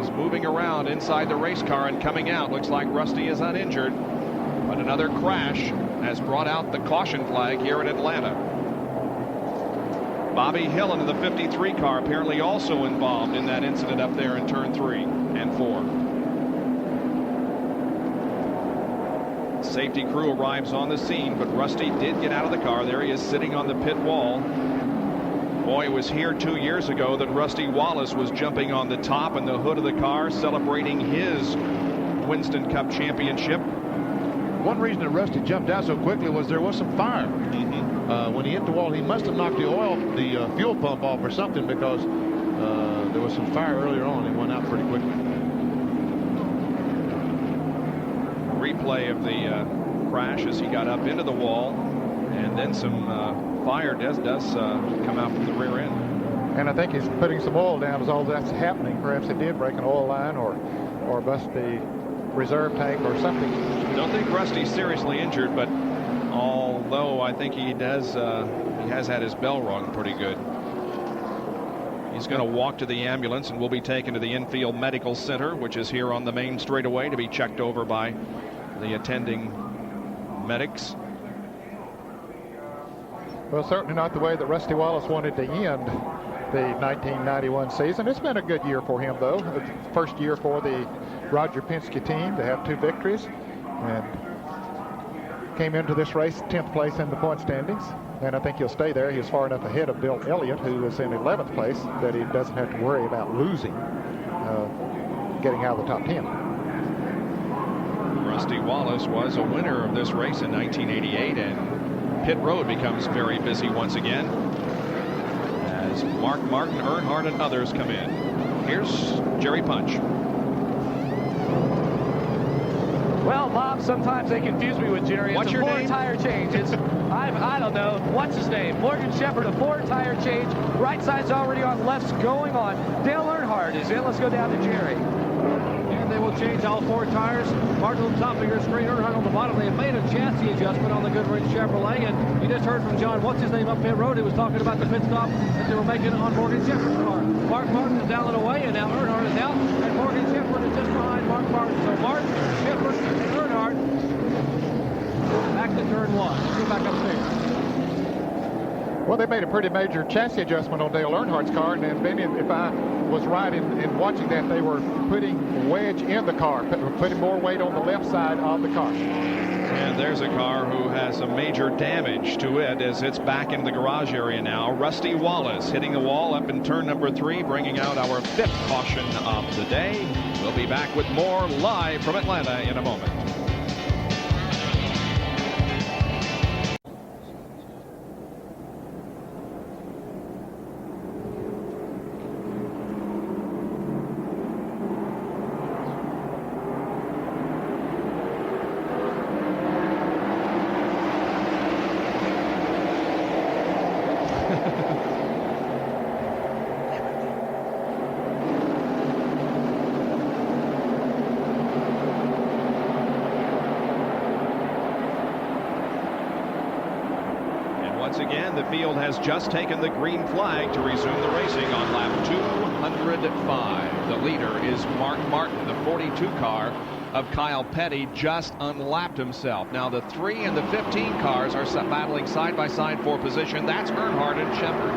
is moving around inside the race car and coming out. Looks like Rusty is uninjured. But another crash has brought out the caution flag here in Atlanta. Bobby Hill into the 53 car apparently also involved in that incident up there in turn 3 and 4. Safety crew arrives on the scene, but Rusty did get out of the car. There he is sitting on the pit wall. Boy, it was here 2 years ago that Rusty Wallace was jumping on the top and the hood of the car celebrating his Winston Cup championship. One reason that Rusty jumped out so quickly was there was some fire. When he hit the wall, he must have knocked the fuel pump off or something, because there was some fire earlier on. He went out pretty quickly. Replay of the crash as he got up into the wall, and then some fire does come out from the rear end. And I think he's putting some oil down as all that's happening. Perhaps it did break an oil line or bust the reserve tank or something. Don't think Rusty's seriously injured, but although I think he has had his bell rung pretty good. He's going to walk to the ambulance and will be taken to the infield medical center, which is here on the main straightaway, to be checked over by the attending medics. Well, certainly not the way that Rusty Wallace wanted to end the 1991 season. It's been a good year for him, though. The first year for the Roger Penske team to have 2 victories. And came into this race 10th place in the point standings, and I think he'll stay there. He's far enough ahead of Bill Elliott, who is in 11th place, that he doesn't have to worry about losing, getting out of the top 10. Rusty Wallace was a winner of this race in 1988, and pit road becomes very busy once again as Mark Martin, Earnhardt, and others come in. Here's Jerry Punch. Well, Bob, sometimes they confuse me with Jerry. What's your name? 4 tire changes. I don't know. What's his name? Morgan Shepherd, a 4 tire change. Right side's already on, left's going on. Dale Earnhardt is in. Let's go down to Jerry. And they will change all 4 tires. Martin on top of your screen, Earnhardt on the bottom. They have made a chassis adjustment on the Goodrich Chevrolet. And you just heard from John, what's his name, up pit road. He was talking about the pit stop that they were making on Morgan Shepherd's car. Mark Martin is down and away, and now Earnhardt is out. And Morgan Shepherd is just behind Mark Martin. So Martin, Shepherd, and Earnhardt back to turn 1. Let's go back upstairs. Well, they made a pretty major chassis adjustment on Dale Earnhardt's car, and Benny, if I was right in watching that, they were putting wedge in the car, putting more weight on the left side of the car. And there's a car who has some major damage to it as it's back in the garage area now. Rusty Wallace hitting the wall up in turn number 3, bringing out our 5th caution of the day. We'll be back with more live from Atlanta in a moment. The field has just taken the green flag to resume the racing on lap 205. The leader is Mark Martin. The 42 car of Kyle Petty just unlapped himself. Now the 3 and the 15 cars are battling side by side for position. That's Earnhardt and Shepherd.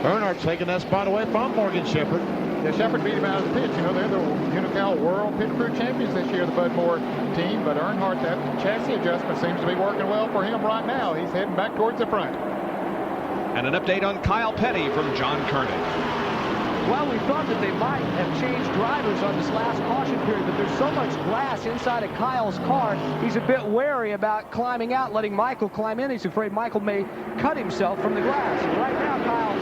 Earnhardt's taking that spot away from Morgan Shepherd. Yeah, Shepherd beat him out of the pits. You know, they're the Unocal World Pit Crew Champions this year, the Bud Moore team. But Earnhardt, that chassis adjustment seems to be working well for him right now. He's heading back towards the front. And an update on Kyle Petty from John Kernan. Well, we thought that they might have changed drivers on this last caution period, but there's so much glass inside of Kyle's car, he's a bit wary about climbing out, letting Michael climb in. He's afraid Michael may cut himself from the glass. And right now, Kyle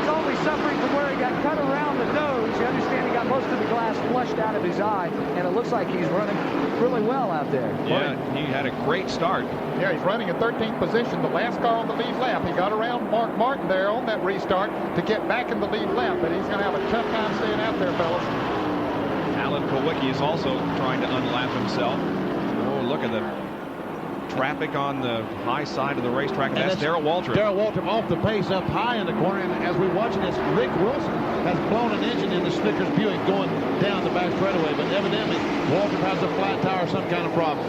is only suffering from where he got cut around the nose. You understand he got most of the glass flushed out of his eye, and it looks like he's running really well out there. Yeah, he had a great start. Yeah, he's running in 13th position, the last car on the lead lap. He got around Mark Martin there on that restart to get back in the lead lap, but he's going to have a tough time staying out there, fellas. Alan Kowicki is also trying to unlap himself. Oh, look at the traffic on the high side of the racetrack. And that's Darrell Waltrip. Darrell Waltrip off the pace up high in the corner, and as we're watching this, Rick Wilson has blown an engine in the Snickers Buick going down the back straightaway, but evidently Waltrip has a flat tire or some kind of problem.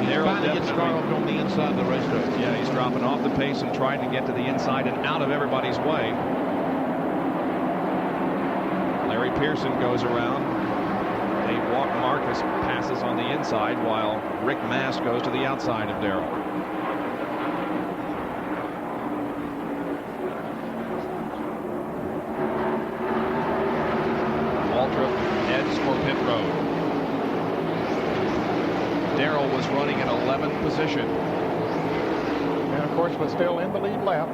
He's trying to get started on the inside of the racetrack. Yeah, he's dropping off the pace and trying to get to the inside and out of everybody's way. Larry Pearson goes around. Dave Marcus passes on the inside while Rick Mast goes to the outside of Darrell. Waltrip heads for pit road. Darrell was running in 11th position. And of course was still in the lead lap.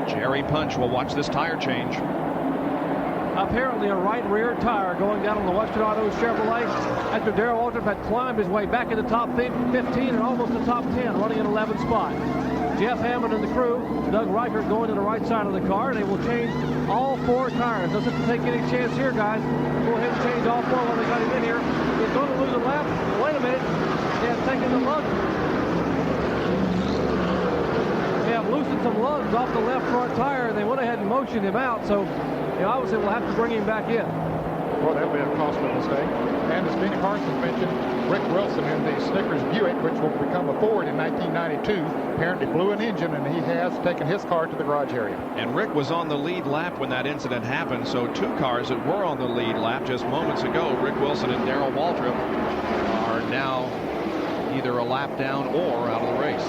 Jerry Punch will watch this tire change. Apparently a right rear tire going down on the Western Auto Chevrolet after Darrell Waltrip had climbed his way back in the top 15 and almost the top 10, running in 11th spot. Jeff Hammond and the crew, Doug Reichert going to the right side of the car, and they will change all 4 tires. Doesn't take any chance here, guys. Go ahead and change all 4 when they got him in here. He's going to lose a lap. Wait a minute. They have taken the lugs. They have loosened some lugs off the left front tire, and they went ahead and motioned him out, so they obviously will have to bring him back in. Well, that'll be a costly mistake. And as Benny Parsons mentioned, Rick Wilson in the Snickers Buick, which will become a Ford in 1992, apparently blew an engine, and he has taken his car to the garage area. And Rick was on the lead lap when that incident happened, so two cars that were on the lead lap just moments ago, Rick Wilson and Darrell Waltrip, are now either a lap down or out of the race.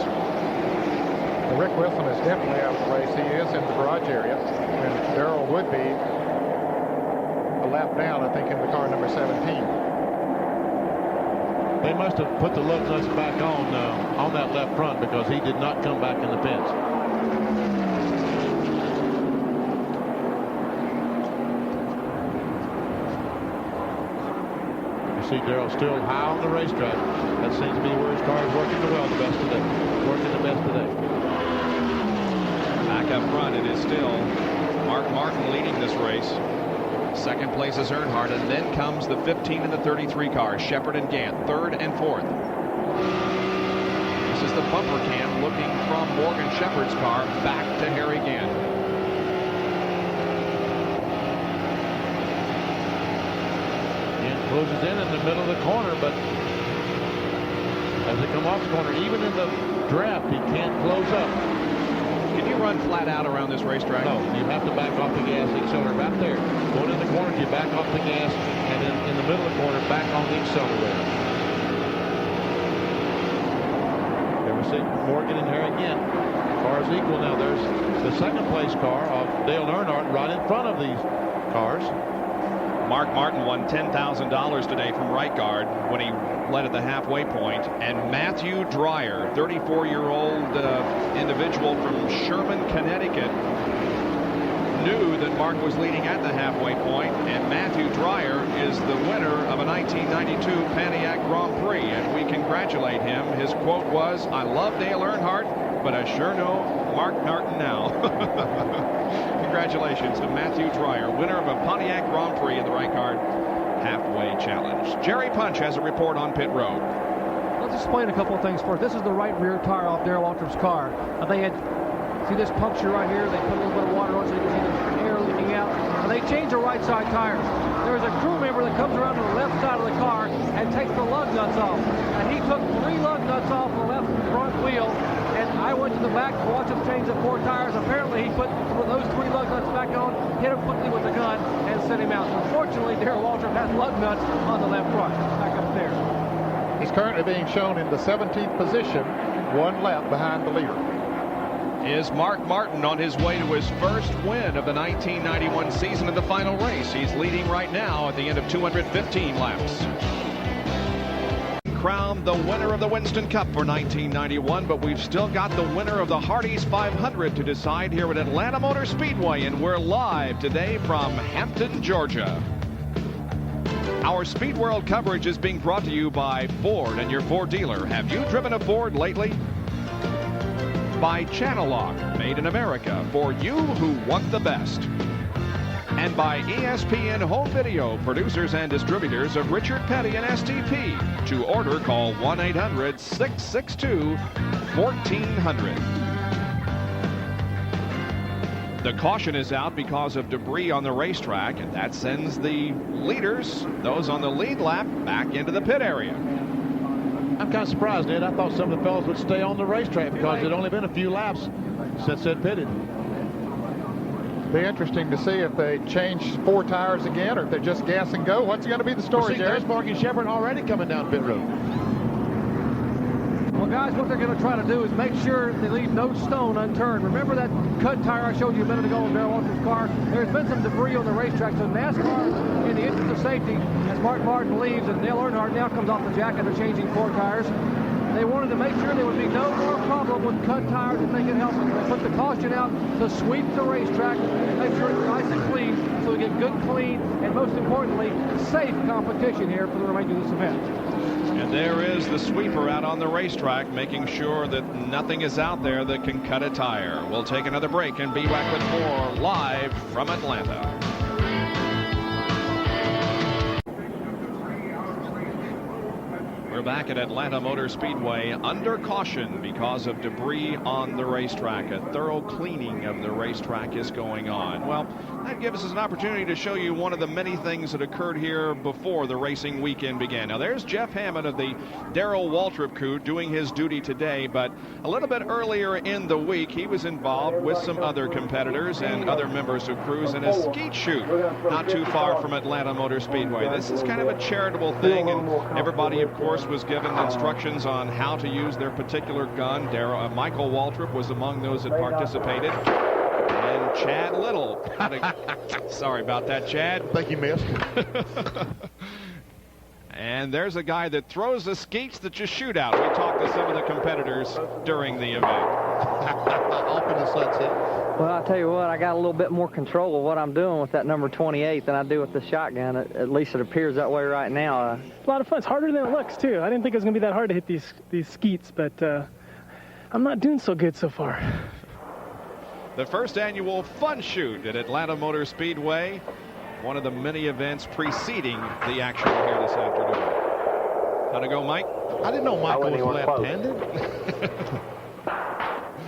Well, Rick Wilson is definitely out of the race. He is in the garage area, and Darrell would be a lap down, I think, in the car number 17. They must have put the lug nuts back on that left front, because he did not come back in the fence. You see Darrell still high on the racetrack. That seems to be where his car is working the best today. Back up front, it is still Mark Martin leading this race. Second place is Earnhardt, and then comes the 15 and the 33 cars, Shepard and Gant, third and fourth. This is the bumper cam looking from Morgan Shepard's car back to Harry Gant. Gant closes in the middle of the corner, but as they come off the corner, even in the draft, he can't close up. Can you run flat out around this racetrack? No, you have to back off the gas, the accelerator. Right there, going in the corner, you back off the gas, and then in the middle of the corner, back on the accelerator. There we see Morgan and Harry again. Cars equal now. There's the second place car of Dale Earnhardt right in front of these cars. Mark Martin won $10,000 today from right guard when he led at the halfway point, and Matthew Dreyer, 34-year-old individual from Sherman, Connecticut, knew that Mark was leading at the halfway point, and Matthew Dreyer is the winner of a 1992 Pontiac Grand Prix, and we congratulate him. His quote was, "I love Dale Earnhardt, but I sure know Mark Martin now." Congratulations to Matthew Dreyer, winner of a Pontiac Grand Prix in the right guard halfway challenge. Jerry Punch has a report on pit road. Let's explain a couple of things first. This is the right rear tire off Darrell Waltrip's car. They had, see this puncture right here? They put a little bit of water on it so you can see the air leaking out. And they changed the right side tires. There is a crew member that comes around to the left side of the car and takes the lug nuts off. And he took 3 lug nuts off the left front wheel. And I went to the back to watch him change the 4 tires. Apparently, he put those 3 lug nuts back on, hit him quickly with the gun, and sent him out. Unfortunately, Darrell Waltrip has lug nuts on the left front. Back up there. He's currently being shown in the 17th position, 1 lap behind the leader. Is Mark Martin on his way to his first win of the 1991 season in the final race. He's leading right now at the end of 215 laps. Crowned the winner of the Winston Cup for 1991, but we've still got the winner of the Hardee's 500 to decide here at Atlanta Motor Speedway, and we're live today from Hampton, Georgia. Our Speed World coverage is being brought to you by Ford and your Ford dealer. Have you driven a Ford lately? By Channel Lock, made in America for you who want the best. And by ESPN Home Video, producers and distributors of Richard Petty and STP. To order, call 1-800-662-1400. The caution is out because of debris on the racetrack, and that sends the leaders, those on the lead lap, back into the pit area. I'm kind of surprised, Ed. I thought some of the fellows would stay on the racetrack because it had only been a few laps since they'd pitted. Be interesting to see if they change 4 tires again, or if they just gas and go. What's going to be the story, Jerry? There's Morgan Shepard already coming down pit road. Well, guys, what they're going to try to do is make sure they leave no stone unturned. Remember that cut tire I showed you a minute ago on Darrell Waltrip's car? There's been some debris on the racetrack, so NASCAR, in the interest of safety, as Mark Martin leaves and Dale Earnhardt now comes off the jacket, they're changing 4 tires. They wanted to make sure there would be no more problem with cut tires if they could help them. They put the caution out to sweep the racetrack and make sure it's nice and clean so we get good, clean, and most importantly, safe competition here for the remainder of this event. And there is the sweeper out on the racetrack, making sure that nothing is out there that can cut a tire. We'll take another break and be back with more live from Atlanta. We're back at Atlanta Motor Speedway under caution because of debris on the racetrack. A thorough cleaning of the racetrack is going on. Well, that gives us an opportunity to show you one of the many things that occurred here before the racing weekend began. Now, there's Jeff Hammond of the Darrell Waltrip crew doing his duty today, but a little bit earlier in the week, he was involved with some other competitors and other members of crews in a skeet shoot not too far from Atlanta Motor Speedway. This is kind of a charitable thing, and everybody, of course, was given instructions on how to use their particular gun. Michael Waltrip was among those that participated. And Chad Little. Sorry about that, Chad. I think you missed. And there's a guy that throws the skeets that you shoot out. We talked to some of the competitors during the event. Off in the sunset. Well, I'll tell you what, I got a little bit more control of what I'm doing with that number 28 than I do with the shotgun. At least it appears that way right now. It's a lot of fun. It's harder than it looks, too. I didn't think it was going to be that hard to hit these skeets, but I'm not doing so good so far. The first annual fun shoot at Atlanta Motor Speedway, one of the many events preceding the action here this afternoon. How'd it go, Mike? I didn't know Michael was left-handed.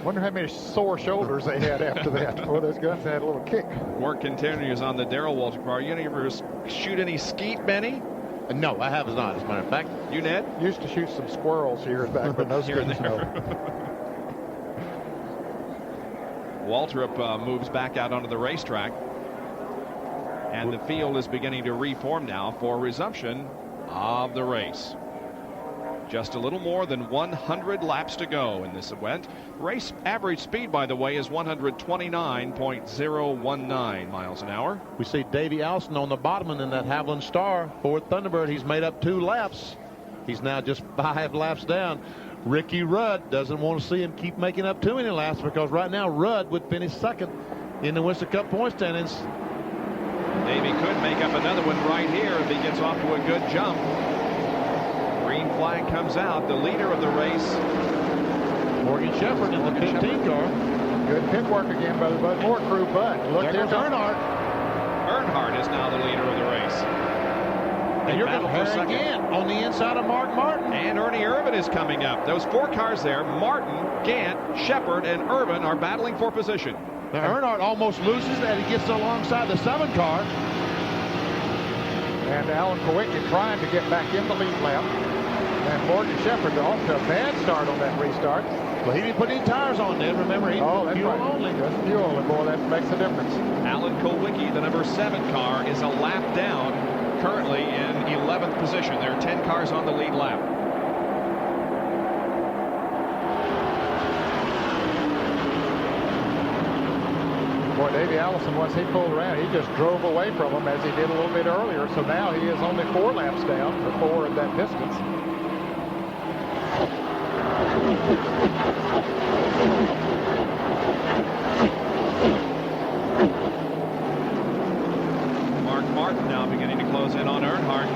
Wonder how many sore shoulders they had after that. Well, those guns had a little kick. Work continues on the Darrell Waltrip car. You ever shoot any skeet, Benny? No, I have not, as a matter of fact. You, Ned? Used to shoot some squirrels here back when those here things Waltrip moves back out onto the racetrack. And the field is beginning to reform now for resumption of the race. Just a little more than 100 laps to go in this event. Race average speed, by the way, is 129.019 miles an hour. We see Davey Allison on the bottom, and in that Haviland Star Ford Thunderbird, he's made up 2 laps. He's now just 5 laps down. Ricky Rudd doesn't want to see him keep making up too many laps, because right now Rudd would finish second in the Winston Cup point standings. Davey could make up another one right here if he gets off to a good jump. Green flag comes out. The leader of the race, Morgan Shepherd in the 15 car. Good pit work again by the Bud Moore crew, but look, there's Earnhardt. Earnhardt is now the leader of the race. And you're going to hear again on the inside of Mark Martin. And Ernie Irvin is coming up. Those 4 cars there, Martin, Gant, Shepherd, and Irvin are battling for position. Now Earnhardt almost loses as he gets alongside the 7 car. And Alan Kowicki trying to get back in the lead lap. And Morgan Shepherd off to a bad start on that restart. Well, he didn't put any tires on there. Remember, he fuel right. only. Just fuel only, boy, that makes a difference. Alan Kowicki, the number 7 car, is a lap down, currently in 11th position. There are 10 cars on the lead lap. Boy, Davey Allison, once he pulled around, he just drove away from him as he did a little bit earlier. So now he is only 4 laps down before that distance. Mark Martin now beginning to close in on Earnhardt.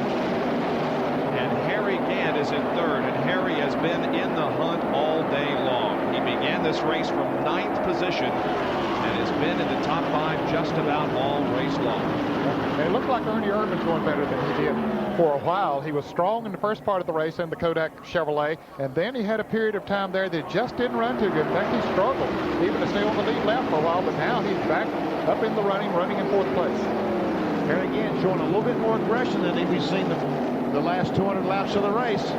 And Harry Gant is in 3rd, and Harry has been in the hunt all day long. He began this race from 9th position and has been in the top 5 just about all race long. It looked like Ernie Irvin's going better than he did for a while. He was strong in the first part of the race in the Kodak Chevrolet, and then he had a period of time there that just didn't run too good. In fact, he struggled even to stay on the lead lap for a while, but now he's back up in the running in 4th place. Here again, showing a little bit more aggression than we've seen the last 200 laps of the race.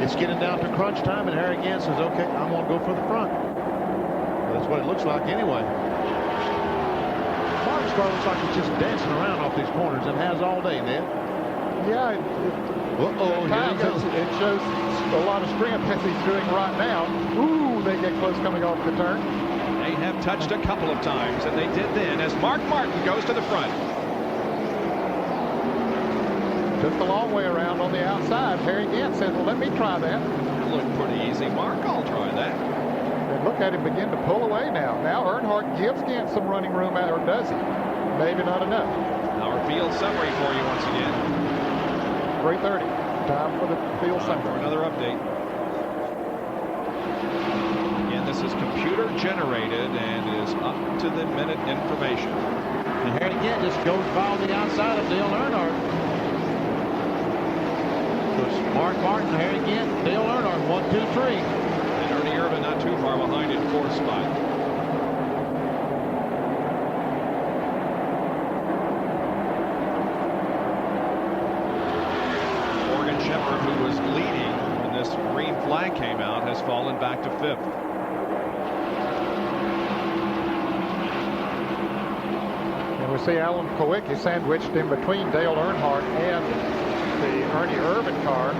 It's getting down to crunch time, and Harry again says, okay, I'm going to go for the front. Well, that's what it looks like anyway. Mark's car looks like it's just dancing around off these corners and has all day, Ned. Yeah, it shows a lot of strength as he's doing right now. Ooh, they get close coming off the turn. They have touched a couple of times, and they did then as Mark Martin goes to the front. Just a long way around on the outside. Harry Gant says, well, let me try that. Looked pretty easy, Mark. I'll try that. And look at him begin to pull away now. Now Earnhardt gives Gant some running room out, or does he? Maybe not enough. Our field summary for you once again. 3:30. Time for the field summary. For another update. Again, this is computer generated and is up to the minute information. And Harry Gant just goes by on the outside of Dale Earnhardt. So drivers. Mark Martin, Harry Gant, Dale Earnhardt, 1, 2, 3. And Ernie Irvin not too far behind in 4th spot. Morgan Shepherd, who was leading when this green flag came out, has fallen back to 5th. And we see Alan Kowicki sandwiched in between Dale Earnhardt and the Ernie Irvin car.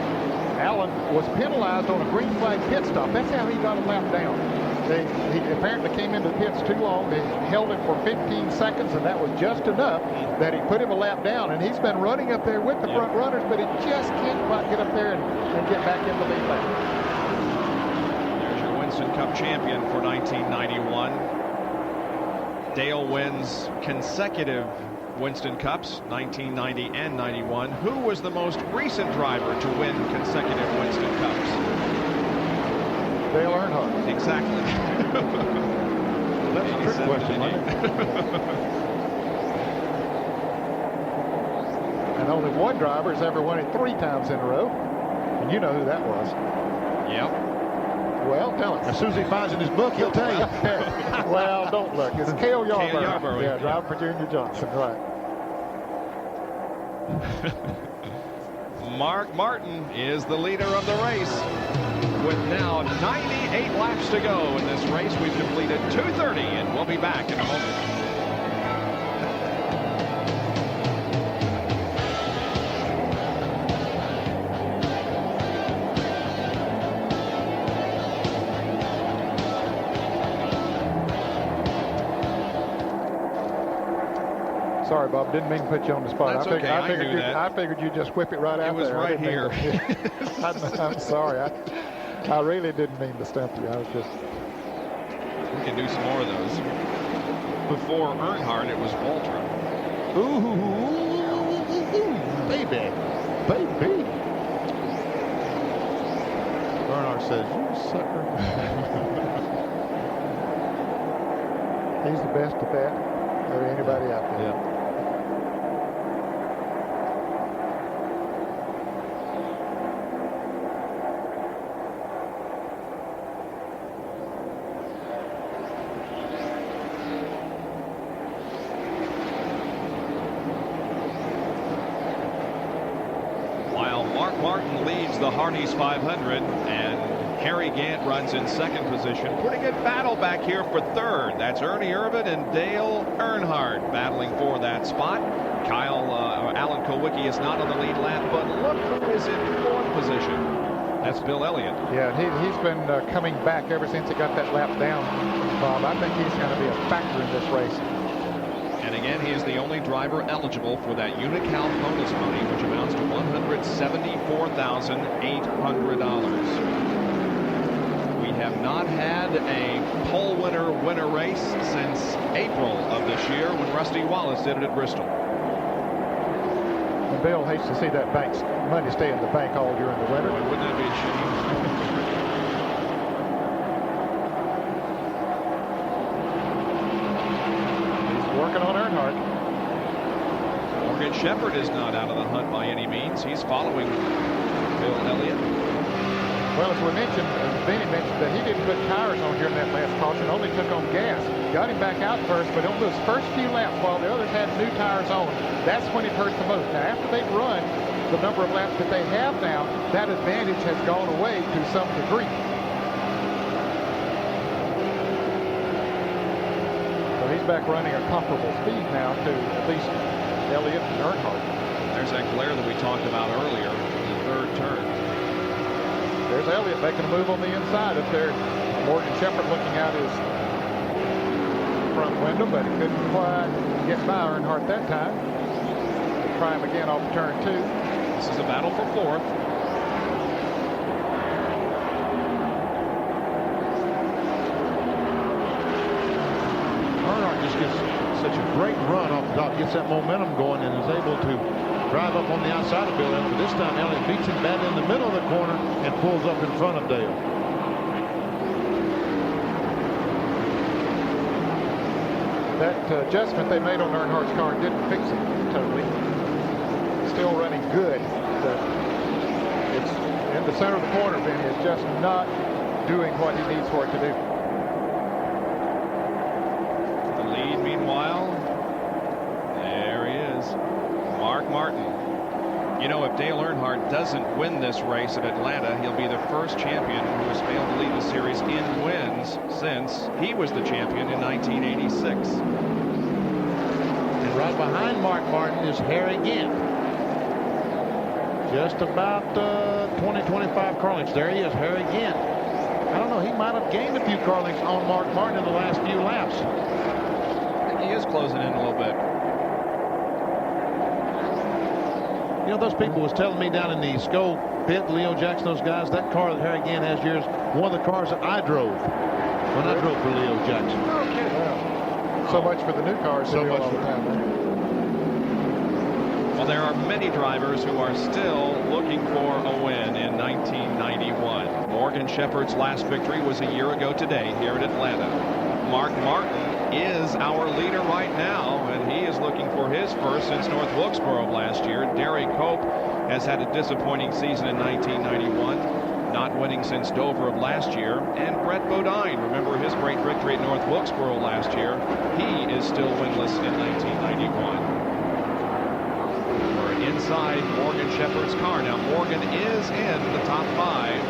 Alan was penalized on a green flag pit stop. That's how he got a lap down. He apparently came into the pits too long. They held him for 15 seconds, and that was just enough that he put him a lap down. And he's been running up there with the front runners, but he just can't quite get up there and get back in the lead lap. There's your Winston Cup champion for 1991. Dale wins consecutive Winston Cups, 1990 and 91. Who was the most recent driver to win consecutive Winston Cups? Dale Earnhardt. Exactly. That's a trick question, wasn't it? And only one driver has ever won it 3 times in a row. And you know who that was. Yep. Well, tell us. As soon as he finds in his book, he'll tell you. Well, don't look. It's Cale Yarborough. Cale Yarborough. Yeah, driving for Junior Johnson, right. Mark Martin is the leader of the race. With now 98 laps to go in this race, we've completed 2:30, and we'll be back in a moment. Sorry, Bob. Didn't mean to put you on the spot. That's okay. I knew that. I figured you'd just whip it right out there. It was right here. I'm sorry. I really didn't mean to stump you. I was just... We can do some more of those. Before Earnhardt, it was Waltrip. Ooh, baby. Baby. Earnhardt says, you sucker. He's the best at that. Or anybody out there. Yeah. While Mark Martin leads the Hardee's 500 and Harry Gant runs in 2nd position. Pretty good battle back here for 3rd. That's Ernie Irvin and Dale Earnhardt battling for that spot. Alan Kowicki is not on the lead lap, but look who is in 4th position. That's Bill Elliott. Yeah, he's been coming back ever since he got that lap down, Bob. I think he's going to be a factor in this race. And again, he is the only driver eligible for that Unocal bonus money, which amounts to $174,800. We have not had a pole winner race since April of this year when Rusty Wallace did it at Bristol. And Bill hates to see that money stay in the bank all during the winter. Boy, wouldn't that be a shame? Working on Earnhardt. Morgan Shepherd is not out of the hunt by any means. He's following Bill Elliott. Well, as we mentioned, Benny mentioned that he didn't put tires on during that last caution, only took on gas. Got him back out first, but on those first few laps while the others had new tires on, that's when it hurt the most. Now, after they've run the number of laps that they have now, that advantage has gone away to some degree. So he's back running a comparable speed now to at least Elliott and Earnhardt. There's that glare that we talked about earlier in the 3rd turn. There's Elliott making a move on the inside up there. Morgan Shepherd looking out his front window, but he couldn't quite get by Earnhardt that time. We'll try him again off turn 2. This is a battle for 4th. Earnhardt just gets such a great run off the top, gets that momentum going, and is able to drive up on the outside of Bill Elliott. But this time Elliott beats him bad in the middle of the corner and pulls up in front of Dale. That adjustment they made on Earnhardt's car didn't fix it totally. Still running good, but it And the center of the corner, Benny, is just not doing what he needs for it to do. The lead, meanwhile, there he is, Mark Martin. You know, if Dale Earnhardt doesn't win this race at Atlanta, he'll be the first champion who has failed to lead the series in wins since he was the champion in 1986. And right behind Mark Martin is Harry Gant. Just about 20-25 car lengths. There he is, Harry Gant. I don't know, he might have gained a few car lengths on Mark Martin in the last few laps. I think he is closing in a little bit. You know, those people was telling me down in the Skull pit, Leo Jackson, those guys, that car that Harry Gant has here is one of the cars that I drove when I drove for Leo Jackson. Okay. Yeah. So much for the new cars. So much for time. Well, there are many drivers who are still looking for a win in 1991. Morgan Shepherd's last victory was a year ago today here at Atlanta. Mark Martin is our leader right now, and he is looking for his first since North Wilkesboro last year. Derek Cope has had a disappointing season in 1991, not winning since Dover of last year. And Brett Bodine, remember his great victory at North Wilkesboro last year, he is still winless in 1991. We're inside Morgan Shepherd's car. Now Morgan is in the top 5.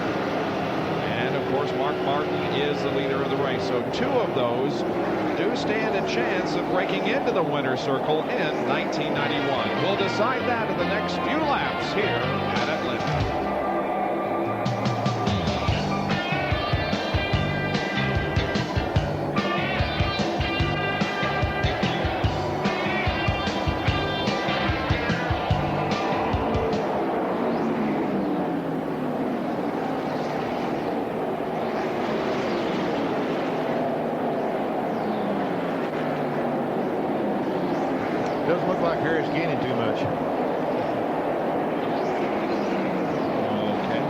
And of course, Mark Martin is the leader of the race. So 2 of those do stand a chance of breaking into the winner's circle in 1991. We'll decide that in the next few laps here at Atlanta. Doesn't look like Harry's gaining too much. Okay.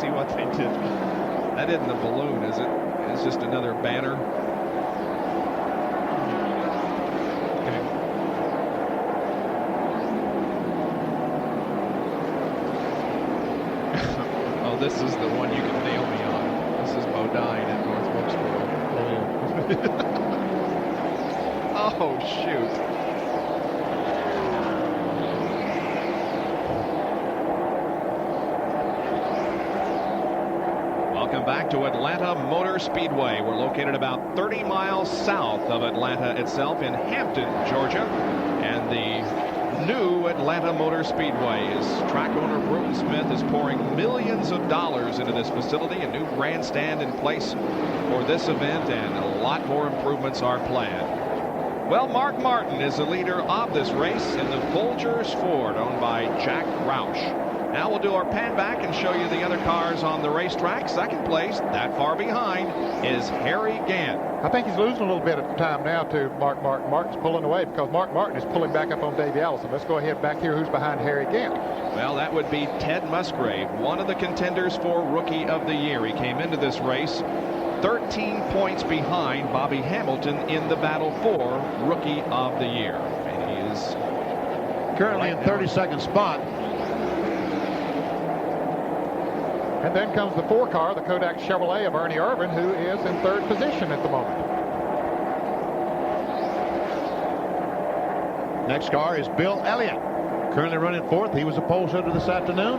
See what they did. That isn't the balloon, is it? It's just another banner. Okay. Oh, this is the one you can nail me on. This is Bodine at North Wilkesboro. Oh, shoot. Welcome back to Atlanta Motor Speedway. We're located about 30 miles south of Atlanta itself in Hampton, Georgia. And the new Atlanta Motor Speedway is track owner Bruton Smith is pouring millions of dollars into this facility. A new grandstand in place for this event, and a lot more improvements are planned. Well, Mark Martin is the leader of this race in the Folgers Ford, owned by Jack Roush. Now we'll do our pan back and show you the other cars on the racetrack. Second place, that far behind, is Harry Gant. I think he's losing a little bit of time now to Mark Martin. Martin's pulling away because Mark Martin is pulling back up on Davey Allison. Let's go ahead back here. Who's behind Harry Gant? Well, that would be Ted Musgrave, one of the contenders for Rookie of the Year. He came into this race 13 points behind Bobby Hamilton in the battle for Rookie of the Year. And he is currently in 32nd spot. And then comes the 4 car, the Kodak Chevrolet of Ernie Irvin, who is in 3rd position at the moment. Next car is Bill Elliott, currently running 4th. He was a pole sitter this afternoon.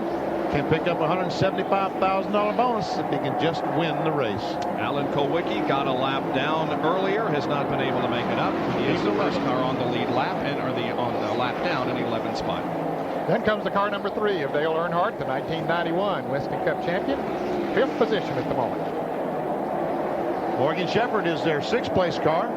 Can pick up a $175,000 bonus if he can just win the race. Alan Kulwicki got a lap down earlier, has not been able to make it up. He is the first car on the lead lap and on the lap down in 11th spot. Then comes the car number 3 of Dale Earnhardt, the 1991 Winston Cup champion, 5th position at the moment. Morgan Shepherd is their 6th place car,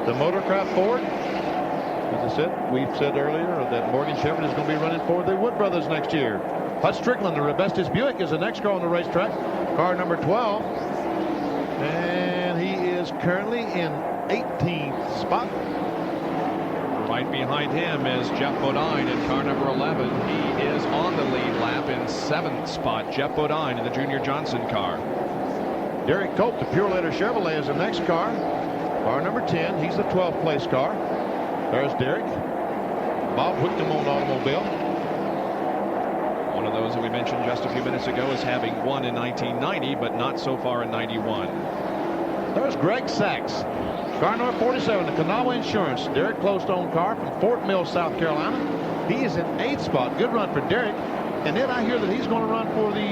the Motorcraft Ford. As I said, we've said earlier that Morgan Shepherd is going to be running for the Wood Brothers next year. Hut Strickland, the Rebestis Buick, is the next car on the racetrack, car number 12. And he is currently in 18th spot. Right behind him is Jeff Bodine in car number 11. He is on the lead lap in 7th spot. Jeff Bodine in the Junior Johnson car. Derek Cope, the Pure Leather Chevrolet, is the next car. Car number 10. He's the 12th place car. There's Derek. Bob Whitcomb-owned automobile. One of those that we mentioned just a few minutes ago is having won in 1990, but not so far in 91. There's Greg Sachs. Car number 47, the Kanawha Insurance. Derek Close-owned car from Fort Mill, South Carolina. He is in 8th spot. Good run for Derek. And then I hear that he's going to run for the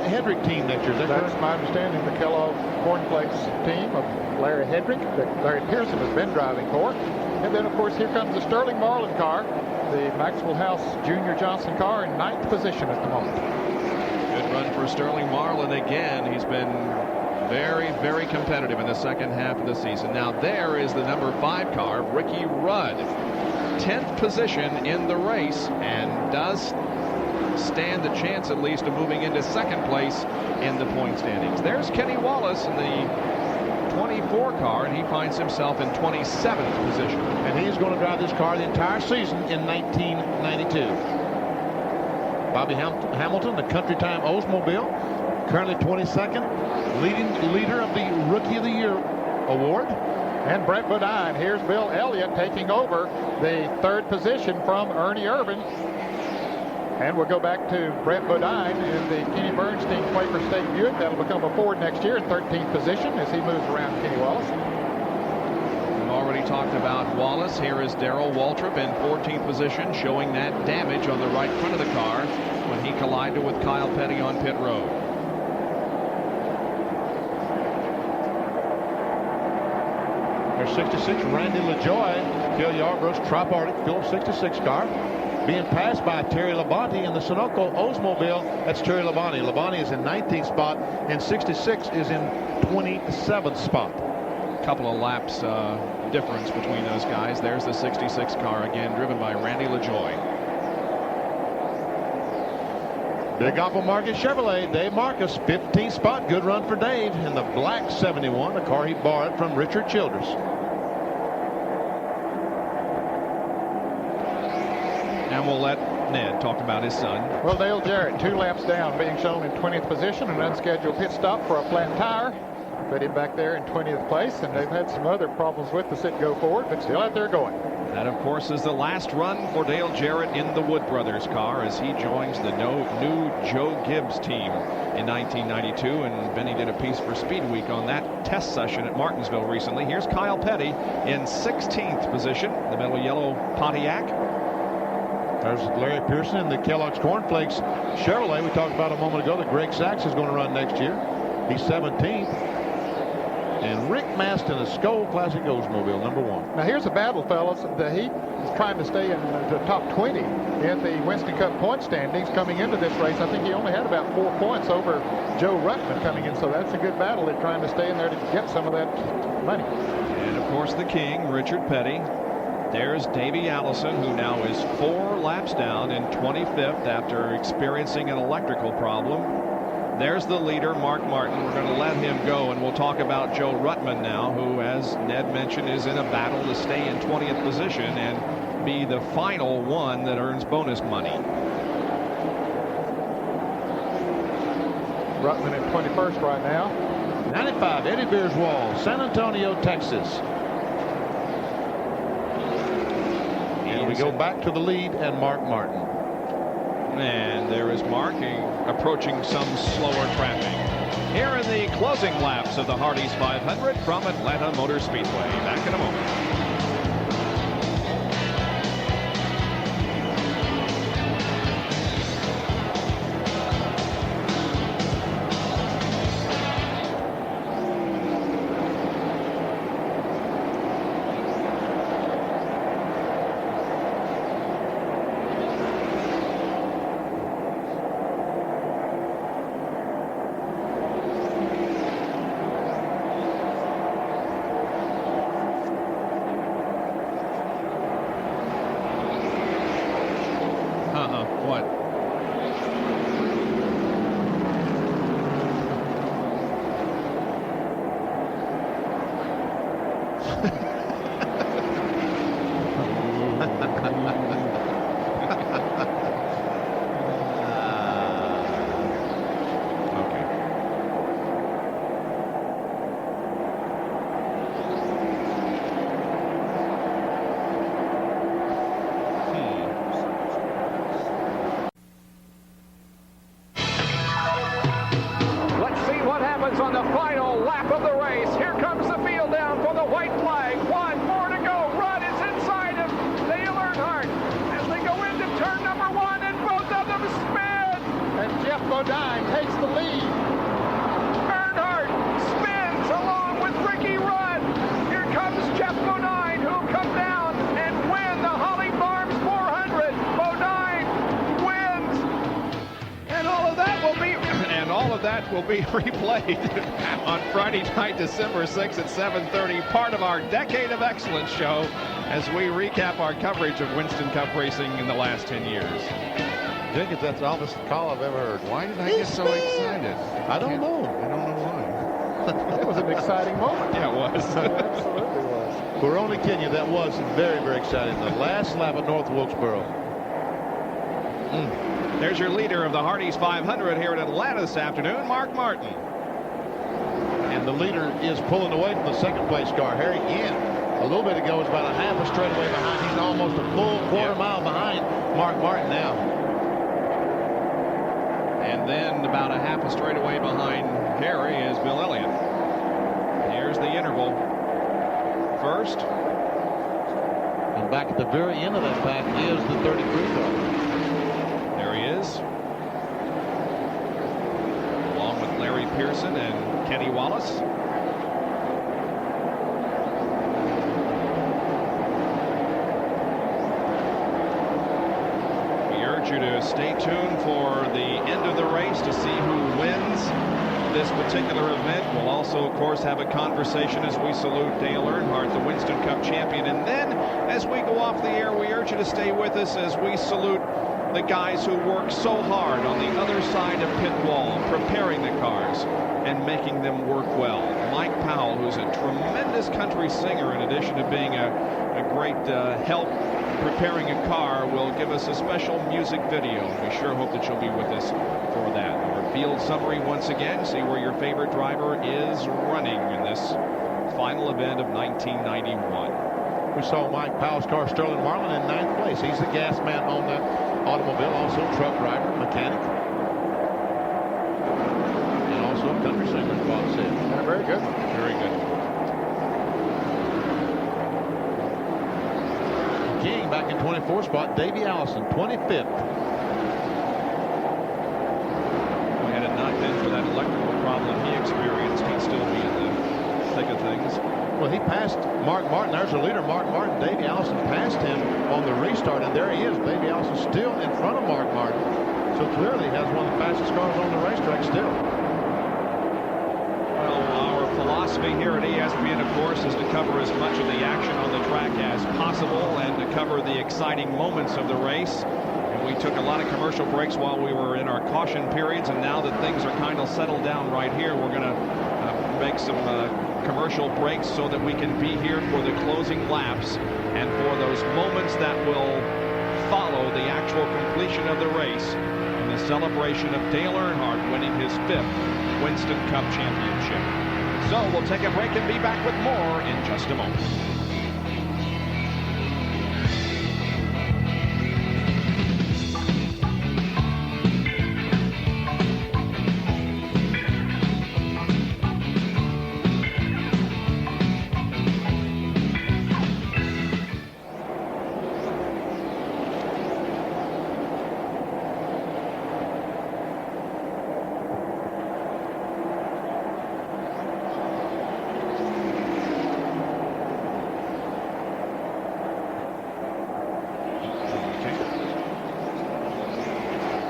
Hedrick team next year. That's my understanding. The Kellogg Cornflakes team of Larry Hedrick that Larry Pearson has been driving for. And then, of course, here comes the Sterling Marlin car, the Maxwell House Junior Johnson car in 9th position at the moment. Good run for Sterling Marlin again. He's been very, very competitive in the second half of the season. Now there is the number 5 car, Ricky Rudd. 10th position in the race and does stand a chance at least of moving into 2nd place in the point standings. There's Kenny Wallace in the 24 car, and he finds himself in 27th position. And he's going to drive this car the entire season in 1992. Bobby Hamilton, the Country Time Oldsmobile, currently 22nd, leader of the Rookie of the Year award. And Brett Bodine, here's Bill Elliott taking over the 3rd position from Ernie Irvin. And we'll go back to Brett Bodine in the Kenny Bernstein Quaker State Buick. That'll become a Ford next year in 13th position as he moves around Kenny Wallace. We've already talked about Wallace. Here is Darrell Waltrip in 14th position, showing that damage on the right front of the car when he collided with Kyle Petty on pit road. There's 66, Randy LaJoy, Phil Yarborough's Tripartite Phillips 66 car, being passed by Terry Labonte in the Sunoco Oldsmobile. That's Terry Labonte. Labonte is in 19th spot, and 66 is in 27th spot. A couple of laps difference between those guys. There's the 66 car again, driven by Randy LaJoy. Big Apple Market Chevrolet, Dave Marcus, 15th spot. Good run for Dave in the black 71, a car he borrowed from Richard Childress. And we'll let Ned talk about his son. Well, Dale Jarrett, 2 laps down, being shown in 20th position, an unscheduled pit stop for a flat tire. Put him back there in 20th place, and they've had some other problems with the sit-go forward, but still out there going. That, of course, is the last run for Dale Jarrett in the Wood Brothers car as he joins the new Joe Gibbs team in 1992. And Benny did a piece for Speed Week on that test session at Martinsville recently. Here's Kyle Petty in 16th position, the metal yellow Pontiac. There's Larry Pearson in the Kellogg's Cornflakes Chevrolet we talked about a moment ago that Greg Sachs is going to run next year. He's 17th. And Rick Mast in the Skoll Classic Oldsmobile, number 1. Now here's a battle, fellas. He is trying to stay in the top 20 in the Winston Cup point standings coming into this race. I think he only had about 4 points over Joe Ruttman coming in, so that's a good battle. They're trying to stay in there to get some of that money. And, of course, the king, Richard Petty. There's Davey Allison, who now is 4 laps down in 25th after experiencing an electrical problem. There's the leader, Mark Martin. We're going to let him go, and we'll talk about Joe Ruttman now, who, as Ned mentioned, is in a battle to stay in 20th position and be the final one that earns bonus money. Ruttman in 21st right now. 95, Eddie Beerswall, San Antonio, Texas. And we go back to the lead and Mark Martin. And there is Mark approaching some slower traffic. Here in the closing laps of the Hardee's 500 from Atlanta Motor Speedway. Back in a moment. happens on the final lap of the race. Here comes the field down for the white flag. 1 more to go. Rudd is inside of Dale Earnhardt as they go into turn number 1, and both of them spin. And Jeff Bodine takes the lead. Earnhardt spins along with Ricky Rudd. Here comes Jeff Bodine, who'll come down and win the Holly Farms 400. Bodine wins. And all of that will be replayed on Friday night, December 6th at 7:30. Part of our Decade of Excellence show as we recap our coverage of Winston Cup racing in the last 10 years. Jenkins, that's the oldest call I've ever heard. Why did I get so excited? I don't know. I don't know why. It was an exciting moment. Yeah, it was. It absolutely was. We're only kidding you. That was very, very exciting. The last lap at North Wilkesboro. There's your leader of the Hardee's 500 here in Atlanta this afternoon, Mark Martin. And the leader is pulling away from the second place car. Harry Ginn, a little bit ago, was about a half a straightaway behind. He's almost a full quarter mile behind Mark Martin now. And then about a half a straightaway behind Harry is Bill Elliott. Here's the interval. First. And back at the very end of that pack is the 33 car. There he is. Along with Larry Pearson and Kenny Wallace. We urge you to stay tuned for the end of the race to see who wins this particular event. We'll also, of course, have a conversation as we salute Dale Earnhardt, the Winston Cup champion. And then, as we go off the air, we urge you to stay with us as we salute the guys who work so hard on the other side of pit wall, preparing the cars and making them work well. Mike Powell, who's a tremendous country singer in addition to being a great help preparing a car, will give us a special music video. We sure hope that you'll be with us for that. Our field summary once again, see where your favorite driver is running in this final event of 1991. We saw Mike Powell's car, Sterling Marlin, in 9th place. He's the gas man on that automobile, also truck driver, mechanic, and also a country singer, as Bob said. Yeah, very good. Very good. King back in 24th spot. Davey Allison, 25th. Had it not been for that electrical problem he experienced, he'd still be in the thick of things. Well, he passed Mark Martin. There's the leader, Mark Martin. Davey Allison passed him on the restart, and there he is. Davey Allison still in front of Mark Martin. So clearly he has one of the fastest cars on the racetrack still. Well, our philosophy here at ESPN, of course, is to cover as much of the action on the track as possible and to cover the exciting moments of the race. And we took a lot of commercial breaks while we were in our caution periods, and now that things are kind of settled down right here, we're going to make some commercial breaks so that we can be here for the closing laps and for those moments that will follow the actual completion of the race and the celebration of Dale Earnhardt winning his 5th Winston Cup championship. So we'll take a break and be back with more in just a moment.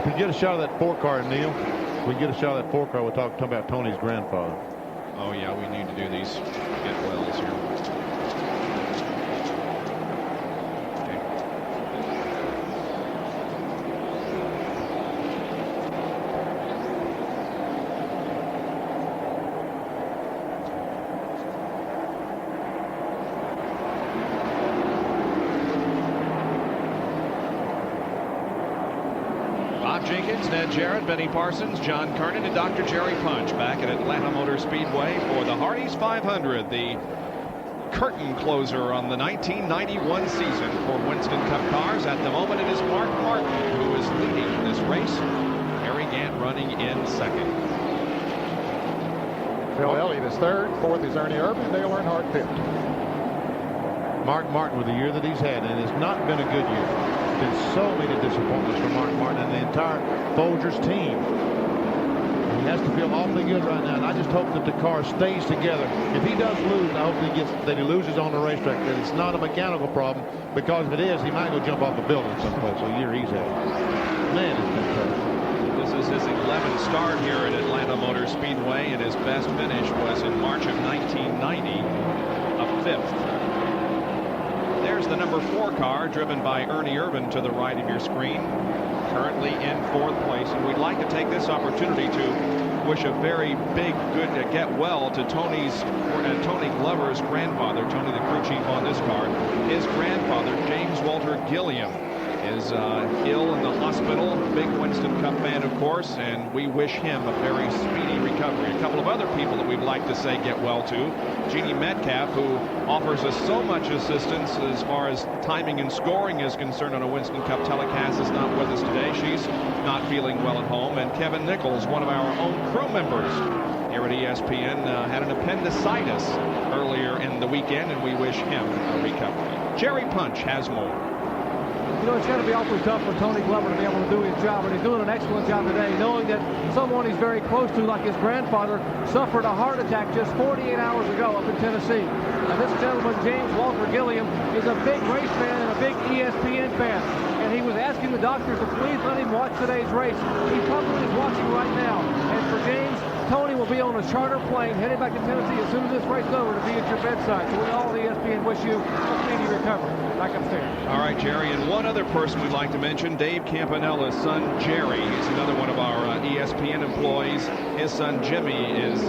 We get a shot of that 4-car, Neil. We get a shot of that 4-car. We're talking about Tony's grandfather. Oh yeah, we need to do these get wells here. Jenkins, Ned Jarrett, Benny Parsons, John Kernan, and Dr. Jerry Punch back at Atlanta Motor Speedway for the Hardee's 500, the curtain closer on the 1991 season for Winston Cup cars. At the moment, it is Mark Martin who is leading this race. Harry Gant running in second. Bill Elliott is third. Fourth is Ernie Irvin. And Dale Earnhardt fifth. Mark Martin with the year that he's had, and it's not been a good year. There's been so many disappointments for Mark Martin and the entire Folgers team. He has to feel awfully good right now, and I just hope that the car stays together. If he does lose, I hope that he loses on the racetrack, that it's not a mechanical problem, because if it is, he might go jump off a building someplace. A year he's had. Man, it's been tough. This is his 11th start here at Atlanta Motor Speedway, and his best finish was in March of 1990, a 5th. There's the number 4 car, driven by Ernie Irvin to the right of your screen, currently in 4th place. And we'd like to take this opportunity to wish a very big good get well to Tony Glover's grandfather, Tony the crew chief on this car. His grandfather, James Walter Gilliam, is ill in the hospital. Big Winston Cup fan, of course, and we wish him a very speedy recovery. A couple of other people that we'd like to say get well to. Jeannie Metcalf, who offers us so much assistance as far as timing and scoring is concerned on a Winston Cup telecast, is not with us today. She's not feeling well at home. And Kevin Nichols, one of our own crew members here at ESPN, had an appendicitis earlier in the weekend, and we wish him a recovery. Jerry Punch has more. You know, it's got to be awfully tough for Tony Glover to be able to do his job, and he's doing an excellent job today, knowing that someone he's very close to, like his grandfather, suffered a heart attack just 48 hours ago up in Tennessee. Now, this gentleman, James Walter Gilliam, is a big race fan and a big ESPN fan, and he was asking the doctors to please let him watch today's race. He probably is watching right now, and for James, Tony will be on a charter plane headed back to Tennessee as soon as this race is over to be at your bedside. So we all at ESPN wish you a speedy recovery. Back upstairs. All right, Jerry, and one other person we'd like to mention, Dave Campanella's son, Jerry. He's another one of our ESPN employees. His son, Jimmy, is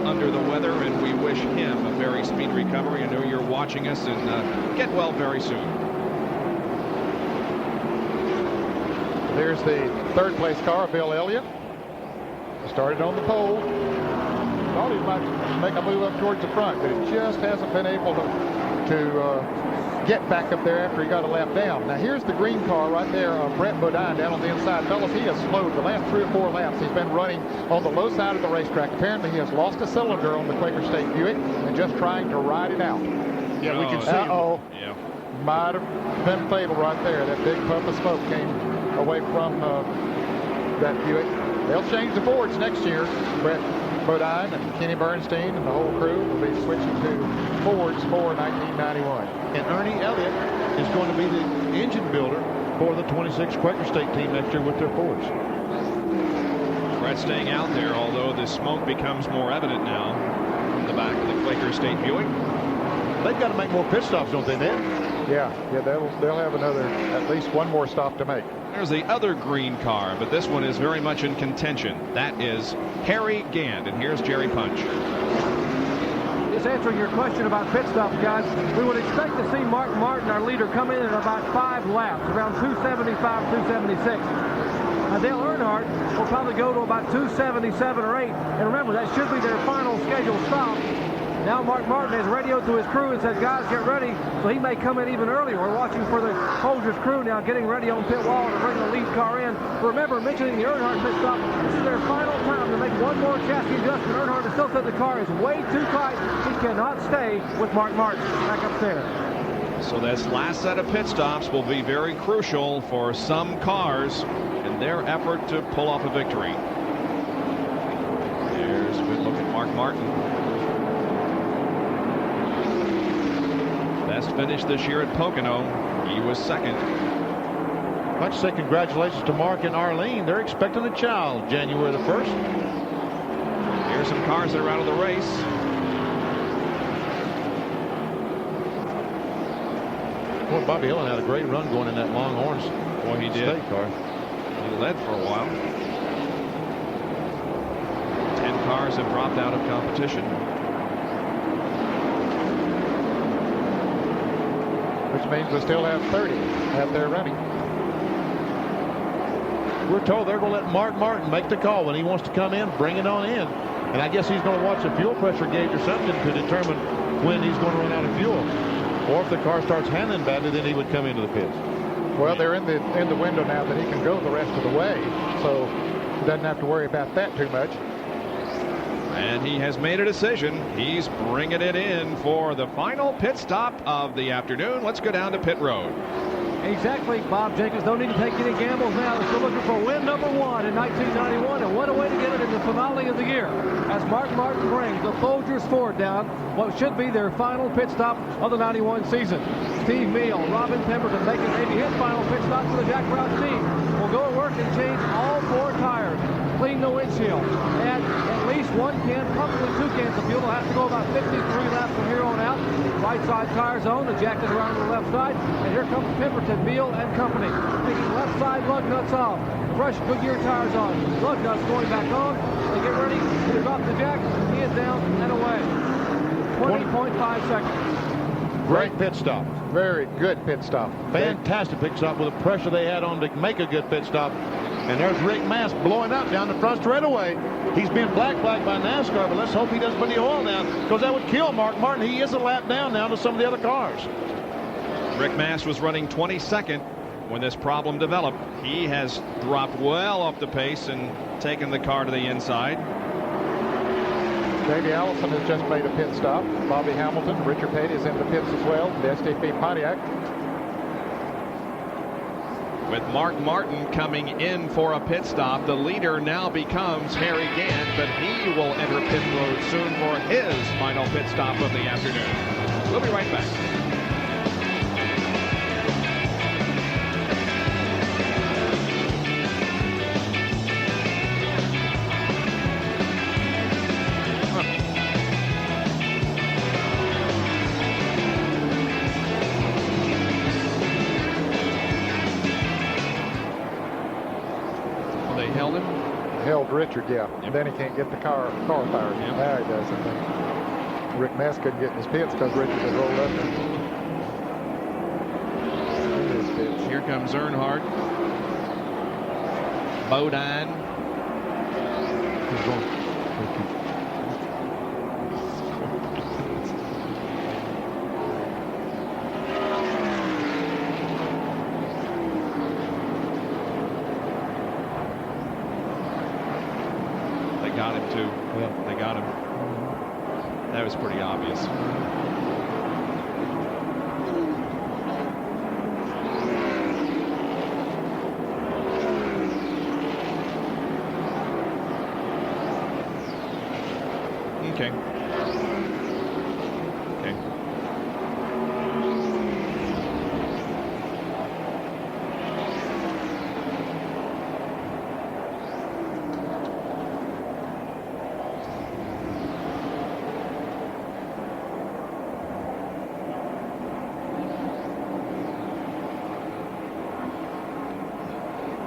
under the weather, and we wish him a very speedy recovery. I know you're watching us, and get well very soon. There's the 3rd place car, Bill Elliott. Started on the pole. Thought he might make a move up towards the front, but he just hasn't been able to get back up there after he got a lap down. Now here's the green car right there, Brett Bodine down on the inside. Fellas, he has slowed the last 3 or 4 laps. He's been running on the low side of the racetrack. Apparently he has lost a cylinder on the Quaker State Buick and just trying to ride it out. Yeah, we can see. Yeah. Might have been fatal right there. That big puff of smoke came away from that Buick. They'll change the Fords next year. Brett Bodine and Kenny Bernstein and the whole crew will be switching to Fords for 1991. And Ernie Elliott is going to be the engine builder for the 26 Quaker State team next year with their Fords. Brett staying out there, although the smoke becomes more evident now from the back of the Quaker State Buick. They've got to make more pit stops, don't they, Ned? Yeah, they'll have at least one more stop to make. There's the other green car, but this one is very much in contention. That is Harry Gant, and here's Jerry Punch. Just answering your question about pit stops, guys, we would expect to see Mark Martin, our leader, come in at about 5 laps, around 275, 276. Dale Earnhardt will probably go to about 277 or 8. And remember, that should be their final scheduled stop. Now Mark Martin has radioed to his crew and said, guys, get ready. So he may come in even earlier. We're watching for the Folgers crew now getting ready on pit wall to bring the lead car in. Remember, mentioning the Earnhardt pit stop, this is their final time to make one more chassis adjustment. Earnhardt has still said the car is way too tight. He cannot stay with Mark Martin. Back upstairs. So this last set of pit stops will be very crucial for some cars in their effort to pull off a victory. There's a good look at Mark Martin. Best finish this year at Pocono. He was second. I'd like to say congratulations to Mark and Arlene. They're expecting a child January the 1st. Here's some cars that are out of the race. Boy, Bobby Hillin had a great run going in that Longhorns. Boy, he did. State car. He led for a while. 10 cars have dropped out of competition. Which means we still have 30 out there running. We're told they're going to let Mark Martin make the call when he wants to come in, bring it on in. And I guess he's going to watch the fuel pressure gauge or something to determine when he's going to run out of fuel. Or if the car starts handling badly, then he would come into the pits. Well, they're in the window now that he can go the rest of the way, so he doesn't have to worry about that too much. And he has made a decision. He's bringing it in for the final pit stop of the afternoon. Let's go down to pit road. Exactly, Bob Jenkins. Don't need to take any gambles now. They're still looking for win number 1 in 1991, and what a way to get it in the finale of the year. As Mark Martin brings the Folgers Ford down what should be their final pit stop of the 91 season. Steve Meal, Robin Pemberton making maybe his final pit stop for the Jack Brown team. Will go to work and change all 4 tires, clean the windshield, add at least 1 can, probably 2 cans of fuel. Will have to go about 53 laps from here on out. Right side tires on, the jacket around the left side, and here comes Pemberton, Meal, and company. Taking left side lug nuts off. Fresh Goodyear tires on. Lug nuts going back on. They get ready to drop the jack. He is down and away. 20.5 seconds. Great pit stop. Very good pit stop. Fantastic pit stop with the pressure they had on to make a good pit stop. And there's Rick Mast blowing up down the front straightaway. He's been black flagged by NASCAR, but let's hope he doesn't put any oil down, because that would kill Mark Martin. He is a lap down now to some of the other cars. Rick Mast was running 22nd when this problem developed. He has dropped well off the pace and taken the car to the inside. Davey Allison has just made a pit stop. Bobby Hamilton, Richard Petty is in the pits as well. The SDP Pontiac. With Mark Martin coming in for a pit stop, the leader now becomes Harry Gant, but he will enter pit road soon for his final pit stop of the afternoon. We'll be right back. Held Richard, yeah. Yep. Then he can't get the car tires. Yep. Now he does, I think. Rick Mast couldn't get in his pits because Richard had rolled up in his pits. Here comes Earnhardt. Bodine. He's going. Got him too. Yeah. They got him. That was pretty obvious. Okay. Okay.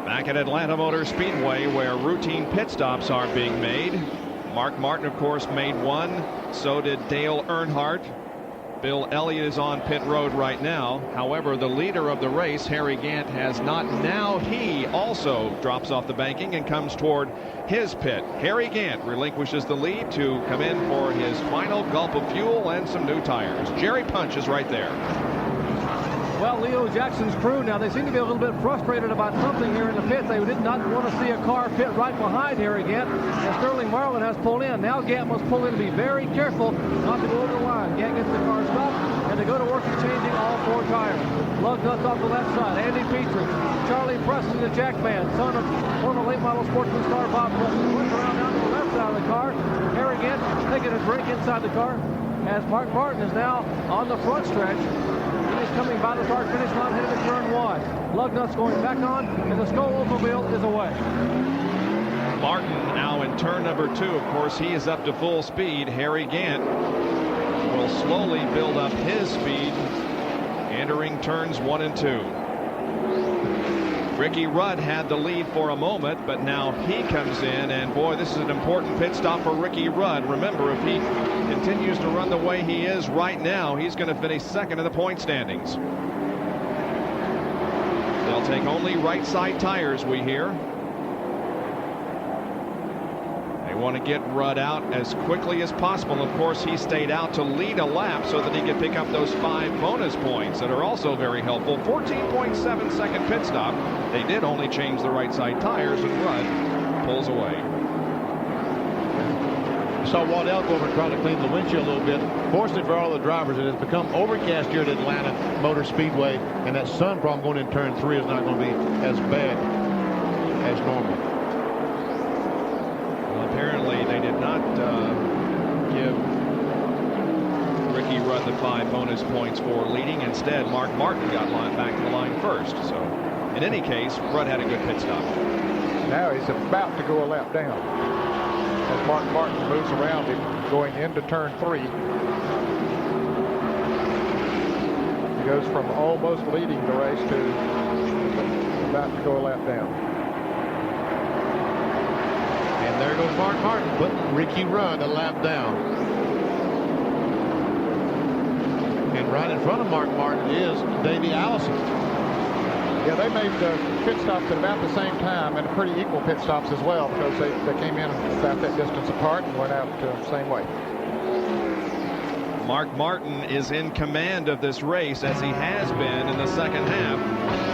Back at Atlanta Motor Speedway, where routine pit stops are being made. Mark Martin, of course, made one. So did Dale Earnhardt. Bill Elliott is on pit road right now. However, the leader of the race, Harry Gant, has not. Now he also drops off the banking and comes toward his pit. Harry Gant relinquishes the lead to come in for his final gulp of fuel and some new tires. Jerry Punch is right there. Well, Leo Jackson's crew now, they seem to be a little bit frustrated about something here in the pits. They did not want to see a car pit right behind Harry Gant, and Sterling Marlin has pulled in. Now Gant must pull in to be very careful not to go over the line. Gant gets the car stopped, and they go to work changing all 4 tires. Lug nuts off the left side. Andy Petrie, Charlie Preston, the Jackman, son of former late model sportsman star Bob Preston, works around down to the left side of the car. Harry Gant taking a drink inside the car, as Mark Martin is now on the front stretch. He's coming by the start finish line, headed to turn 1. Lug nuts going back on, and the Skull Oldsmobile is away. Martin now in turn number 2. Of course, he is up to full speed. Harry Gant will slowly build up his speed, entering turns 1 and 2. Ricky Rudd had the lead for a moment, but now he comes in, and boy, this is an important pit stop for Ricky Rudd. Remember, if he continues to run the way he is right now, he's going to finish second in the point standings. They'll take only right side tires, we hear. They want to get Rudd out as quickly as possible. Of course, he stayed out to lead a lap so that he could pick up those 5 bonus points that are also very helpful. 14.7 second pit stop. They did only change the right side tires, and Rudd pulls away. You saw Waddell go over and try to clean the windshield a little bit. Fortunately for all the drivers, it has become overcast here at Atlanta Motor Speedway, and that sun problem going in turn 3 is not going to be as bad as normal. Well, apparently they did not give Ricky Rudd the 5 bonus points for leading. Instead, Mark Martin got back to the line first. So in any case, Rudd had a good pit stop. Now he's about to go a lap down as Mark Martin moves around him going into turn 3. He goes from almost leading the race to about to go a lap down. And there goes Mark Martin putting Ricky Rudd a lap down. And right in front of Mark Martin is Davey Allison. Yeah, they made pit stops at about the same time, and pretty equal pit stops as well, because they came in about that distance apart and went out the same way. Mark Martin is in command of this race, as he has been in the second half,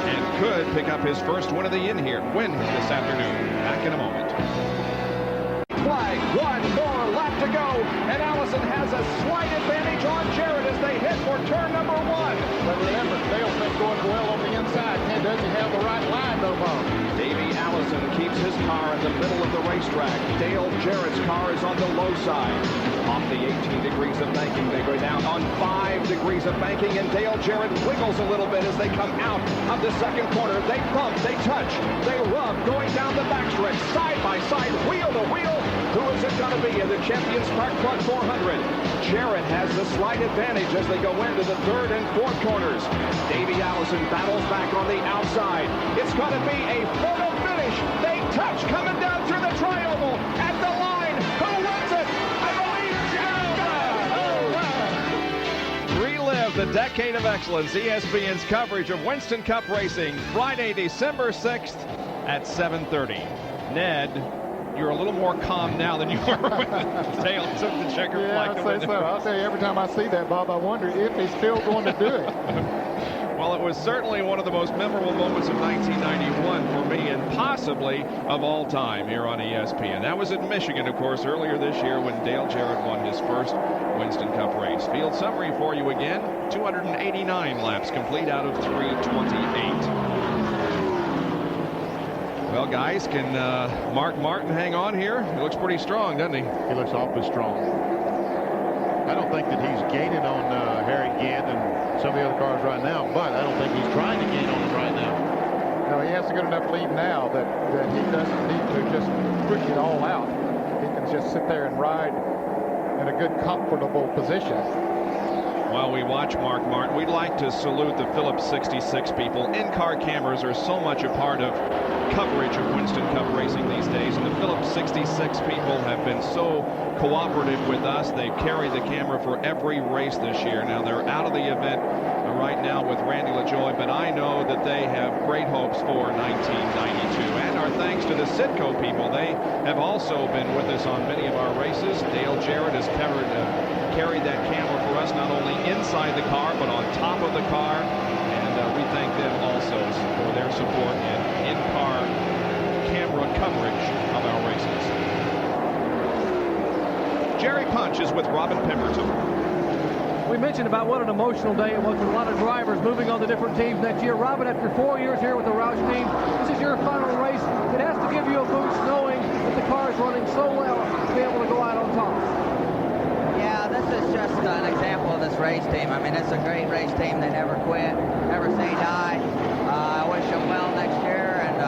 and could pick up his first win of the win this afternoon. Back in a moment. Flag, one more lap to go, and Allison has a slight advantage on Jarrett as they hit for turn number 1. But remember, Dale's been going well on the inside. Does he have the right line no more? Davey Allison keeps his car in the middle of the racetrack. Dale Jarrett's car is on the low side. Off the 18 degrees of banking, they go down on 5 degrees of banking, and Dale Jarrett wiggles a little bit as they come out of the second corner. They bump, they touch, they rub, going down the backstretch, side by side, wheel to wheel. Who is it going to be in the Champions Spark Plug 400? Jarrett has the slight advantage as they go into the third and fourth corners. Davey Allison battles back on the outside. It's going to be a photo finish. They touch coming down through the tri-oval at the line. Who wins it? I believe Jarrett. Relive the decade of excellence. ESPN's coverage of Winston Cup racing, Friday, December 6th at 7:30. Ned, you're a little more calm now than you were when Dale took the checker flag. I'd say so. I'll tell you, every time I see that, Bob, I wonder if he's still going to do it. Well, it was certainly one of the most memorable moments of 1991 for me, and possibly of all time here on ESPN. That was in Michigan, of course, earlier this year when Dale Jarrett won his first Winston Cup race. Field summary for you again. 289 laps complete out of 328. Well, guys, can Mark Martin hang on here? He looks pretty strong, doesn't he? He looks awfully strong. I don't think that he's gaining on Harry Gant and some of the other cars right now, but I don't think he's trying to gain on them right now. No, he has a good enough lead now that he doesn't need to just push it all out. He can just sit there and ride in a good, comfortable position. While we watch Mark Martin, we'd like to salute the Phillips 66 people. In-car cameras are so much a part of coverage of Winston Cup racing these days, and the Phillips 66 people have been so cooperative with us. They've carried the camera for every race this year. Now, they're out of the event right now with Randy LaJoie, but I know that they have great hopes for 1992. And our thanks to the Citgo people. They have also been with us on many of our races. Dale Jarrett has carried that camera for us, not only inside the car, but on top of the car. And we thank them also for their support and in-car camera coverage of our races. Jerry Punch is with Robin Pemberton. We mentioned about what an emotional day it was with a lot of drivers moving on to different teams next year. Robin, after 4 years here with the Roush team, this is your final race. It has to give you a boost knowing that the car is running so well to be able to go out on top. Yeah, this is just an example of this race team. I mean, it's a great race team. They never quit, never say die. I wish them well next year, and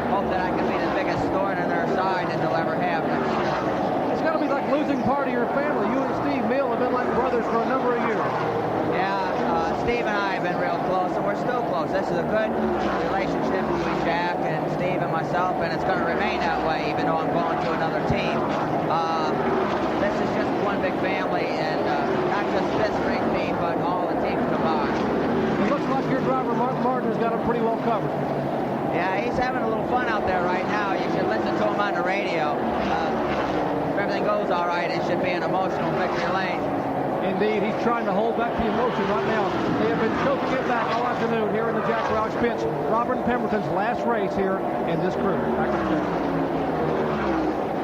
hope that I can be the biggest thorn in their side that they'll ever have next year. It's got to be like losing part of your family. You and Steve Mill have been like brothers for a number of years. Yeah, Steve and I have been real close, and we're still close. This is a good relationship between Jack and Steve and myself, and it's going to remain that way, even though I'm going to another team. This is just one big family, and not just this great team, but all the teams combined. It looks like your driver, Mark Martin, has got him pretty well covered. Yeah, he's having a little fun out there right now. You should listen to him on the radio. If everything goes all right, it should be an emotional victory lane. Indeed, he's trying to hold back the emotion right now. They have been choking it back all afternoon here in the Jack Roush pits. Robin Pemberton's last race here in this crew. Back to the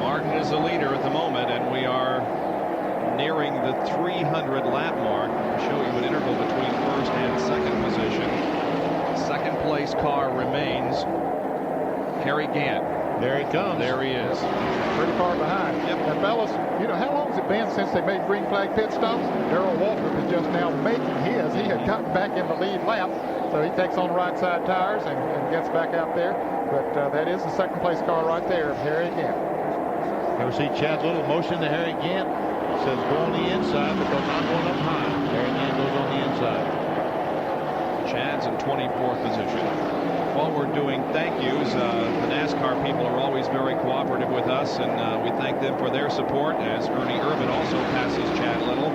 Mark Martin is the leader at the moment, and we are nearing the 300 lap mark. I'll show you an interval between first and second position. Second place car remains Harry Gant. There he comes. There he is. Pretty far behind. Yep. And fellas, you know, how long has it been since they made green flag pit stops? Darrell Waltrip is just now making his. He had gotten back in the lead lap, so he takes on right side tires and gets back out there. But that is the second place car right there of Harry Gant. Ever see Chad's little motion to Harry Gant? Says go on the inside because I'm going up high. Harry Gant goes on the inside. Chad's in 24th position. While we're doing thank yous, the NASCAR people are always very cooperative with us, and we thank them for their support, as Ernie Irvin also passes Chad Little.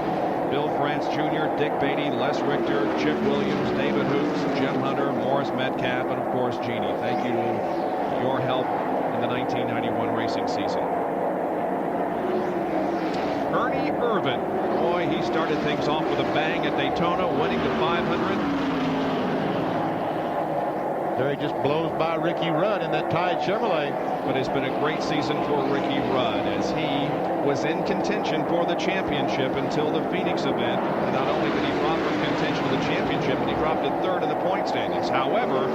Bill France Jr., Dick Beatty, Les Richter, Chip Williams, David Hoops, Jim Hunter, Morris Metcalf, and of course Jeannie. Thank you to your help in the 1991 racing season. Ernie Irvin, boy, he started things off with a bang at Daytona, winning the 500. There he just blows by Ricky Rudd in that tied Chevrolet. But it's been a great season for Ricky Rudd, as he was in contention for the championship until the Phoenix event. And not only did he drop from contention to the championship, but he dropped to third in the point standings. However,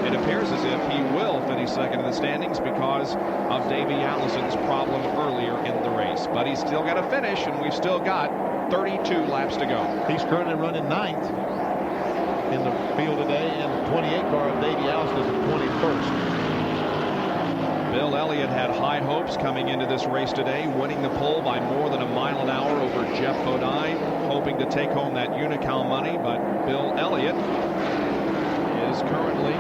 it appears as if he will finish second in the standings because of Davey Allison's problem earlier in the race. But he's still got to finish, and we've still got 32 laps to go. He's currently running ninth in the field today, and the 28 car of Davey Allison is in 21st. Bill Elliott had high hopes coming into this race today, winning the pole by more than a mile an hour over Jeff Bodine, hoping to take home that Unocal money, but Bill Elliott is currently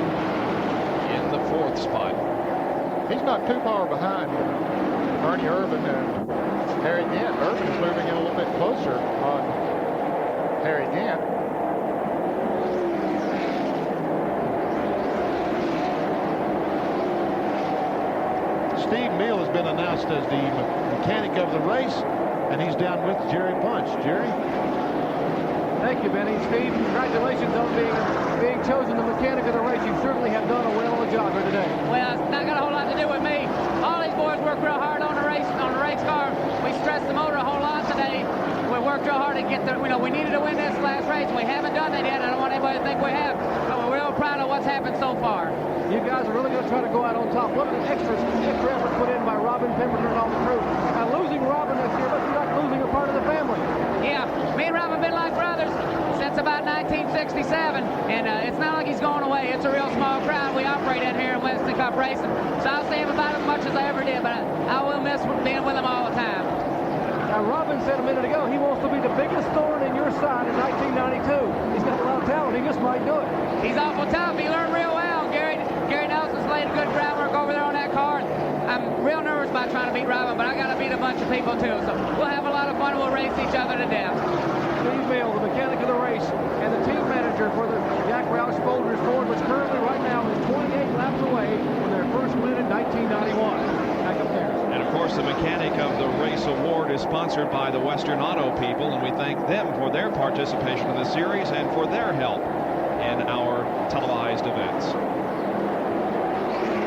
in the 4th spot. He's not too far behind Ernie Irvin and Harry Gant. Irvin is moving in a little bit closer on Harry Gant. Steve Meal has been announced as the mechanic of the race, and he's down with Jerry Punch. Jerry? Thank you, Benny. Steve, congratulations on being chosen the mechanic of the race. You certainly have done a whale of a job here today. Well, it's not got a whole lot to do with me. All these boys work real hard on the race car. We stressed the motor a whole lot today. We worked real hard to get there. We needed to win this last race. We haven't done that yet. I don't want anybody to think we have. But we're real proud of what's happened so far. You guys are really going to try to go out on top. Look at the extra effort put in by Robin Pemberton and all the crew. Now, losing Robin this year must be like losing a part of the family. Yeah, me and Robin have been like brothers since about 1967, and it's not like he's going away. It's a real small crowd we operate in here in Winston Cup Racing, so I'll see him about as much as I ever did, but I will miss being with him all the time. Now, Robin said a minute ago he wants to be the biggest thorn in your side in 1992. He's got a lot of talent. He just might do it. He's awful tough. He learned real well. Gary Nelson's laid good groundwork over there on that car. I'm real nervous about trying to beat Robin, but I got to beat a bunch of people too. So we'll have a lot of fun. We'll race each other to death. Steve Meal, the mechanic of the race, and the team manager for the Jack Roush Folders Ford, which currently right now is 28 laps away from their first win in 1991. Back up there. And of course, the mechanic of the race award is sponsored by the Western Auto people, and we thank them for their participation in the series and for their help in our televised events.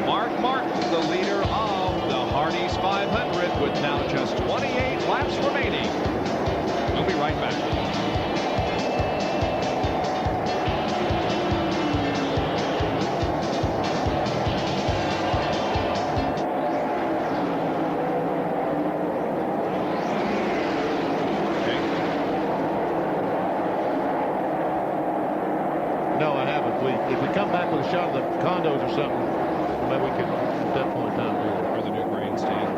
Mark Martin, the leader of the Hardee's 500, with now just 28 laps remaining. We'll be right back. No, I haven't. If we come back with a shot of the condos or something, maybe we can at that point in time do it. For the new grandstand.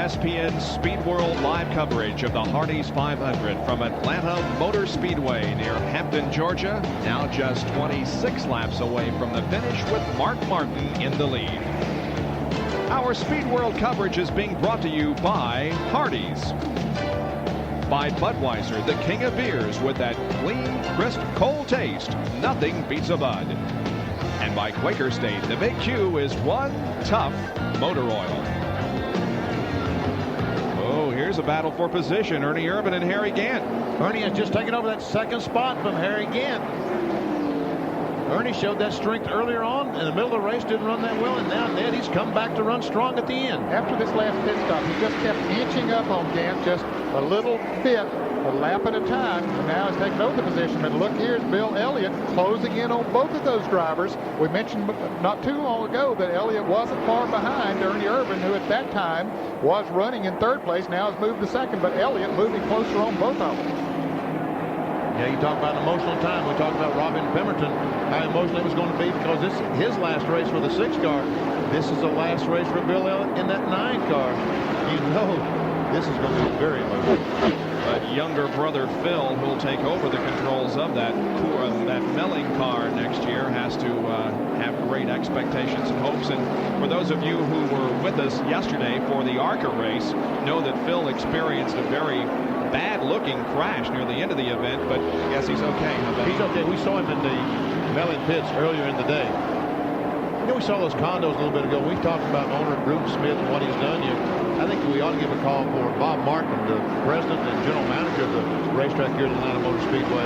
ESPN Speed World live coverage of the Hardee's 500 from Atlanta Motor Speedway near Hampton, Georgia. Now just 26 laps away from the finish with Mark Martin in the lead. Our Speed World coverage is being brought to you by Hardee's. By Budweiser, the king of beers with that clean, crisp, cold taste. Nothing beats a Bud. And by Quaker State, the big Q is one tough motor oil. Oh, here's a battle for position. Ernie Irvan and Harry Gant. Ernie has just taken over that second spot from Harry Gant. Ernie showed that strength earlier on in the middle of the race, didn't run that well, and now Ned, he's come back to run strong at the end. After this last pit stop, he just kept inching up on Gant just a little bit, a lap at a time, and now he's taken over the position. And look, here's Bill Elliott closing in on both of those drivers. We mentioned not too long ago that Elliott wasn't far behind Ernie Irvan, who at that time was running in third place, now has moved to second, but Elliott moving closer on both of them. Yeah, you talk about an emotional time. We talked about Robin Pemberton, how emotional it was going to be because this is his last race for the 6 car. This is the last race for Bill Elliott in that 9 car. You know this is going to be very emotional. But younger brother Phil, who'll take over the controls of that Melling car next year, has to have great expectations and hopes. And for those of you who were with us yesterday for the ARCA race, know that Phil experienced a very bad-looking crash near the end of the event, but I guess he's okay. He's okay. We saw him in the Melling pits earlier in the day. You know, we saw those condos a little bit ago. We talked about owner Bruton Smith and what he's done. I think we ought to give a call for Bob Martin, the president and general manager of the racetrack here at Atlanta Motor Speedway.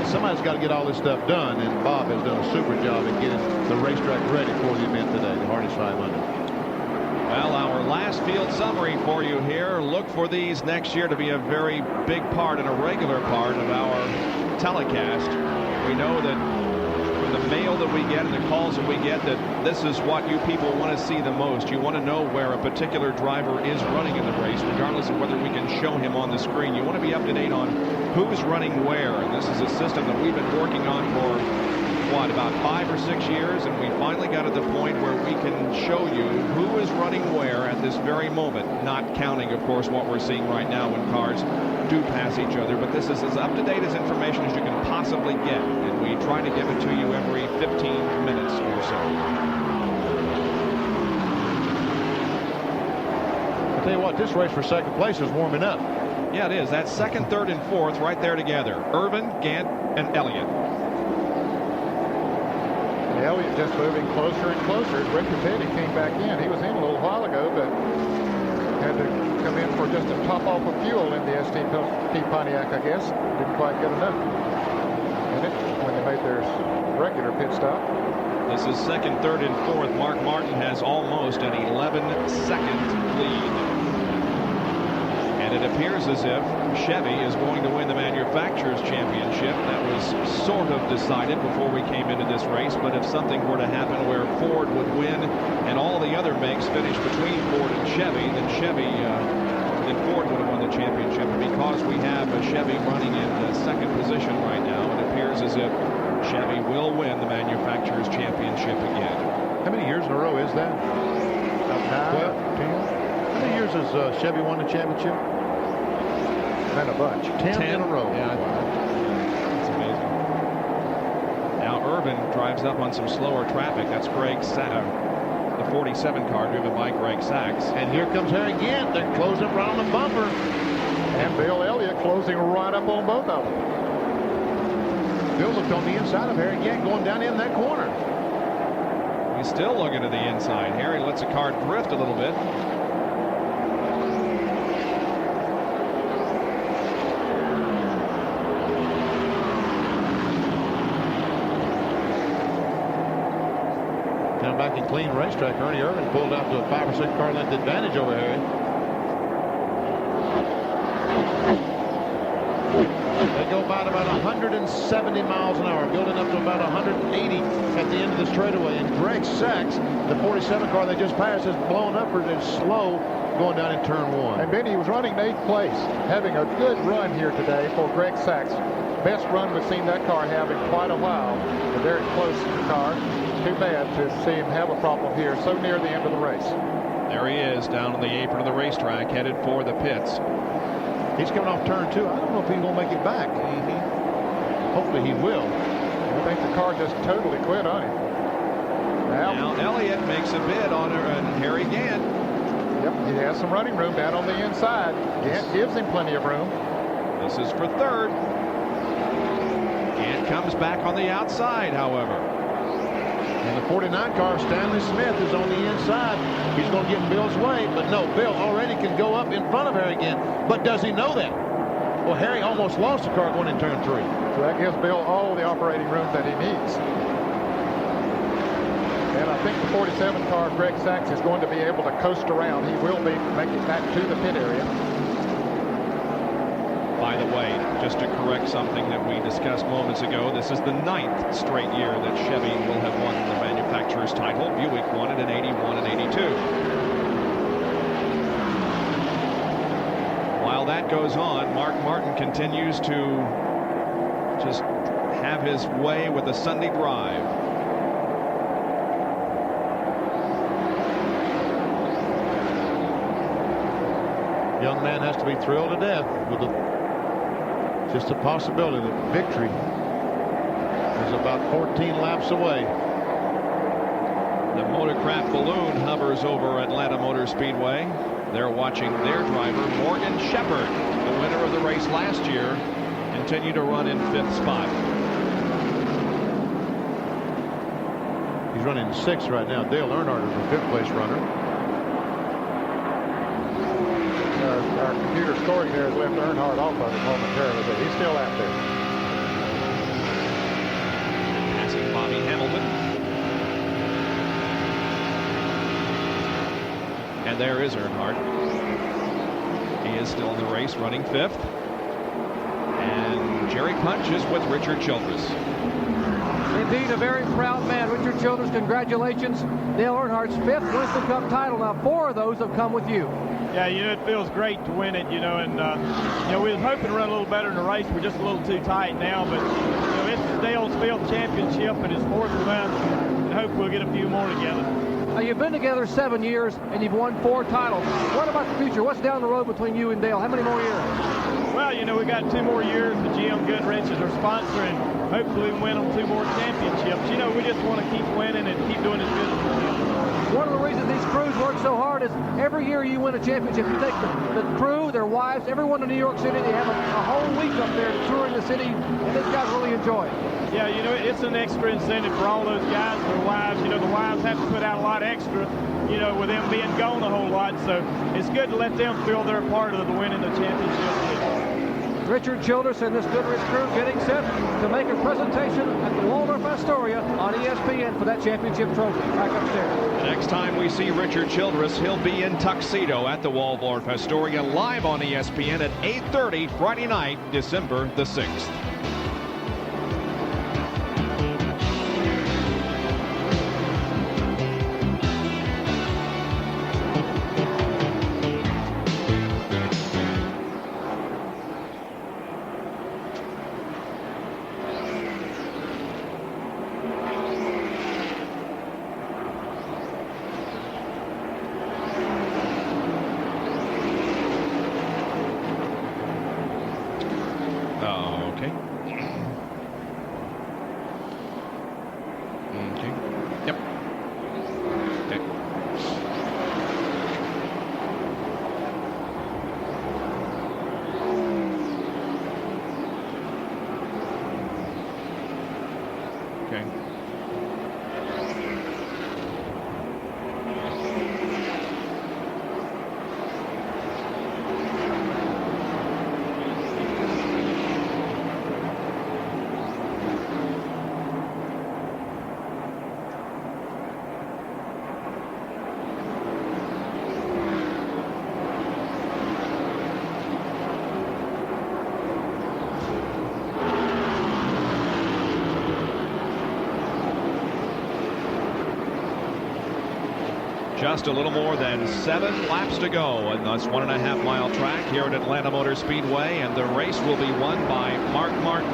Somebody's got to get all this stuff done, and Bob has done a super job in getting the racetrack ready for the event today, the Hardee's 500. Well, our last field summary for you here. Look for these next year to be a very big part and a regular part of our telecast. We know that from the mail that we get and the calls that we get that this is what you people want to see the most. You want to know where a particular driver is running in the race, regardless of whether we can show him on the screen. You want to be up to date on who's running where, and this is a system that we've been working on for about 5 or 6 years, and we finally got to the point where we can show you who is running where at this very moment, not counting, of course, what we're seeing right now when cars do pass each other. But this is as up-to-date as information as you can possibly get, and we try to give it to you every 15 minutes or so. I'll tell you what, this race for second place is warming up. Yeah, it is. That's second, third, and fourth right there together. Irvan, Gant, and Elliott. Elliott just moving closer and closer. Rick Petty came back in. He was in a little while ago, but had to come in for just a top off of fuel in the ST Pontiac, I guess. Didn't quite get enough in it when they made their regular pit stop. This is second, third, and fourth. Mark Martin has almost an 11-second lead. And it appears as if Chevy is going to win the Manufacturers Championship. That was sort of decided before we came into this race, but if something were to happen where Ford would win and all the other makes finish between Ford and Chevy, then Ford would have won the championship. And because we have a Chevy running in the second position right now, it appears as if Chevy will win the Manufacturers Championship again. How many years in a row is that? About 9, 10. How many years has Chevy won the championship? And a bunch. 10 in a row. Yeah, that's amazing. Now Irvan drives up on some slower traffic. That's Greg Sachs, the 47 car driven by Greg Sachs. And here comes Harry Gant. They're closing up right on the bumper. And Bill Elliott closing right up on both of them. Bill looked on the inside of Harry Gant going down in that corner. He's still looking to the inside. Harry lets the car drift a little bit. Now back in clean racetrack, Ernie Irvan pulled out to a 5 or 6 car length advantage over Harry. They go about 170 miles an hour, building up to about 180 at the end of the straightaway. And Greg Sachs, the 47 car they just passed, is blown upward and slow going down in turn 1. And Benny was running 8th place, having a good run here today for Greg Sachs. Best run we've seen that car have in quite a while. A very close car. Too bad to see him have a problem here so near the end of the race. There he is down on the apron of the racetrack, headed for the pits. He's coming off turn 2. I don't know if he's going to make it back. Hopefully he will. I think the car just totally quit on him. Now Elliott makes a bid on her, and Harry Gant. Yep, he has some running room down on the inside. Gant gives him plenty of room. This is for third. Gant comes back on the outside, however. And the 49 car, Stanley Smith, is on the inside. He's going to get in Bill's way, but no, Bill already can go up in front of Harry Gant. But does he know that? Well, Harry almost lost the car going in turn 3. So that gives Bill all the operating room that he needs. And I think the 47 car, Greg Sachs, is going to be able to coast around. He will be making it back to the pit area. By the way, just to correct something that we discussed moments ago, this is the 9th straight year that Chevy will have won the manufacturer's title. Buick won it in 81 and 82. While that goes on, Mark Martin continues to just have his way with the Sunday drive. Young man has to be thrilled to death with just the possibility that victory is about 14 laps away. The Motorcraft balloon hovers over Atlanta Motor Speedway. They're watching their driver, Morgan Shepherd, the winner of the race last year, continue to run in 5th spot. He's running 6th right now. Dale Earnhardt is the 5th place runner. Our computer scoring there has left Earnhardt off of it momentarily, but he's still out there. Passing Bobby Hamilton. And there is Earnhardt. He is still in the race, running 5th. And Jerry Punch is with Richard Childress. Indeed, a very proud man. Richard Childress, congratulations. Dale Earnhardt's 5th Winston Cup title. Now 4 of those have come with you. Yeah, it feels great to win it, and we was hoping to run a little better in the race. We're just a little too tight now, but, it's Dale's 5th championship and his 4th with us, and hope we'll get a few more together. Now, you've been together 7 years, and you've won 4 titles. What about the future? What's down the road between you and Dale? How many more years? Well, we got 2 more years. The GM Goodrich is our sponsor, and hopefully we win on 2 more championships. We just want to keep winning and keep doing as good as we can. One of the reasons these crews work so hard is every year you win a championship, you take the crew, their wives, everyone in New York City. They have a whole week up there touring the city, and these guys really enjoy it. Yeah, it's an extra incentive for all those guys and their wives. The wives have to put out a lot extra, with them being gone a whole lot. So it's good to let them feel they're part of the winning the championship. Richard Childress and this Goodrich crew getting set to make a presentation at the Waldorf Astoria on ESPN for that championship trophy. Back upstairs. Next time we see Richard Childress, he'll be in tuxedo at the Waldorf Astoria, live on ESPN at 8:30 Friday night, December the 6th. Just a little more than 7 laps to go on this 1.5 mile track here at Atlanta Motor Speedway, and the race will be won by Mark Martin.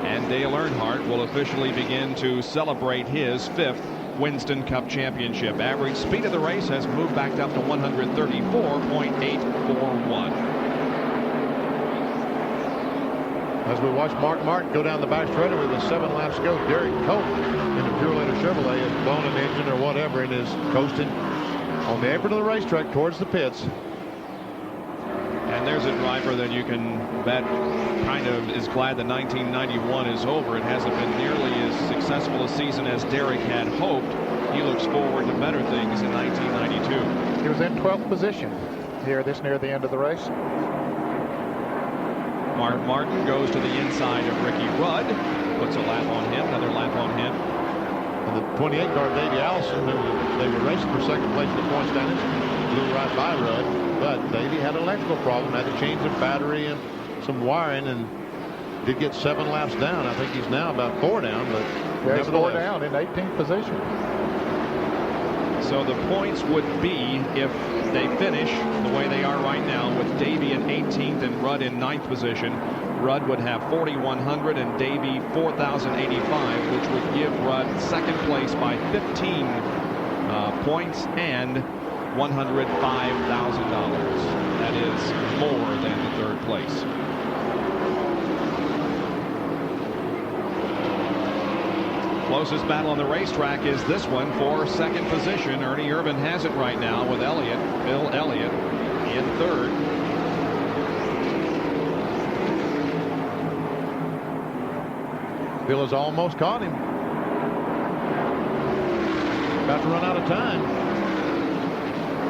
And Dale Earnhardt will officially begin to celebrate his 5th Winston Cup Championship. Average speed of the race has moved back up to 134.841. As we watch Mark Martin go down the back straightaway with 7 laps to go, Derek Cope in the Pure Later Chevrolet has blown an engine or whatever and is coasting on the apron of the racetrack towards the pits. And there's a driver that you can bet kind of is glad that 1991 is over. It hasn't been nearly as successful a season as Derek had hoped. He looks forward to better things in 1992. He was in 12th position here this near the end of the race. Mark Martin goes to the inside of Ricky Rudd, puts a lap on him, another lap on him. And the 28 car, Davey Allison, they were racing for second place in the point standings, blew right by Rudd, but Davey had an electrical problem, had to change the battery and some wiring, and did get 7 laps down. I think he's now about 4 down, but yeah, he's 4 down in 18th position. So the points would be, if they finish the way they are right now, with Davey in 18th and Rudd in 9th position, Rudd would have 4,100 and Davey 4,085, which would give Rudd second place by 15 points and $105,000. That is more than the third place. Closest battle on the racetrack is this one for second position. Ernie Irvan has it right now with Elliott, Bill Elliott, in third. Bill has almost caught him. About to run out of time.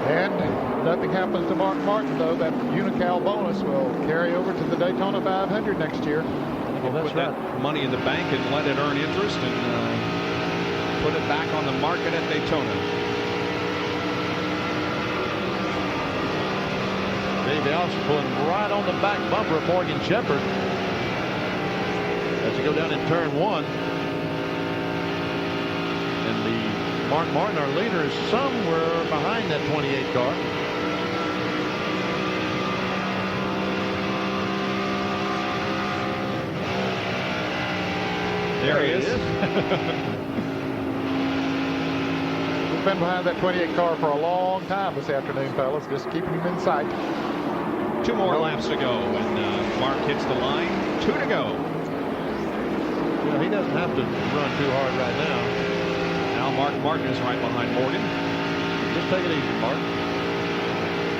And nothing happens to Mark Martin, though. That Unical bonus will carry over to the Daytona 500 next year. Well, that's put that money in the bank and let it earn interest and put it back on the market at Daytona. Dave Allison pulling right on the back bumper of Morgan Shepherd as you go down in turn 1. And the Mark Martin, our leader, is somewhere behind that 28 car. There he is. We've been behind that 28 car for a long time this afternoon, fellas. Just keeping him in sight. 2 more laps to go, and Mark hits the line. 2 to go. You know, he doesn't have to run too hard right now. Now Mark Martin is right behind Morgan. Just take it easy, Mark.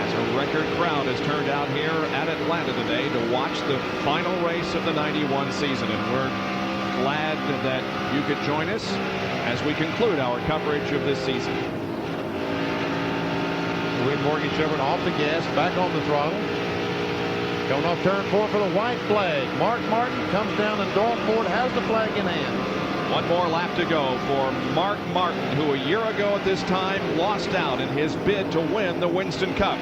As a record crowd has turned out here at Atlanta today to watch the final race of the 91 season, and we're glad that you could join us as we conclude our coverage of this season. With Morgan Shepherd off the gas, back on the throttle. Going off turn 4 for the white flag. Mark Martin comes down and Doyle Ford has the flag in hand. 1 more lap to go for Mark Martin, who a year ago at this time lost out in his bid to win the Winston Cup.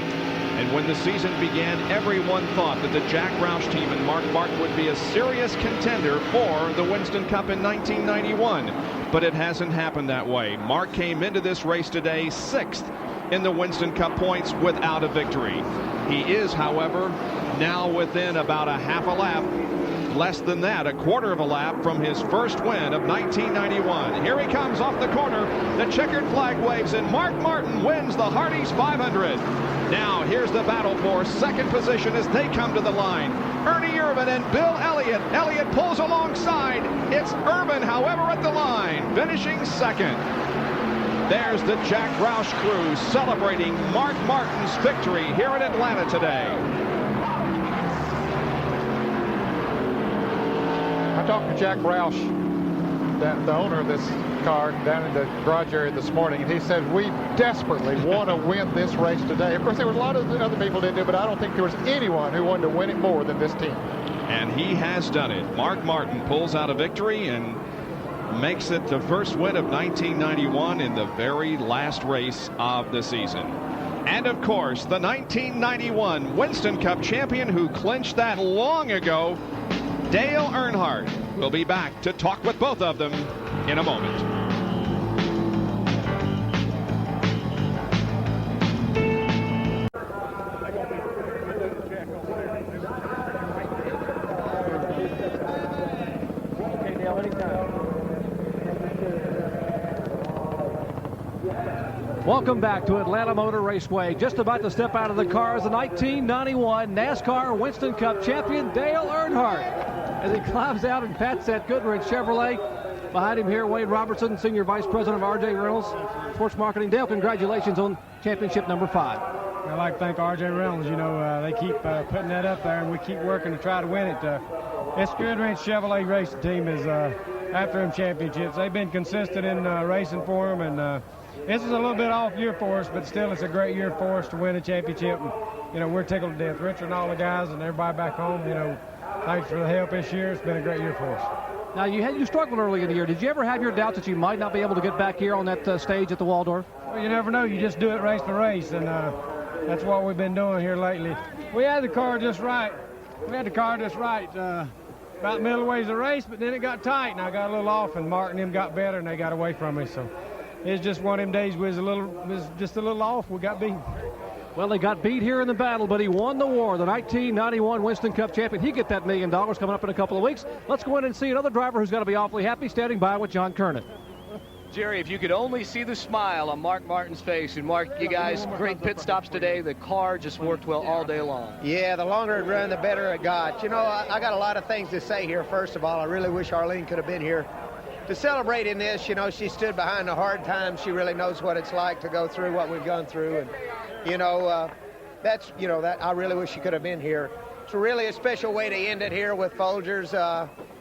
And when the season began, everyone thought that the Jack Roush team and Mark Martin would be a serious contender for the Winston Cup in 1991. But it hasn't happened that way. Mark came into this race today 6th in the Winston Cup points without a victory. He is, however, now within about a half a lap, less than that, a quarter of a lap from his first win of 1991. Here he comes off the corner. The checkered flag waves, and Mark Martin wins the Hardee's 500. Now here's the battle for second position as they come to the line. Ernie Irvan and Bill Elliott. Elliott pulls alongside. It's Irvan, however, at the line, finishing second. There's the Jack Roush crew celebrating Mark Martin's victory here in Atlanta today. I talked to Jack Roush, the owner of this car, down in the garage area this morning, and he said, we desperately want to win this race today. Of course, there was a lot of other people that did, but I don't think there was anyone who wanted to win it more than this team. And he has done it. Mark Martin pulls out a victory and makes it the first win of 1991 in the very last race of the season. And of course, the 1991 Winston Cup champion who clinched that long ago, Dale Earnhardt. We'll be back to talk with both of them in a moment. Welcome back to Atlanta Motor Raceway. Just about to step out of the car is the 1991 NASCAR Winston Cup champion Dale Earnhardt as he climbs out and pats that Goodwrench Chevrolet. Behind him here, Wade Robertson, Senior Vice President of RJ Reynolds Sports Marketing. Dale, congratulations on championship number 5. I'd like to thank RJ Reynolds. You know, they keep putting that up there, and we keep working to try to win it. This Goodwrench Chevrolet racing team is after them championships. They've been consistent in racing for them, and this is a little bit off year for us, but still it's a great year for us to win a championship. And, you know, we're tickled to death. Richard and all the guys and everybody back home, you know, thanks for the help this year. It's been a great year for us. Now, you struggled early in the year. Did you ever have your doubts that you might not be able to get back here on that stage at the Waldorf? Well, you never know. You just do it race to race, and that's what we've been doing here lately. We had the car just right. About middle ways of the race, but then it got tight, and I got a little off, and Mark and them got better, and they got away from me. So it's just one of them days was just a little off. We got beat. Well, they got beat here in the battle, but he won the war. The 1991 Winston Cup champion. He get that $1 million coming up in a couple of weeks. Let's go in and see another driver who's going to be awfully happy standing by with John Kernan. Jerry, if you could only see the smile on Mark Martin's face. And Mark, you guys, great pit stops today. The car just worked well all day long. Yeah, the longer it ran, the better it got. You know, I got a lot of things to say here. First of all, I really wish Arlene could have been here to celebrate in this. You know, she stood behind the hard times. She really knows what it's like to go through what we've gone through. And, you know, that I really wish she could have been here. It's really a special way to end it here with Folgers,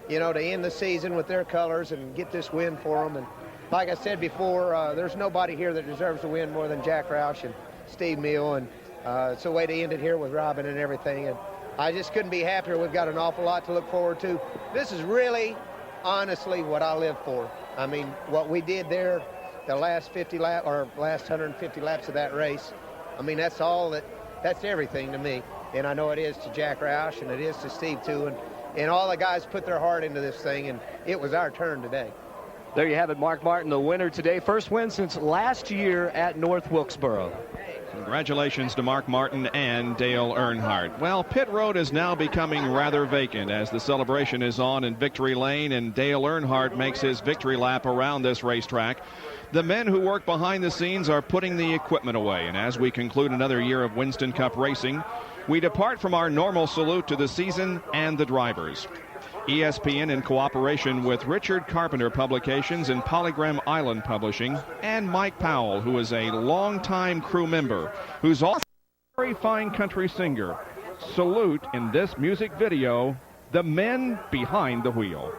you know, to end the season with their colors and get this win for them. And like I said before, there's nobody here that deserves to win more than Jack Roush and Steve Mill. And it's a way to end it here with Robin and everything. And I just couldn't be happier. We've got an awful lot to look forward to. This is really, honestly, what I live for. I mean, what we did there, the last 150 laps of that race, I mean, that's everything to me. And I know it is to Jack Roush, and it is to Steve, too. And all the guys put their heart into this thing, and it was our turn today. There you have it, Mark Martin, the winner today. First win since last year at North Wilkesboro. Congratulations to Mark Martin and Dale Earnhardt. Well, pit road is now becoming rather vacant as the celebration is on in victory lane, and Dale Earnhardt makes his victory lap around this racetrack. The men who work behind the scenes are putting the equipment away, and as we conclude another year of Winston Cup racing, we depart from our normal salute to the season and the drivers. ESPN, in cooperation with Richard Carpenter Publications and Polygram Island Publishing, and Mike Powell, who is a longtime crew member, who's also a very fine country singer, salute in this music video the men behind the wheel.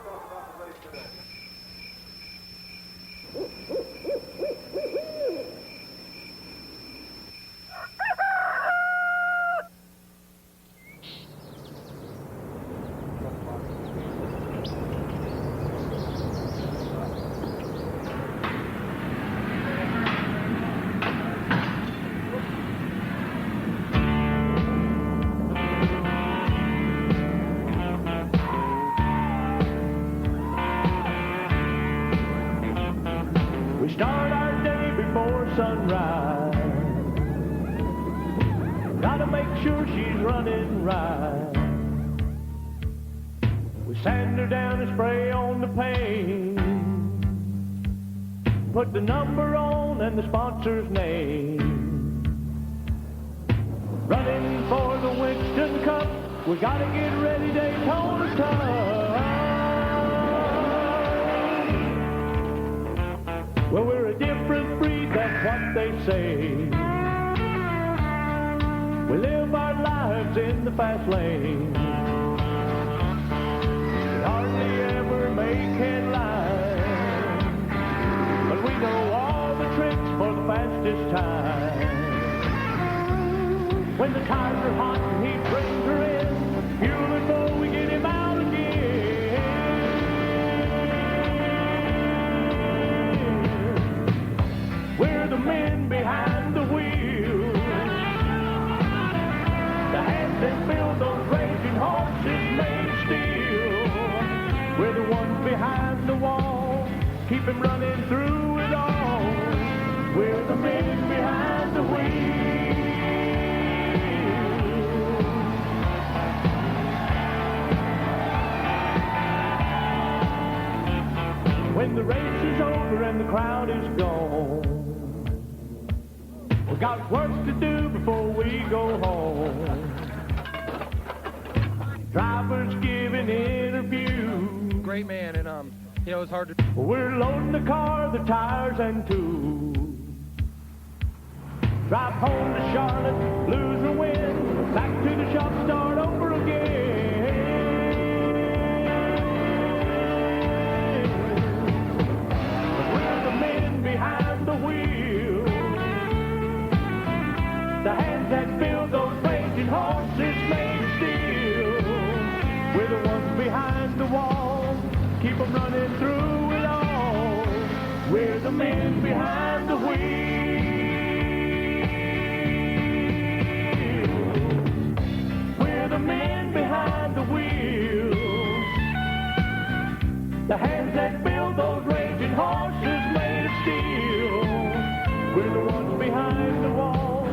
Start our day before sunrise. Gotta make sure she's running right. We sand her down and spray on the paint. Put the number on and the sponsor's name. Running for the Winston Cup. We gotta get ready, Daytona Cup. Well, we're a different breed, that's what they say. We live our lives in the fast lane. We hardly ever make headlines, but we know all the tricks for the fastest time. When the tires are hot and he brings her in, fuel it before we get him out again. We're the men behind the wheel. The hands that build those raging horses made of steel. We're the ones behind the wall, keep him running through it all. We're the men behind the wheel. When the race is over and the crowd is gone, We got work to do before we go home. Drivers giving interviews. Great man, and it's hard to. We're loading the car, the tires and tools. Drive home to Charlotte, lose or win. Back to the shop, start over again. We're the men behind the wheel. The hands that build those raging horses made of steel. We're the ones behind the wall, keep them running through it all. We're the men behind the wheel. We're the men behind the wheel. The hands that build those raging horses made of steel. We're the ones behind the wall,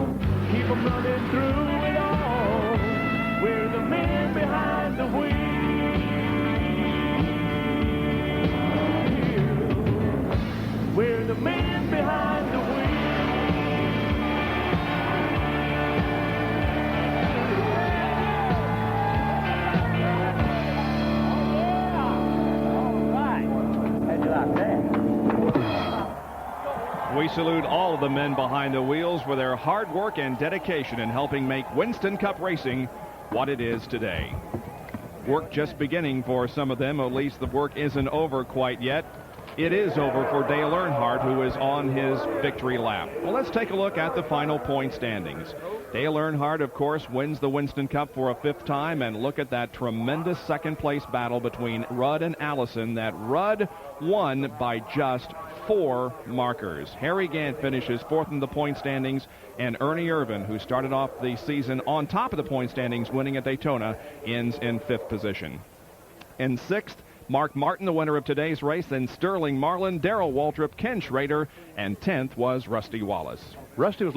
keep them running through it all. We're the men behind the wheel. We're the men behind the wheel. We salute all of the men behind the wheels for their hard work and dedication in helping make Winston Cup racing what it is today. Work just beginning for some of them. At least the work isn't over quite yet. It is over for Dale Earnhardt, who is on his victory lap. Well, let's take a look at the final point standings. Dale Earnhardt, of course, wins the Winston Cup for a 5th time, and look at that tremendous second-place battle between Rudd and Allison. That Rudd won by just 4 markers. Harry Gant finishes 4th in the point standings, and Ernie Irvin, who started off the season on top of the point standings, winning at Daytona, ends in 5th position. In 6th, Mark Martin, the winner of today's race, then Sterling Marlin, Darrell Waltrip, Ken Schrader, and 10th was Rusty Wallace. Rusty was